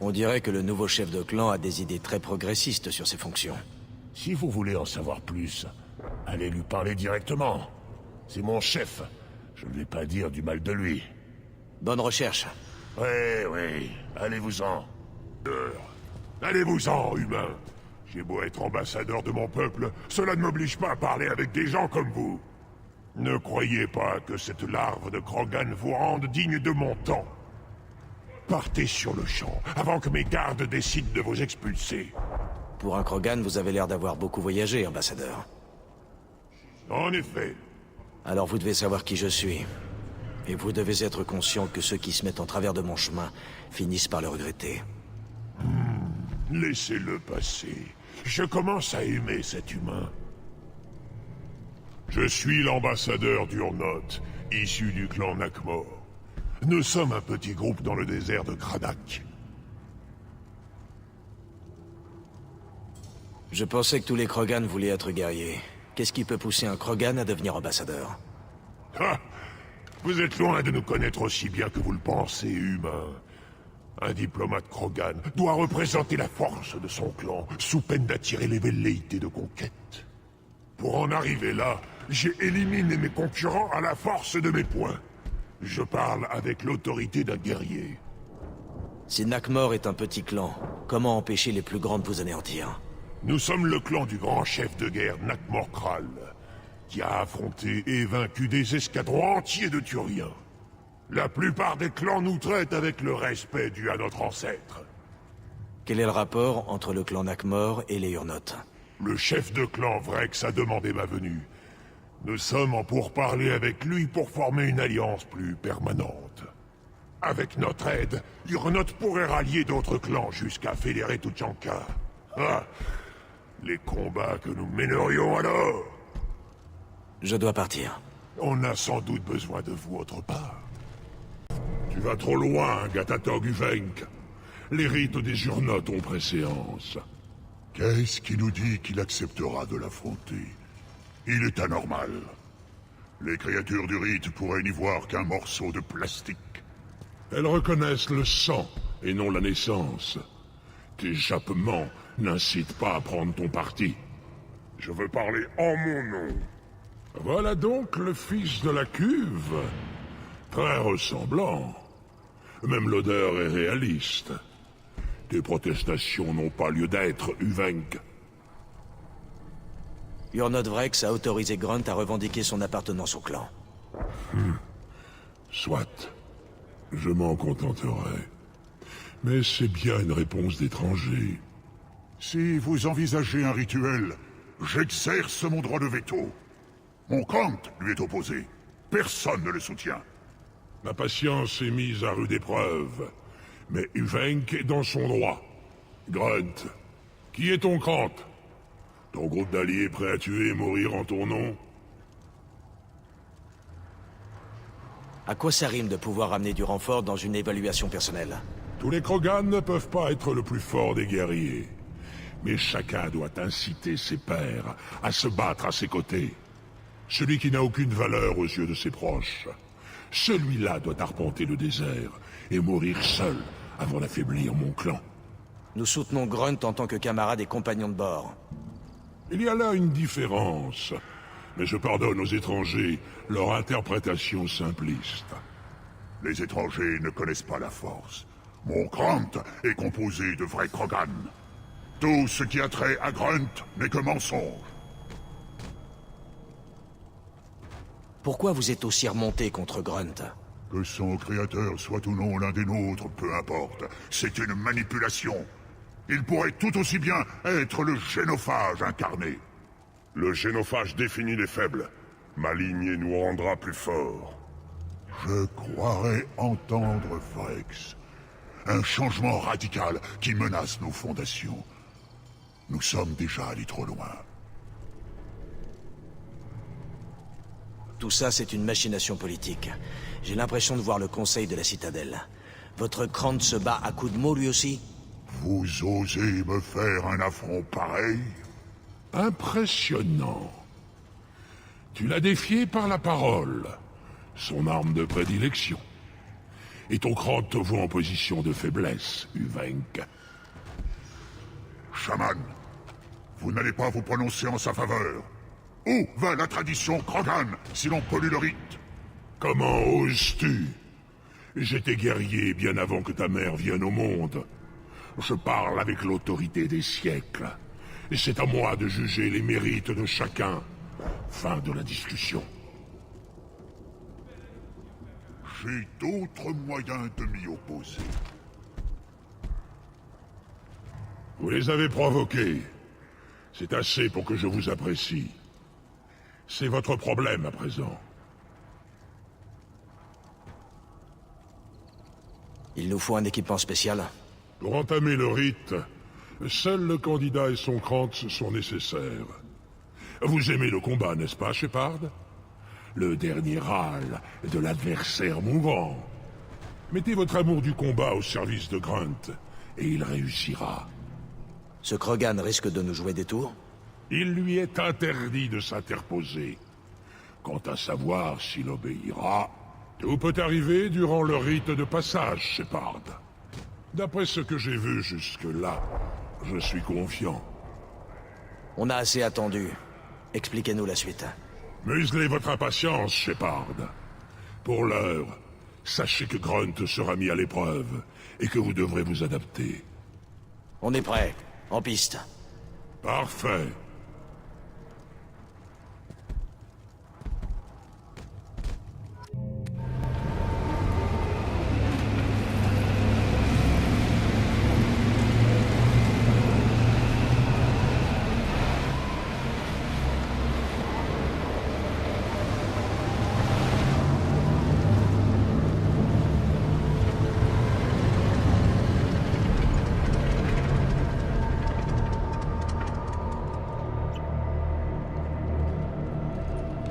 On dirait que le nouveau chef de clan a des idées très progressistes sur ses fonctions. Si vous voulez en savoir plus, allez lui parler directement. C'est mon chef. Je ne vais pas dire du mal de lui. Bonne recherche. Oui, allez-vous-en. Allez-vous-en, humain. J'ai beau être ambassadeur de mon peuple, cela ne m'oblige pas à parler avec des gens comme vous. Ne croyez pas que cette larve de Krogan vous rende digne de mon temps. Partez sur le champ, avant que mes gardes décident de vous expulser. Pour un Krogan, vous avez l'air d'avoir beaucoup voyagé, ambassadeur. En effet. Alors vous devez savoir qui je suis. Et vous devez être conscient que ceux qui se mettent en travers de mon chemin finissent par le regretter. Laissez-le passer. Je commence à aimer cet humain. Je suis l'ambassadeur d'Urnot, issu du clan Nakmor. Nous sommes un petit groupe dans le désert de Gradak. Je pensais que tous les Krogan voulaient être guerriers. Qu'est-ce qui peut pousser un Krogan à devenir ambassadeur? Ah! Vous êtes loin de nous connaître aussi bien que vous le pensez, humain. Un diplomate Krogan doit représenter la force de son clan, sous peine d'attirer les velléités de conquête. Pour en arriver là, j'ai éliminé mes concurrents à la force de mes poings. Je parle avec l'autorité d'un guerrier. Si Nakmor est un petit clan, comment empêcher les plus grands de vous anéantir? Nous sommes le clan du grand chef de guerre Nakmor Kral, qui a affronté et vaincu des escadrons entiers de Turiens. La plupart des clans nous traitent avec le respect dû à notre ancêtre. Quel est le rapport entre le clan Nakmor et les Urnot? Le chef de clan Vrex a demandé ma venue. Nous sommes en pourparlers avec lui pour former une alliance plus permanente. Avec notre aide, Urnot pourrait rallier d'autres clans jusqu'à fédérer Tuchanka. Ah! Les combats que nous mènerions alors! Je dois partir. On a sans doute besoin de vous autre part. Tu vas trop loin, Gatatog Uvenk. Les rites des Urnot ont préséance. Qu'est-ce qui nous dit qu'il acceptera de l'affronter? Il est anormal. Les créatures du rite pourraient n'y voir qu'un morceau de plastique. Elles reconnaissent le sang et non la naissance. Tes jappements n'incitent pas à prendre ton parti. Je veux parler en mon nom. Voilà donc le fils de la cuve. Très ressemblant. Même l'odeur est réaliste. Tes protestations n'ont pas lieu d'être, Uvenk. Urnot Vrex a autorisé Grunt à revendiquer son appartenance au clan. Soit. Je m'en contenterai. Mais c'est bien une réponse d'étranger. Si vous envisagez un rituel, j'exerce mon droit de veto. Mon Kant lui est opposé. Personne ne le soutient. Ma patience est mise à rude épreuve. Mais Uvenk est dans son droit. Grunt, qui est ton Kant? Ton groupe d'alliés prêt à tuer et mourir en ton nom? À quoi ça rime de pouvoir amener du renfort dans une évaluation personnelle? Tous les Krogan ne peuvent pas être le plus fort des guerriers. Mais chacun doit inciter ses pairs à se battre à ses côtés. Celui qui n'a aucune valeur aux yeux de ses proches. Celui-là doit arpenter le désert et mourir seul avant d'affaiblir mon clan. Nous soutenons Grunt en tant que camarade et compagnon de bord. Il y a là une différence. Mais je pardonne aux étrangers leur interprétation simpliste. Les étrangers ne connaissent pas la force. Mon Grunt est composé de vrais Krogan. Tout ce qui a trait à Grunt n'est que mensonge. Pourquoi vous êtes aussi remonté contre Grunt? Que son créateur soit ou non l'un des nôtres, peu importe. C'est une manipulation. Il pourrait tout aussi bien être le génophage incarné. Le génophage définit les faibles. Ma lignée nous rendra plus forts. Je croirais entendre Vrex. Un changement radical qui menace nos fondations. Nous sommes déjà allés trop loin. Tout ça, c'est une machination politique. J'ai l'impression de voir le conseil de la citadelle. Votre Krant se bat à coups de mots, lui aussi? Vous osez me faire un affront pareil? Impressionnant. Tu l'as défié par la parole, son arme de prédilection. Et ton Krant te voit en position de faiblesse, Uvenk. Chaman, vous n'allez pas vous prononcer en sa faveur. Où va la tradition Krogan, si l'on pollue le rite? Comment oses-tu? J'étais guerrier bien avant que ta mère vienne au monde. Je parle avec l'autorité des siècles. Et c'est à moi de juger les mérites de chacun. Fin de la discussion. J'ai d'autres moyens de m'y opposer. Vous les avez provoqués. C'est assez pour que je vous apprécie. C'est votre problème à présent. Il nous faut un équipement spécial. Pour entamer le rite, seul le candidat et son Krantz sont nécessaires. Vous aimez le combat, n'est-ce pas, Shepard? Le dernier râle de l'adversaire mourant. Mettez votre amour du combat au service de Grunt, et il réussira. Ce Krogan risque de nous jouer des tours? Il lui est interdit de s'interposer. Quant à savoir s'il obéira, tout peut arriver durant le rite de passage, Shepard. D'après ce que j'ai vu jusque-là, je suis confiant. On a assez attendu. Expliquez-nous la suite. Muselez votre impatience, Shepard. Pour l'heure, sachez que Grunt sera mis à l'épreuve, et que vous devrez vous adapter. On est prêt. En piste. Parfait.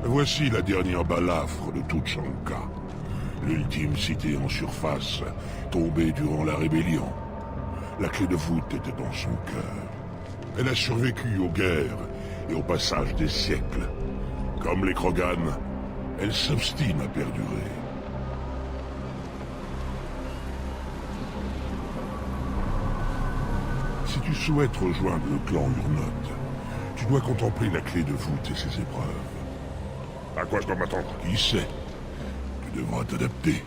Voici la dernière balafre de Tuchanka, l'ultime cité en surface, tombée durant la rébellion. La clé de voûte était dans son cœur. Elle a survécu aux guerres et au passage des siècles. Comme les Krogan, elle s'obstine à perdurer. Si tu souhaites rejoindre le clan Urnot, tu dois contempler la clé de voûte et ses épreuves. À quoi je dois m'attendre? Qui sait? Tu devras t'adapter.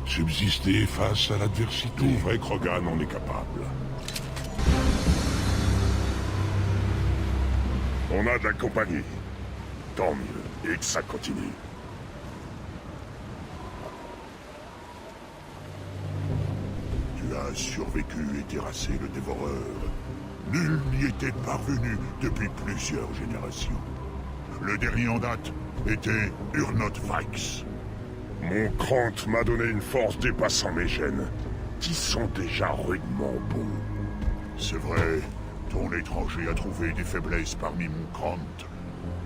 Subsister face à l'adversité. Tout vrai Krogan en est capable. On a de la compagnie. Tant mieux. Et que ça continue. Tu as survécu et terrassé le dévoreur. Nul n'y était parvenu depuis plusieurs générations. Le dernier en date était Urnot Vikes. Mon Krant m'a donné une force dépassant mes gènes, qui sont déjà rudement bons. C'est vrai, ton étranger a trouvé des faiblesses parmi mon Krant.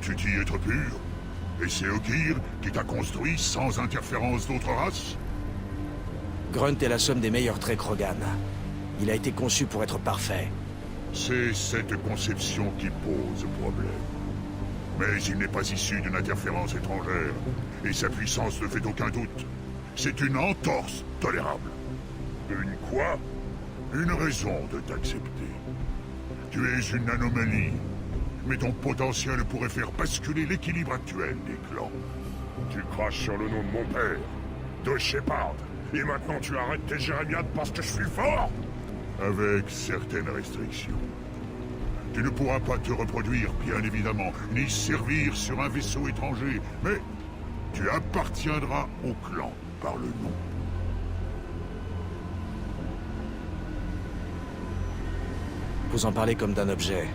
Tu dis être pur, et c'est Ogier qui t'a construit sans interférence d'autres races? Grunt est la somme des meilleurs traits Krogan. Il a été conçu pour être parfait. C'est cette conception qui pose problème. Mais il n'est pas issu d'une interférence étrangère, et sa puissance ne fait aucun doute. C'est une entorse tolérable. Une quoi? Une raison de t'accepter. Tu es une anomalie, mais ton potentiel pourrait faire basculer l'équilibre actuel des clans. Tu craches sur le nom de mon père, de Shepard, et maintenant tu arrêtes tes jérémiades parce que je suis fort? Avec certaines restrictions. Tu ne pourras pas te reproduire, bien évidemment, ni servir sur un vaisseau étranger, mais tu appartiendras au clan par le nom. Vous en parlez comme d'un objet.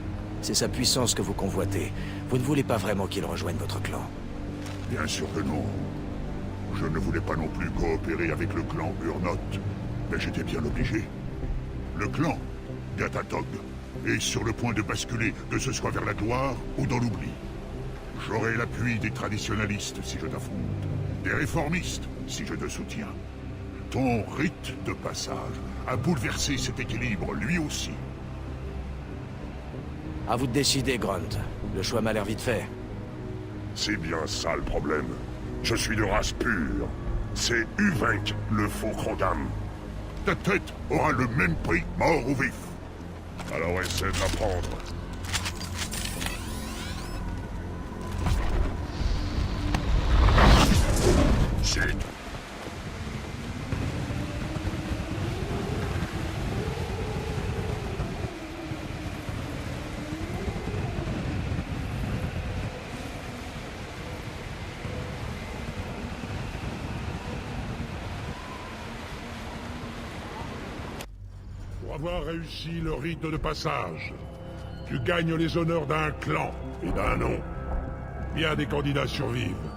C'est sa puissance que vous convoitez. Vous ne voulez pas vraiment qu'il rejoigne votre clan. Bien sûr que non. Je ne voulais pas non plus coopérer avec le clan Urnot, mais j'étais bien obligé. Le clan, Gatatog, est sur le point de basculer, que ce soit vers la gloire ou dans l'oubli. J'aurai l'appui des traditionalistes si je t'affronte, des réformistes si je te soutiens. Ton rite de passage a bouleversé cet équilibre, lui aussi. À vous de décider, Grunt. Le choix m'a l'air vite fait. C'est bien ça le problème. Je suis de race pure. C'est Uvenk, le faux Krogan. Ta tête aura le même prix, mort ou vif. Alors essaie de la prendre. C'est... avoir réussi le rite de passage, tu gagnes les honneurs d'un clan et d'un nom. Bien des candidats survivent,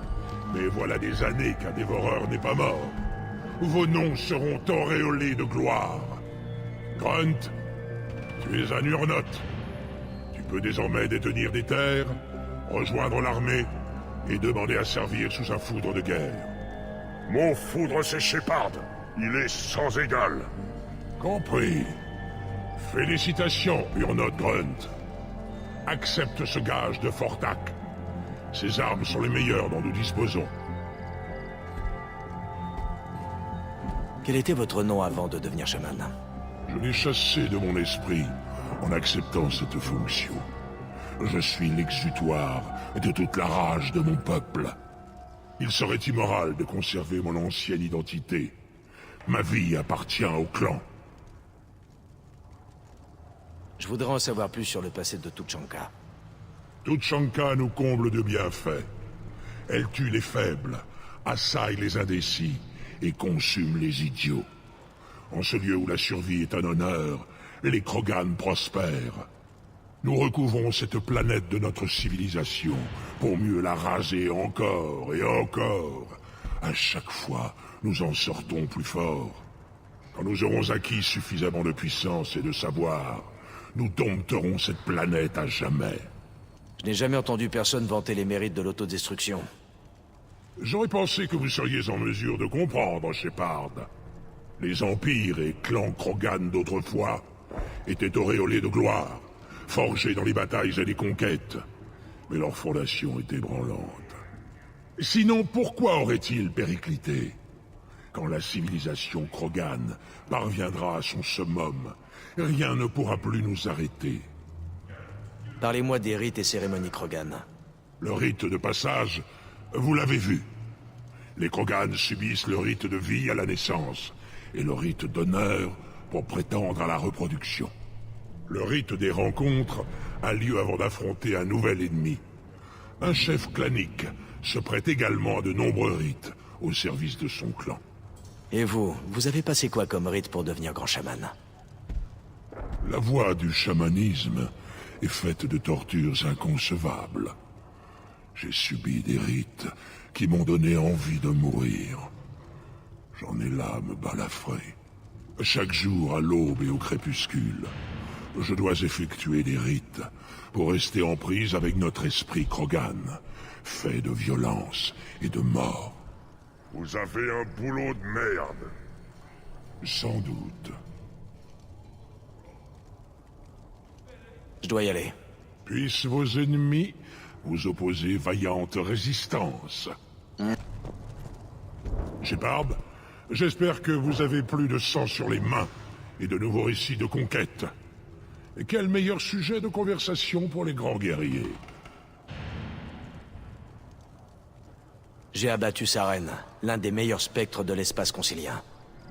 mais voilà des années qu'un dévoreur n'est pas mort. Vos noms seront auréolés de gloire. Grunt, tu es un Urnote. Tu peux désormais détenir des terres, rejoindre l'armée et demander à servir sous un foudre de guerre. Mon foudre, c'est Shepard. Il est sans égal. Compris. Félicitations, Urnote Grunt. Accepte ce gage de Fortac. Ces armes sont les meilleures dont nous disposons. Quel était votre nom avant de devenir chaman? Je l'ai chassé de mon esprit en acceptant cette fonction. Je suis l'exutoire de toute la rage de mon peuple. Il serait immoral de conserver mon ancienne identité. Ma vie appartient au clan. Je voudrais en savoir plus sur le passé de Tuchanka. Tuchanka nous comble de bienfaits. Elle tue les faibles, assaille les indécis et consume les idiots. En ce lieu où la survie est un honneur, les Krogan prospèrent. Nous recouvrons cette planète de notre civilisation pour mieux la raser encore et encore. À chaque fois, nous en sortons plus forts. Quand nous aurons acquis suffisamment de puissance et de savoir, nous dompterons cette planète à jamais. Je n'ai jamais entendu personne vanter les mérites de l'autodestruction. J'aurais pensé que vous seriez en mesure de comprendre, Shepard. Les empires et clans Krogan d'autrefois étaient auréolés de gloire, forgés dans les batailles et les conquêtes. Mais leur fondation est ébranlante. Sinon, pourquoi aurait-il périclité? Quand la civilisation Krogan parviendra à son summum, rien ne pourra plus nous arrêter. Parlez-moi des rites et cérémonies Krogan. Le rite de passage, vous l'avez vu. Les Krogan subissent le rite de vie à la naissance, et le rite d'honneur pour prétendre à la reproduction. Le rite des rencontres a lieu avant d'affronter un nouvel ennemi. Un chef clanique se prête également à de nombreux rites au service de son clan. Et vous, vous avez passé quoi comme rite pour devenir grand chaman? La voie du chamanisme est faite de tortures inconcevables. J'ai subi des rites qui m'ont donné envie de mourir. J'en ai l'âme balafrée. Chaque jour, à l'aube et au crépuscule, je dois effectuer des rites pour rester en prise avec notre esprit Krogan, fait de violence et de mort. Vous avez un boulot de merde. Sans doute. Je dois y aller. Puissent vos ennemis vous opposer vaillante résistance. Shepard, j'espère que vous avez plus de sang sur les mains et de nouveaux récits de conquête. Et quel meilleur sujet de conversation pour les grands guerriers. J'ai abattu Saren, l'un des meilleurs spectres de l'espace concilien.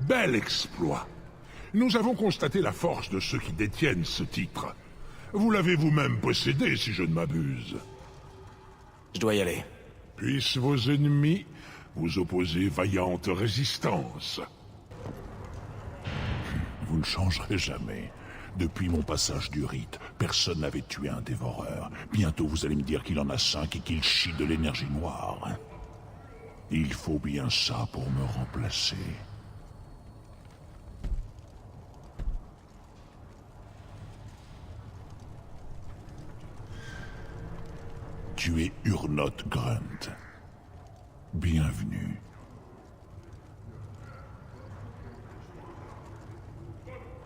Bel exploit. Nous avons constaté la force de ceux qui détiennent ce titre. Vous l'avez vous-même possédé, si je ne m'abuse. Je dois y aller. Puissent vos ennemis vous opposer vaillante résistance. Vous ne changerez jamais. Depuis mon passage du rite, personne n'avait tué un dévoreur. Bientôt vous allez me dire qu'il en a 5 et qu'il chie de l'énergie noire. Il faut bien ça pour me remplacer. Tu es Urnote Grunt. Bienvenue.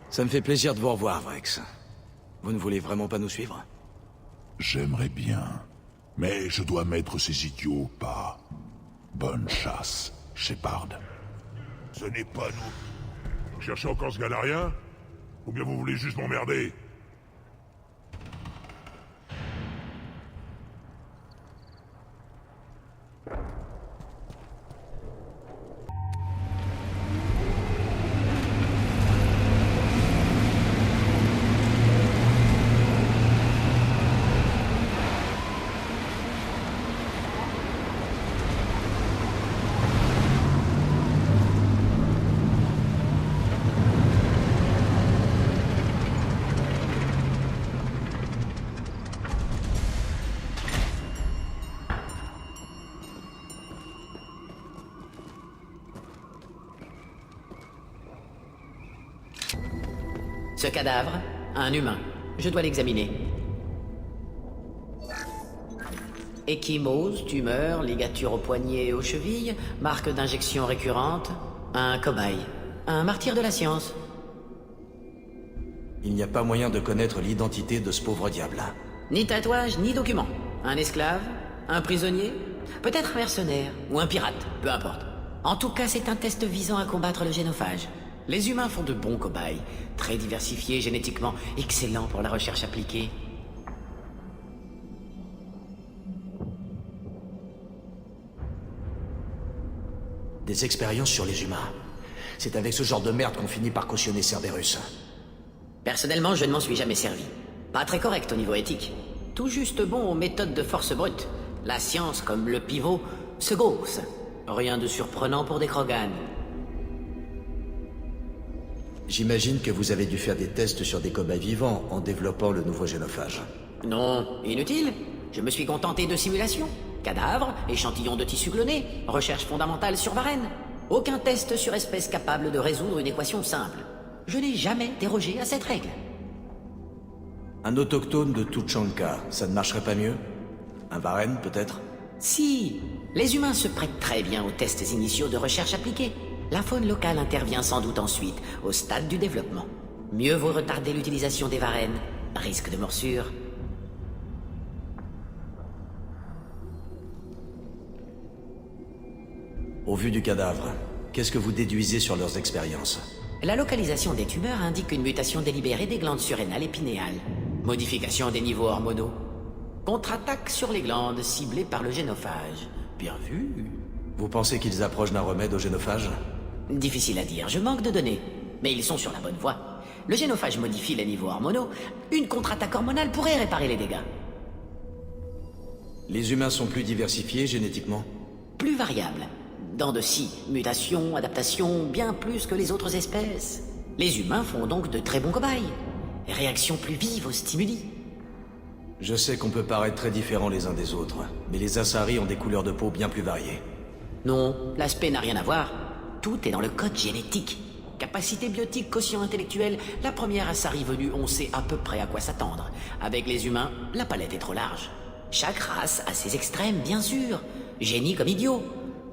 Ça me fait plaisir de vous revoir, Vrex. Vous ne voulez vraiment pas nous suivre? J'aimerais bien, mais je dois mettre ces idiots au pas. Bonne chasse, Shepard. Ce n'est pas nous. Vous cherchez encore ce galarien? Ou bien vous voulez juste m'emmerder? Ce cadavre, un humain. Je dois l'examiner. Échymose, tumeur, ligature au poignet et aux chevilles, marque d'injection récurrente, un cobaye. Un martyr de la science. Il n'y a pas moyen de connaître l'identité de ce pauvre diable. Ni tatouage, ni document. Un esclave, un prisonnier, peut-être un mercenaire, ou un pirate, peu importe. En tout cas, c'est un test visant à combattre le génophage. Les humains font de bons cobayes, très diversifiés génétiquement, excellents pour la recherche appliquée. Des expériences sur les humains. C'est avec ce genre de merde qu'on finit par cautionner Cerberus. Personnellement, je ne m'en suis jamais servi. Pas très correct au niveau éthique. Tout juste bon aux méthodes de force brute. La science, comme le pivot, se gausse. Rien de surprenant pour des Krogan. J'imagine que vous avez dû faire des tests sur des cobayes vivants en développant le nouveau génophage. Non, inutile. Je me suis contenté de simulations. Cadavres, échantillons de tissu cloné, recherche fondamentale sur Varenne. Aucun test sur espèce capable de résoudre une équation simple. Je n'ai jamais dérogé à cette règle. Un autochtone de Tuchanka, ça ne marcherait pas mieux? Un Varenne, peut-être? Si, les humains se prêtent très bien aux tests initiaux de recherche appliquée. La faune locale intervient sans doute ensuite, au stade du développement. Mieux vaut retarder l'utilisation des Varennes. Risque de morsure. Au vu du cadavre, qu'est-ce que vous déduisez sur leurs expériences? La localisation des tumeurs indique une mutation délibérée des glandes surrénales et pinéales. Modification des niveaux hormonaux. Contre-attaque sur les glandes ciblées par le génophage. Bien vu. Vous pensez qu'ils approchent d'un remède au génophage? Difficile à dire, je manque de données. Mais ils sont sur la bonne voie. Le génophage modifie les niveaux hormonaux. Une contre-attaque hormonale pourrait réparer les dégâts. Les humains sont plus diversifiés génétiquement? Plus variables. Dents de scie, mutations, adaptations, bien plus que les autres espèces. Les humains font donc de très bons cobayes. Réactions plus vives aux stimuli. Je sais qu'on peut paraître très différents les uns des autres, mais les Asari ont des couleurs de peau bien plus variées. Non, l'aspect n'a rien à voir. Tout est dans le code génétique. Capacité biotique, quotient intellectuel, la première Asari venue, on sait à peu près à quoi s'attendre. Avec les humains, la palette est trop large. Chaque race a ses extrêmes, bien sûr. Génie comme idiot.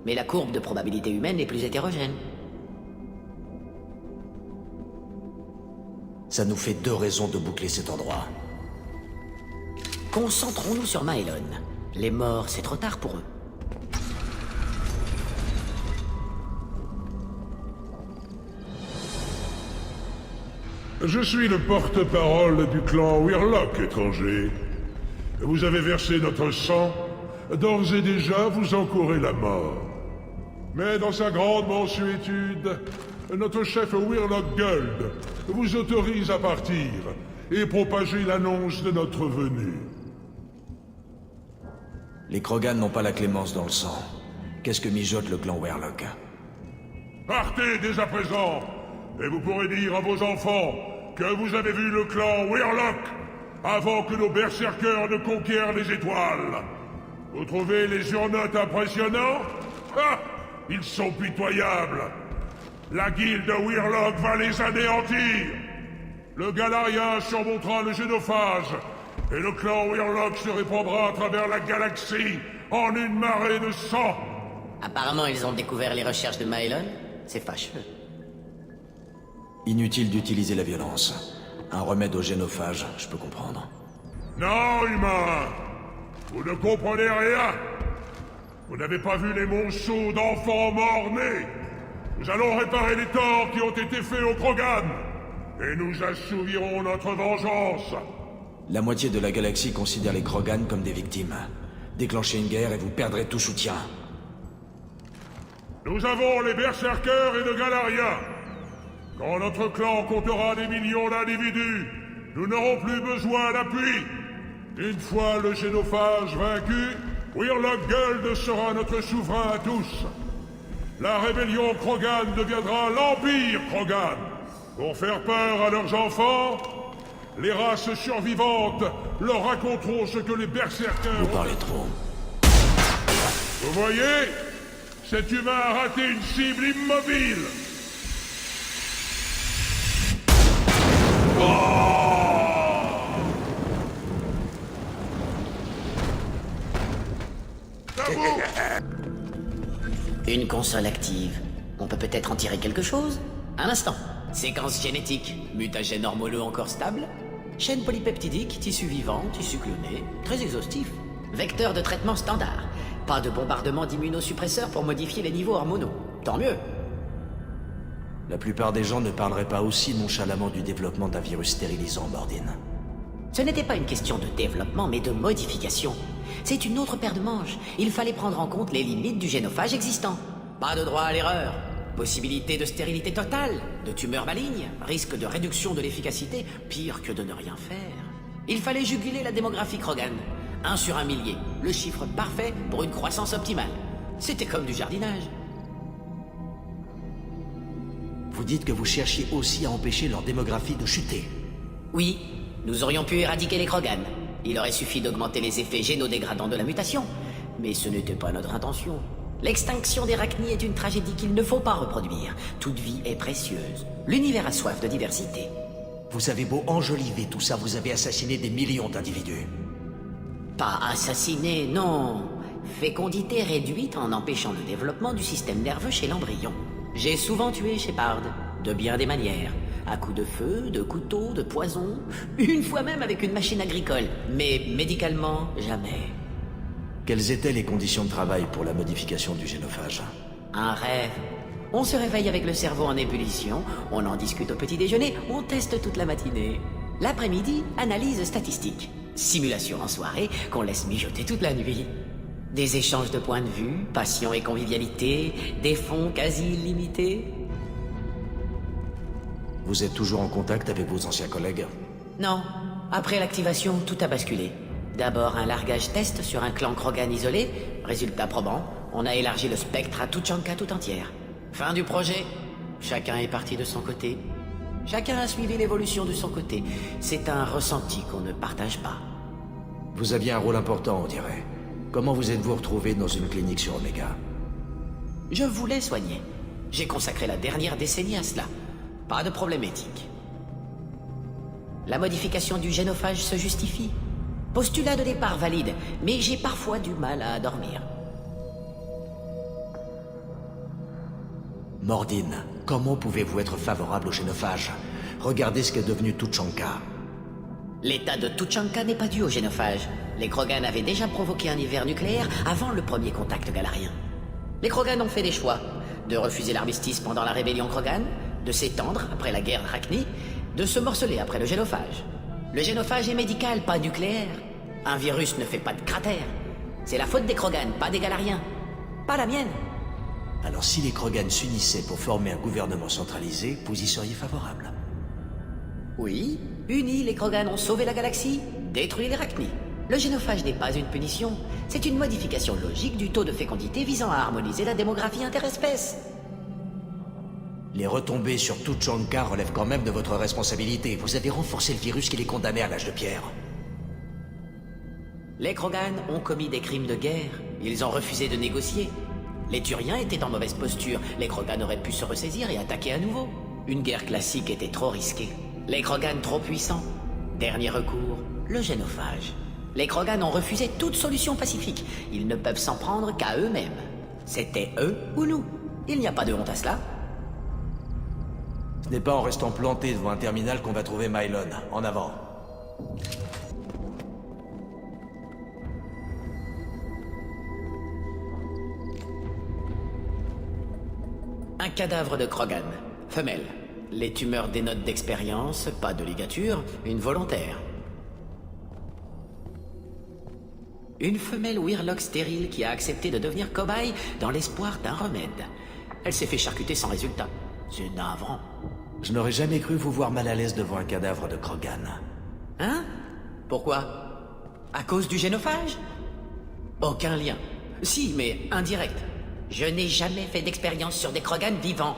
Mais la courbe de probabilité humaine est plus hétérogène. Ça nous fait 2 raisons de boucler cet endroit. Concentrons-nous sur Maelon. Les morts, c'est trop tard pour eux. Je suis le porte-parole du clan Wirlock, étranger. Vous avez versé notre sang. D'ores et déjà, vous encourez la mort. Mais dans sa grande mansuétude, notre chef Wirlock Gold vous autorise à partir et propager l'annonce de notre venue. Les Krogan n'ont pas la clémence dans le sang. Qu'est-ce que mijote le clan Wirlock? Partez dès à présent, et vous pourrez dire à vos enfants que vous avez vu le clan Wirlock avant que nos berserkers ne conquièrent les étoiles. Vous trouvez les urnotes impressionnants? Ah! Ils sont pitoyables. La guilde Wirlock va les anéantir. Le Galarien surmontera le génophage, et le clan Wirlock se répandra à travers la galaxie en une marée de sang. Apparemment, ils ont découvert les recherches de Maelon. C'est fâcheux. Inutile d'utiliser la violence. Un remède au génophage, je peux comprendre. Non, humains! Vous ne comprenez rien! Vous n'avez pas vu les monceaux d'enfants morts-nés! Nous allons réparer les torts qui ont été faits aux Krogan! Et nous assouvirons notre vengeance! La moitié de la galaxie considère les Krogan comme des victimes. Déclenchez une guerre et vous perdrez tout soutien. Nous avons les berserkers et de Galariens! Quand notre clan comptera des millions d'individus, nous n'aurons plus besoin d'appui! Une fois le génophage vaincu, Wirlock Gold sera notre souverain à tous. La rébellion Krogan deviendra l'Empire Krogan. Pour faire peur à leurs enfants, les races survivantes leur raconteront ce que les berserkers... Vous parlez trop. Vous voyez? Cet humain a raté une cible immobile. Une console active. On peut peut-être en tirer quelque chose? Un instant. Séquence génétique. Mutagène hormonaux encore stable. Chaîne polypeptidique, tissu vivant, tissu cloné. Très exhaustif. Vecteur de traitement standard. Pas de bombardement d'immunosuppresseurs pour modifier les niveaux hormonaux. Tant mieux. La plupart des gens ne parleraient pas aussi nonchalamment du développement d'un virus stérilisant, Mordine. Ce n'était pas une question de développement, mais de modification. C'est une autre paire de manches. Il fallait prendre en compte les limites du génophage existant. Pas de droit à l'erreur. Possibilité de stérilité totale, de tumeurs malignes, risque de réduction de l'efficacité, pire que de ne rien faire. Il fallait juguler la démographie Krogan. 1 sur 1 millier, le chiffre parfait pour une croissance optimale. C'était comme du jardinage. Vous dites que vous cherchiez aussi à empêcher leur démographie de chuter. Oui, nous aurions pu éradiquer les Krogan. Il aurait suffi d'augmenter les effets génodégradants de la mutation. Mais ce n'était pas notre intention. L'extinction des Rachni est une tragédie qu'il ne faut pas reproduire. Toute vie est précieuse. L'univers a soif de diversité. Vous avez beau enjoliver tout ça, vous avez assassiné des millions d'individus. Pas assassiné, non. Fécondité réduite en empêchant le développement du système nerveux chez l'embryon. J'ai souvent tué Shepard, de bien des manières. À coups de feu, de couteau, de poison. Une fois même avec une machine agricole. Mais médicalement, jamais. Quelles étaient les conditions de travail pour la modification du génophage? Un rêve. On se réveille avec le cerveau en ébullition, on en discute au petit déjeuner, on teste toute la matinée. L'après-midi, analyse statistique. Simulation en soirée, qu'on laisse mijoter toute la nuit. Des échanges de points de vue, passion et convivialité, des fonds quasi illimités. Vous êtes toujours en contact avec vos anciens collègues? Non. Après l'activation, tout a basculé. D'abord un largage test sur un clan Krogan isolé. Résultat probant, on a élargi le spectre à Tuchanka tout entière. Fin du projet. Chacun est parti de son côté. Chacun a suivi l'évolution de son côté. C'est un ressenti qu'on ne partage pas. Vous aviez un rôle important, on dirait. Comment vous êtes-vous retrouvé dans une clinique sur Omega? Je voulais soigner. J'ai consacré la dernière décennie à cela. Pas de problème éthique. La modification du génophage se justifie. Postulat de départ valide, mais j'ai parfois du mal à dormir. Mordine, comment pouvez-vous être favorable au génophage? Regardez ce qu'est devenu Tuchanka. L'état de Tuchanka n'est pas dû au génophage. Les Krogan avaient déjà provoqué un hiver nucléaire avant le premier contact galarien. Les Krogan ont fait des choix. De refuser l'armistice pendant la rébellion Krogan, de s'étendre après la guerre Rachni, de se morceler après le génophage. Le génophage est médical, pas nucléaire. Un virus ne fait pas de cratère. C'est la faute des Krogan, pas des Galariens. Pas la mienne. Alors si les Krogan s'unissaient pour former un gouvernement centralisé, vous y seriez favorable? Oui, unis, les Krogan ont sauvé la galaxie, détruit les Rachni. Le génophage n'est pas une punition, c'est une modification logique du taux de fécondité visant à harmoniser la démographie interespèce. Les retombées sur Tuchanka relèvent quand même de votre responsabilité. Vous avez renforcé le virus qui les condamnait à l'âge de pierre. Les Krogan ont commis des crimes de guerre. Ils ont refusé de négocier. Les Turiens étaient en mauvaise posture. Les Krogan auraient pu se ressaisir et attaquer à nouveau. Une guerre classique était trop risquée. Les Krogan trop puissants. Dernier recours, le génophage. Les Krogan ont refusé toute solution pacifique. Ils ne peuvent s'en prendre qu'à eux-mêmes. C'était eux ou nous. Il n'y a pas de honte à cela. Ce n'est pas en restant planté devant un terminal qu'on va trouver Mylon. En avant. Un cadavre de Krogan. Femelle. Les tumeurs dénotent d'expérience, pas de ligature, une volontaire. Une femelle Wirlock stérile qui a accepté de devenir cobaye dans l'espoir d'un remède. Elle s'est fait charcuter sans résultat. C'est navrant. Je n'aurais jamais cru vous voir mal à l'aise devant un cadavre de Krogan. Hein? Pourquoi? À cause du génophage? Aucun lien. Si, mais indirect. Je n'ai jamais fait d'expérience sur des Krogan vivants.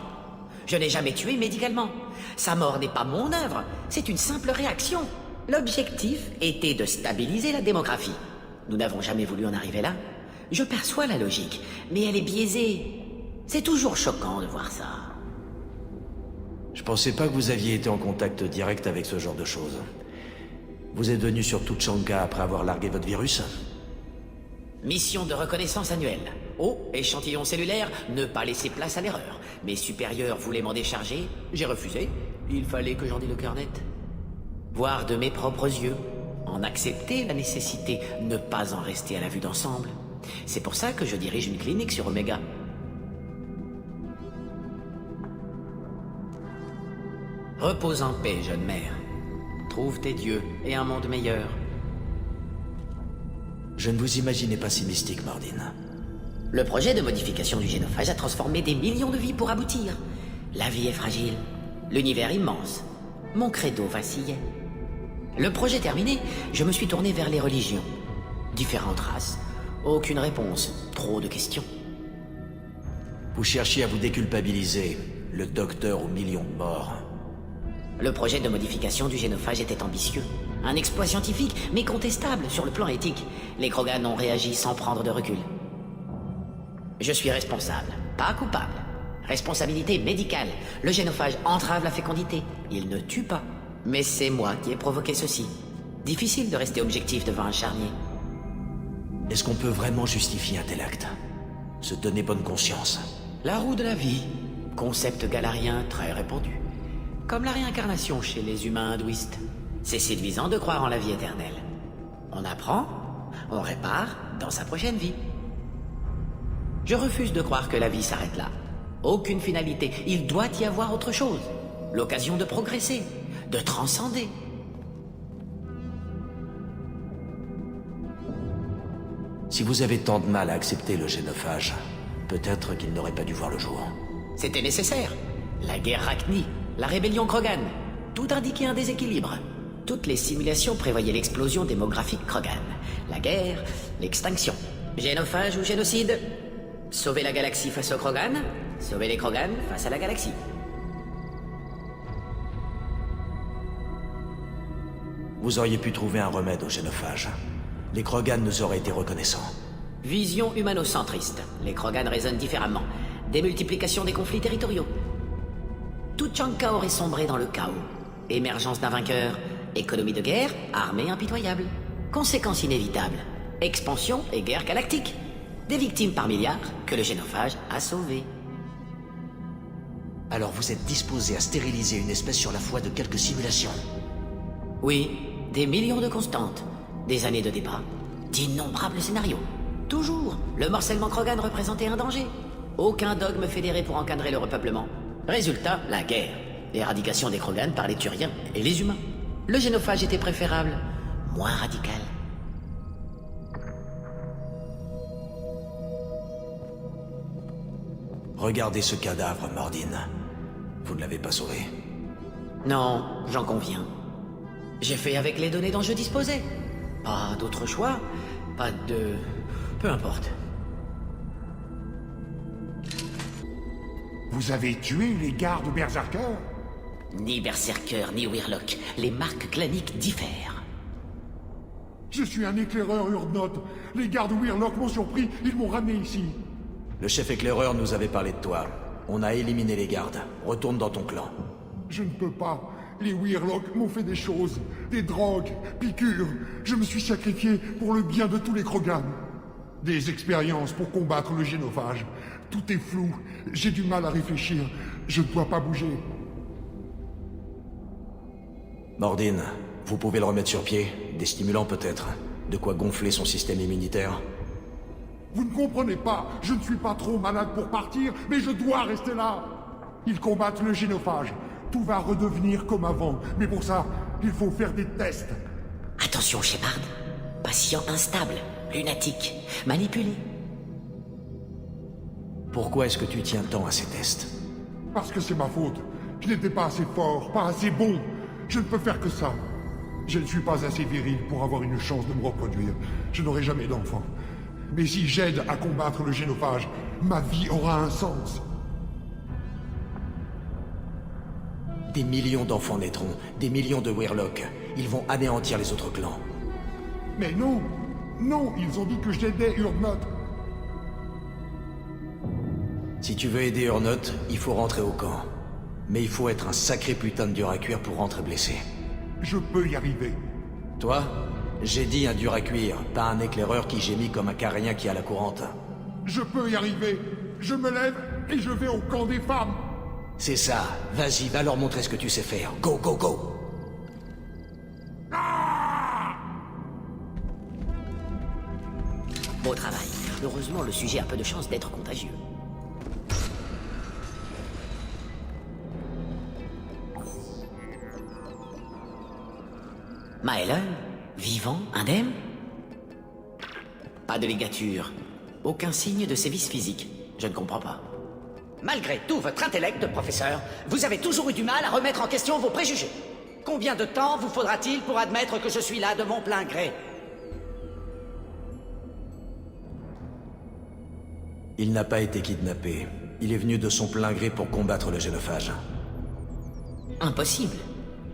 Je n'ai jamais tué médicalement. Sa mort n'est pas mon œuvre, c'est une simple réaction. L'objectif était de stabiliser la démographie. Nous n'avons jamais voulu en arriver là. Je perçois la logique, mais elle est biaisée. C'est toujours choquant de voir ça. Je pensais pas que vous aviez été en contact direct avec ce genre de choses. Vous êtes venu sur Tuchanka après avoir largué votre virus? Mission de reconnaissance annuelle. Oh, échantillon cellulaire, ne pas laisser place à l'erreur. Mes supérieurs voulaient m'en décharger, j'ai refusé. Il fallait que j'en dise le cœur net. Voir de mes propres yeux, en accepter la nécessité, ne pas en rester à la vue d'ensemble. C'est pour ça que je dirige une clinique sur Omega. Repose en paix, jeune mère. Trouve tes dieux et un monde meilleur. Je ne vous imaginais pas si mystique, Mordin. Le projet de modification du génophage a transformé des millions de vies pour aboutir. La vie est fragile, l'univers immense. Mon credo vacillait. Le projet terminé, je me suis tourné vers les religions. Différentes races, aucune réponse, trop de questions. Vous cherchiez à vous déculpabiliser, le docteur aux millions de morts. Le projet de modification du génophage était ambitieux. Un exploit scientifique, mais contestable sur le plan éthique. Les Krogan ont réagi sans prendre de recul. Je suis responsable, pas coupable. Responsabilité médicale. Le génophage entrave la fécondité. Il ne tue pas. Mais c'est moi qui ai provoqué ceci. Difficile de rester objectif devant un charnier. Est-ce qu'on peut vraiment justifier un tel acte? Se donner bonne conscience? La roue de la vie. Concept galarien très répandu. Comme la réincarnation chez les humains hindouistes. C'est séduisant de croire en la vie éternelle. On apprend, on répare dans sa prochaine vie. Je refuse de croire que la vie s'arrête là. Aucune finalité. Il doit y avoir autre chose. L'occasion de progresser, de transcender. Si vous avez tant de mal à accepter le génophage, peut-être qu'il n'aurait pas dû voir le jour. C'était nécessaire. La guerre Rachni, la rébellion Krogan, tout indiquait un déséquilibre. Toutes les simulations prévoyaient l'explosion démographique Krogan. La guerre, l'extinction. Génophage ou génocide? Sauver la galaxie face aux Krogan, sauver les Krogan face à la galaxie. Vous auriez pu trouver un remède au génophage. Les Krogan nous auraient été reconnaissants. Vision humanocentriste. Les Krogan raisonnent différemment. Démultiplication des conflits territoriaux. Tuchanka aurait sombré dans le chaos. Émergence d'un vainqueur. Économie de guerre, armée impitoyable. Conséquences inévitables. Expansion et guerre galactique. Des victimes par milliards que le génophage a sauvées. Alors vous êtes disposé à stériliser une espèce sur la foi de quelques simulations? Oui, des millions de constantes. Des années de débats. D'innombrables scénarios. Toujours, le morcellement Krogan représentait un danger. Aucun dogme fédéré pour encadrer le repeuplement. Résultat, la guerre. Éradication des Krogan par les Turiens et les humains. Le génophage était préférable, moins radical. Regardez ce cadavre, Mordin. Vous ne l'avez pas sauvé. Non, j'en conviens. J'ai fait avec les données dont je disposais. Pas d'autre choix, pas de... peu importe. Vous avez tué les gardes berserkers? Ni berserker, ni Wirlock. Les marques claniques diffèrent. Je suis un éclaireur Urdnot. Les gardes Wirlock m'ont surpris, ils m'ont ramené ici. Le chef éclaireur nous avait parlé de toi. On a éliminé les gardes. Retourne dans ton clan. Je ne peux pas. Les Wirlock m'ont fait des choses. Des drogues, piqûres. Je me suis sacrifié pour le bien de tous les Krogan. Des expériences pour combattre le génophage. Tout est flou. J'ai du mal à réfléchir. Je ne dois pas bouger. Mordin, vous pouvez le remettre sur pied. Des stimulants peut-être. De quoi gonfler son système immunitaire. Vous ne comprenez pas. Je ne suis pas trop malade pour partir, mais je dois rester là. Ils combattent le génophage. Tout va redevenir comme avant. Mais pour ça, il faut faire des tests. Attention, Shepard. Patient instable, lunatique, manipulé. Pourquoi est-ce que tu tiens tant à ces tests? Parce que c'est ma faute. Je n'étais pas assez fort, pas assez bon. Je ne peux faire que ça. Je ne suis pas assez viril pour avoir une chance de me reproduire. Je n'aurai jamais d'enfant. Mais si j'aide à combattre le génophage, ma vie aura un sens. Des millions d'enfants naîtront, des millions de Wirlock. Ils vont anéantir les autres clans. Mais non! Non, ils ont dit que j'aidais Urdnot. Si tu veux aider Urdnot, il faut rentrer au camp. Mais il faut être un sacré putain de dur à cuire pour rentrer blessé. Je peux y arriver. Toi? J'ai dit un dur à cuire, pas un éclaireur qui gémit comme un carrien qui a la courante. Je peux y arriver. Je me lève et je vais au camp des femmes. C'est ça. Vas-y, va leur montrer ce que tu sais faire. Go, go, go! Beau travail. Heureusement, le sujet a peu de chance d'être contagieux. Maelon? Vivant? Indemne? Pas de ligature. Aucun signe de sévice physique. Je ne comprends pas. Malgré tout votre intellect, professeur, vous avez toujours eu du mal à remettre en question vos préjugés. Combien de temps vous faudra-t-il pour admettre que je suis là de mon plein gré? Il n'a pas été kidnappé. Il est venu de son plein gré pour combattre le génophage. Impossible.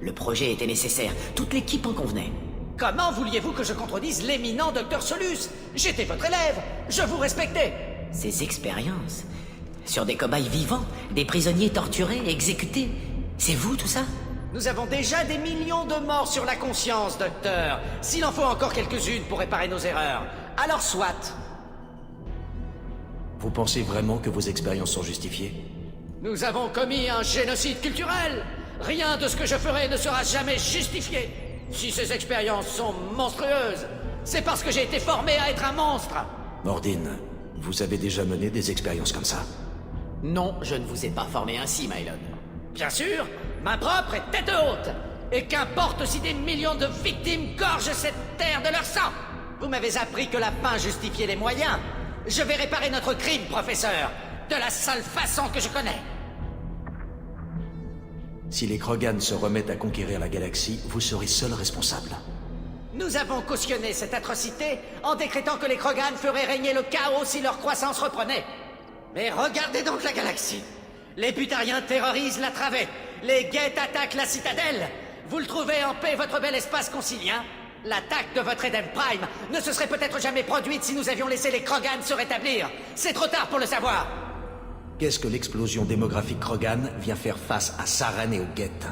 Le projet était nécessaire. Toute l'équipe en convenait. Comment vouliez-vous que je contredise l'éminent docteur Solus? J'étais votre élève, je vous respectais. Ces expériences sur des cobayes vivants, des prisonniers torturés et exécutés, c'est vous tout ça? Nous avons déjà des millions de morts sur la conscience, docteur. S'il en faut encore quelques-unes pour réparer nos erreurs, alors soit. Vous pensez vraiment que vos expériences sont justifiées? Nous avons commis un génocide culturel. Rien de ce que je ferai ne sera jamais justifié. Si ces expériences sont monstrueuses, c'est parce que j'ai été formé à être un monstre. Mordine, vous avez déjà mené des expériences comme ça? Non, je ne vous ai pas formé ainsi, Maelon. Bien sûr, main propre et tête haute. Et qu'importe si des millions de victimes gorgent cette terre de leur sang. Vous m'avez appris que la fin justifiait les moyens. Je vais réparer notre crime, professeur, de la seule façon que je connais. Si les Krogan se remettent à conquérir la galaxie, vous serez seul responsable. Nous avons cautionné cette atrocité en décrétant que les Krogan feraient régner le chaos si leur croissance reprenait. Mais regardez donc la galaxie. Les Butariens terrorisent la travée. Les Geth attaquent la citadelle. Vous le trouvez en paix, votre bel espace concilien? L'attaque de votre Eden Prime ne se serait peut-être jamais produite si nous avions laissé les Krogan se rétablir. C'est trop tard pour le savoir. Qu'est-ce que l'explosion démographique Krogan vient faire face à Saren et aux Geth?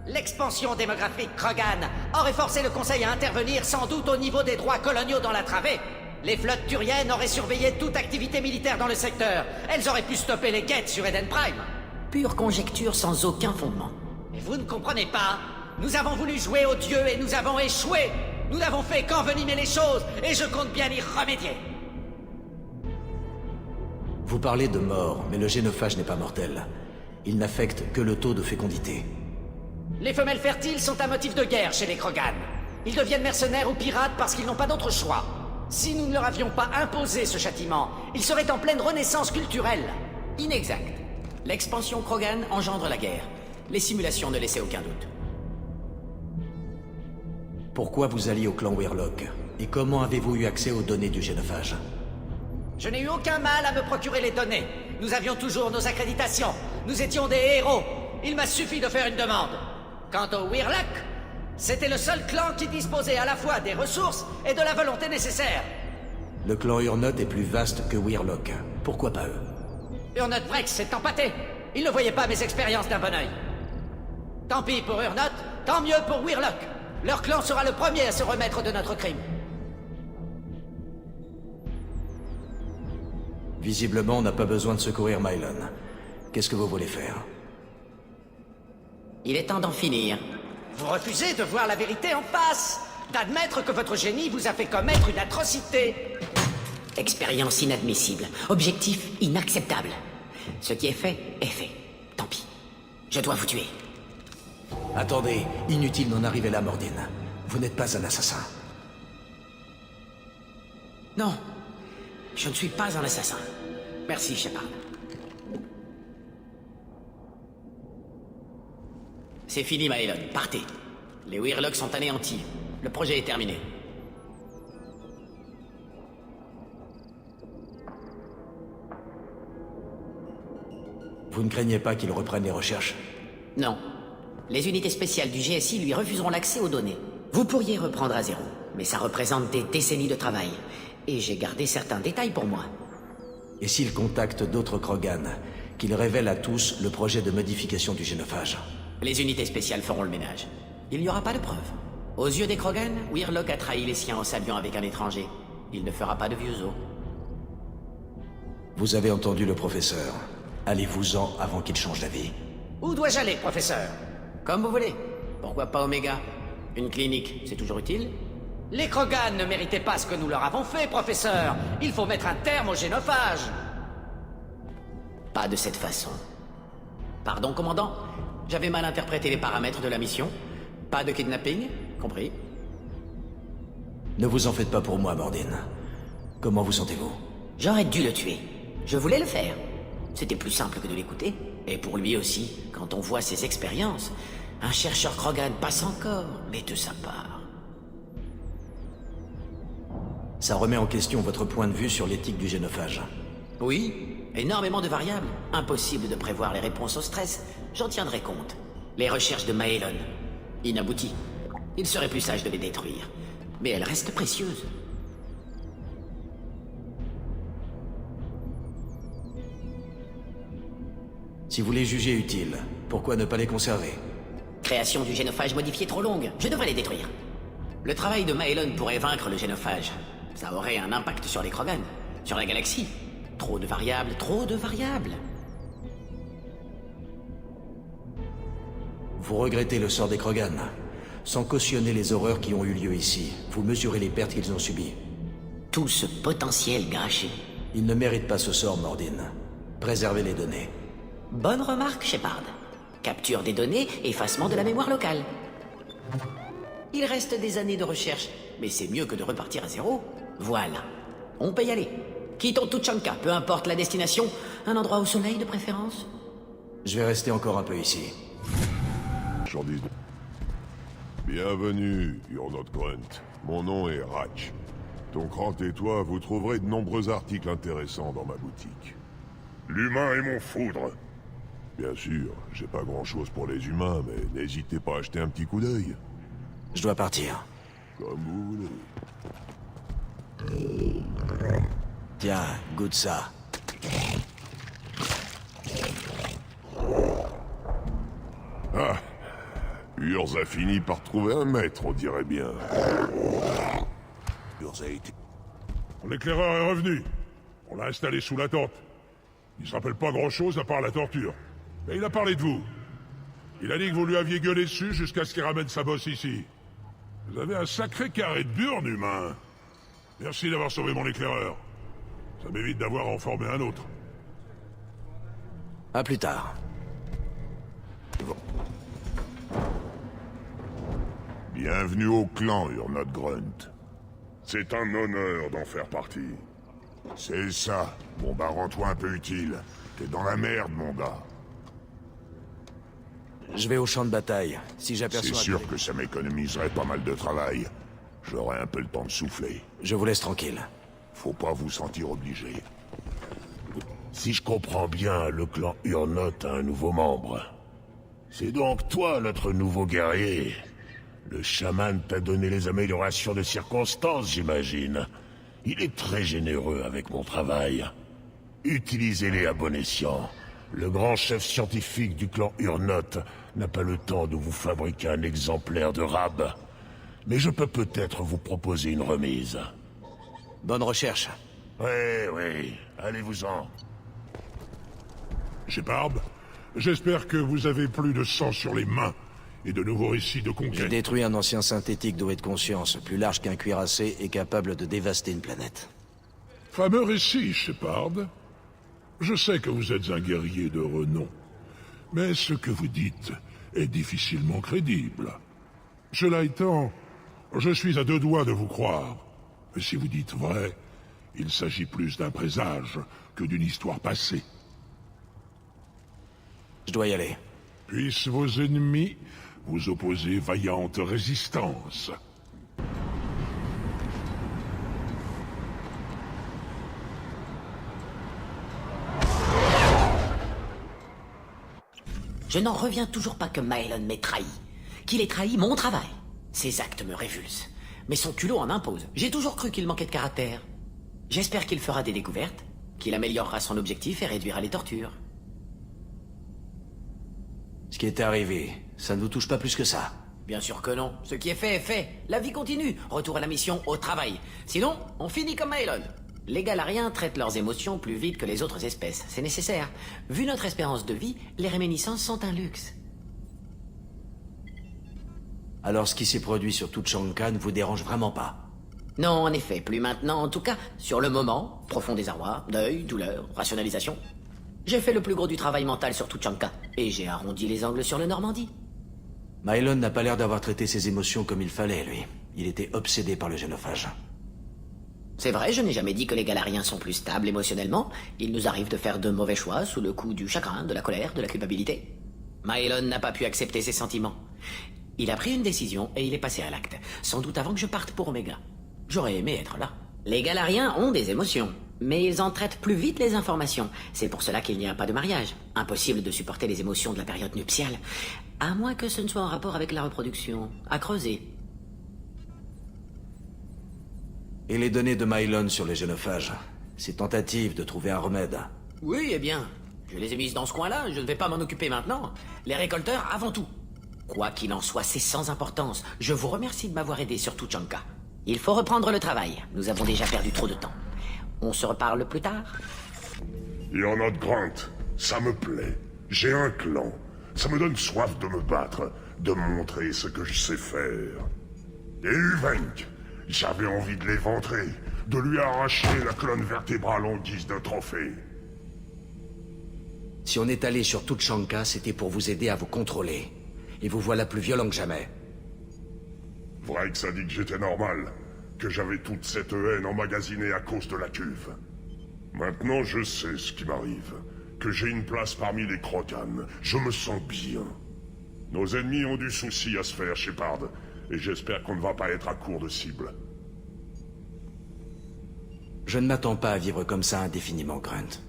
L'expansion démographique Krogan aurait forcé le Conseil à intervenir sans doute au niveau des droits coloniaux dans la travée. Les flottes turiennes auraient surveillé toute activité militaire dans le secteur. Elles auraient pu stopper les Geth sur Eden Prime. Pure conjecture sans aucun fondement. Mais vous ne comprenez pas. Nous avons voulu jouer aux dieux et nous avons échoué. Nous n'avons fait qu'envenimer les choses et je compte bien y remédier. Vous parlez de mort, mais le génophage n'est pas mortel. Il n'affecte que le taux de fécondité. Les femelles fertiles sont un motif de guerre chez les Krogan. Ils deviennent mercenaires ou pirates parce qu'ils n'ont pas d'autre choix. Si nous ne leur avions pas imposé ce châtiment, ils seraient en pleine renaissance culturelle. Inexact. L'expansion Krogan engendre la guerre. Les simulations ne laissaient aucun doute. Pourquoi vous alliez au clan Weirlock? Et comment avez-vous eu accès aux données du génophage? Je n'ai eu aucun mal à me procurer les données. Nous avions toujours nos accréditations. Nous étions des héros. Il m'a suffi de faire une demande. Quant au Weirlock, c'était le seul clan qui disposait à la fois des ressources et de la volonté nécessaire. Le clan Urnot est plus vaste que Weirlock. Pourquoi pas eux? Urnot Vrex s'est empâté. Ils ne voyaient pas mes expériences d'un bon oeil. Tant pis pour Urnot, tant mieux pour Weirlock. Leur clan sera le premier à se remettre de notre crime. Visiblement, on n'a pas besoin de secourir Maelon. Qu'est-ce que vous voulez faire? Il est temps d'en finir. Vous refusez de voir la vérité en face, d'admettre que votre génie vous a fait commettre une atrocité. Expérience inadmissible. Objectif inacceptable. Ce qui est fait, est fait. Tant pis. Je dois vous tuer. Attendez, inutile d'en arriver là, Mordine. Vous n'êtes pas un assassin. Non. Je ne suis pas un assassin. Merci, Shepard. C'est fini, Maelon. Partez. Les Weirlocks sont anéantis. Le projet est terminé. Vous ne craignez pas qu'ils reprennent les recherches? Non. Les unités spéciales du GSI lui refuseront l'accès aux données. Vous pourriez reprendre à zéro, mais ça représente des décennies de travail. Et j'ai gardé certains détails pour moi. Et s'ils contactent d'autres Krogan, qu'il révèle à tous le projet de modification du génophage. Les unités spéciales feront le ménage. Il n'y aura pas de preuves. Aux yeux des Krogan, Weirlock a trahi les siens en s'alliant avec un étranger. Il ne fera pas de vieux os. Vous avez entendu le professeur. Allez-vous-en avant qu'il change d'avis. Où dois-je aller, professeur? Comme vous voulez. Pourquoi pas Omega? Une clinique, c'est toujours utile? Les Krogan ne méritaient pas ce que nous leur avons fait, professeur. Il faut mettre un terme au génophage. Pas de cette façon. Pardon, commandant? J'avais mal interprété les paramètres de la mission. Pas de kidnapping, compris? Ne vous en faites pas pour moi, Mordin. Comment vous sentez-vous? J'aurais dû le tuer. Je voulais le faire. C'était plus simple que de l'écouter. Et pour lui aussi, quand on voit ses expériences, un chercheur Krogan passe encore, mais de sa part. Ça remet en question votre point de vue sur l'éthique du génophage. Oui, énormément de variables. Impossible de prévoir les réponses au stress. J'en tiendrai compte. Les recherches de Maelon. Inabouties. Il serait plus sage de les détruire. Mais elles restent précieuses. Si vous les jugez utiles, pourquoi ne pas les conserver? Création du génophage modifié trop longue. Je devrais les détruire. Le travail de Maelon pourrait vaincre le génophage. Ça aurait un impact sur les Krogan, sur la galaxie. Trop de variables, trop de variables. Vous regrettez le sort des Krogan. Sans cautionner les horreurs qui ont eu lieu ici, vous mesurez les pertes qu'ils ont subies. Tout ce potentiel gâché. Ils ne méritent pas ce sort, Mordin. Préservez les données. Bonne remarque, Shepard. Capture des données, effacement de la mémoire locale. Il reste des années de recherche, mais c'est mieux que de repartir à zéro. Voilà. On peut y aller. Quittons Tuchanka, peu importe la destination. Un endroit au soleil de préférence. Je vais rester encore un peu ici. J'en dis... Bienvenue, Urnot Grunt. Mon nom est Ratch. Donc et toi, vous trouverez de nombreux articles intéressants dans ma boutique. L'humain est mon foudre. Bien sûr, j'ai pas grand-chose pour les humains, mais n'hésitez pas à jeter un petit coup d'œil. Je dois partir. Comme vous voulez. Tiens, goûte ça. Ah, Urs a fini par trouver un maître, on dirait bien. Urs a été... L'éclaireur est revenu. On l'a installé sous la tente. Il se rappelle pas grand-chose à part la torture. Mais il a parlé de vous. Il a dit que vous lui aviez gueulé dessus jusqu'à ce qu'il ramène sa bosse ici. Vous avez un sacré carré de burne, humain. Merci d'avoir sauvé mon éclaireur. Ça m'évite d'avoir à en former un autre. À plus tard. Bienvenue au clan, Urnot Grunt. C'est un honneur d'en faire partie. C'est ça. Bon bah rends-toi un peu utile. T'es dans la merde, mon gars. Je vais au champ de bataille. Si j'aperçois... C'est sûr que ça m'économiserait pas mal de travail. J'aurai un peu le temps de souffler. Je vous laisse tranquille. Faut pas vous sentir obligé. Si je comprends bien, le clan Urnot a un nouveau membre. C'est donc toi, notre nouveau guerrier. Le chaman t'a donné les améliorations de circonstances, j'imagine. Il est très généreux avec mon travail. Utilisez-les à bon escient. Le grand chef scientifique du clan Urnot n'a pas le temps de vous fabriquer un exemplaire de rab. Mais je peux peut-être vous proposer une remise. Bonne recherche. Oui, allez-vous-en. Shepard, j'espère que vous avez plus de sang sur les mains et de nouveaux récits de conquête. J'ai détruit un ancien synthétique doué de conscience, plus large qu'un cuirassé et capable de dévaster une planète. Fameux récit, Shepard. Je sais que vous êtes un guerrier de renom, mais ce que vous dites est difficilement crédible. Cela étant, je suis à deux doigts de vous croire. Mais si vous dites vrai, il s'agit plus d'un présage que d'une histoire passée. Je dois y aller. Puissent vos ennemis vous opposer vaillante résistance. Je n'en reviens toujours pas que Maelon m'ait trahi. Qu'il ait trahi mon travail. Ses actes me révulsent. Mais son culot en impose. J'ai toujours cru qu'il manquait de caractère. J'espère qu'il fera des découvertes, qu'il améliorera son objectif et réduira les tortures. Ce qui est arrivé, ça ne vous touche pas plus que ça. Bien sûr que non. Ce qui est fait est fait. La vie continue. Retour à la mission, au travail. Sinon, on finit comme Maelon. Les Galariens traitent leurs émotions plus vite que les autres espèces. C'est nécessaire. Vu notre espérance de vie, les réminiscences sont un luxe. Alors ce qui s'est produit sur Tuchanka ne vous dérange vraiment pas? Non, en effet, plus maintenant. En tout cas, sur le moment, profond désarroi, deuil, douleur, rationalisation. J'ai fait le plus gros du travail mental sur Tuchanka. Et j'ai arrondi les angles sur le Normandie. Maelon n'a pas l'air d'avoir traité ses émotions comme il fallait, lui. Il était obsédé par le génophage. C'est vrai, je n'ai jamais dit que les Galariens sont plus stables émotionnellement. Il nous arrive de faire de mauvais choix sous le coup du chagrin, de la colère, de la culpabilité. Maelon n'a pas pu accepter ses sentiments. Il a pris une décision et il est passé à l'acte. Sans doute avant que je parte pour Omega. J'aurais aimé être là. Les Galariens ont des émotions, mais ils en traitent plus vite les informations. C'est pour cela qu'il n'y a pas de mariage. Impossible de supporter les émotions de la période nuptiale. À moins que ce ne soit en rapport avec la reproduction. À creuser. Et les données de Maelon sur les génophages? Ses tentatives de trouver un remède? Oui, eh bien, je les ai mises dans ce coin-là, je ne vais pas m'en occuper maintenant. Les récolteurs avant tout. Quoi qu'il en soit, c'est sans importance. Je vous remercie de m'avoir aidé sur Tuchanka. Il faut reprendre le travail. Nous avons déjà perdu trop de temps. On se reparle plus tard? You're not Grant. Ça me plaît. J'ai un clan. Ça me donne soif de me battre, de montrer ce que je sais faire. Et Uvenk, j'avais envie de l'éventrer, de lui arracher la colonne vertébrale en guise d'un trophée. Si on est allé sur Tuchanka, c'était pour vous aider à vous contrôler. Et vous voilà plus violent que jamais. Vrykes a dit que j'étais normal, que j'avais toute cette haine emmagasinée à cause de la cuve. Maintenant, je sais ce qui m'arrive, que j'ai une place parmi les Krogan. Je me sens bien. Nos ennemis ont du souci à se faire, Shepard, et j'espère qu'on ne va pas être à court de cibles. Je ne m'attends pas à vivre comme ça indéfiniment, Grunt.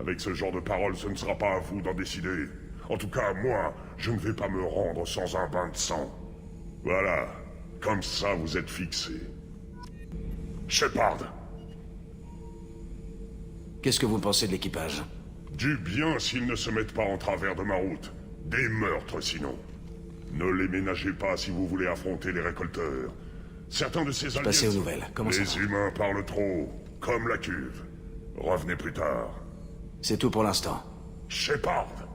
Avec ce genre de paroles, ce ne sera pas à vous d'en décider. En tout cas, moi, je ne vais pas me rendre sans un bain de sang. Voilà. Comme ça, vous êtes fixé. Shepard! Qu'est-ce que vous pensez de l'équipage? Du bien s'ils ne se mettent pas en travers de ma route. Des meurtres, sinon. Ne les ménagez pas si vous voulez affronter les récolteurs. Certains de ces alliés... Passez aux nouvelles. Comment ça va? Les humains parlent trop, comme la cuve. Revenez plus tard. C'est tout pour l'instant. Shepard!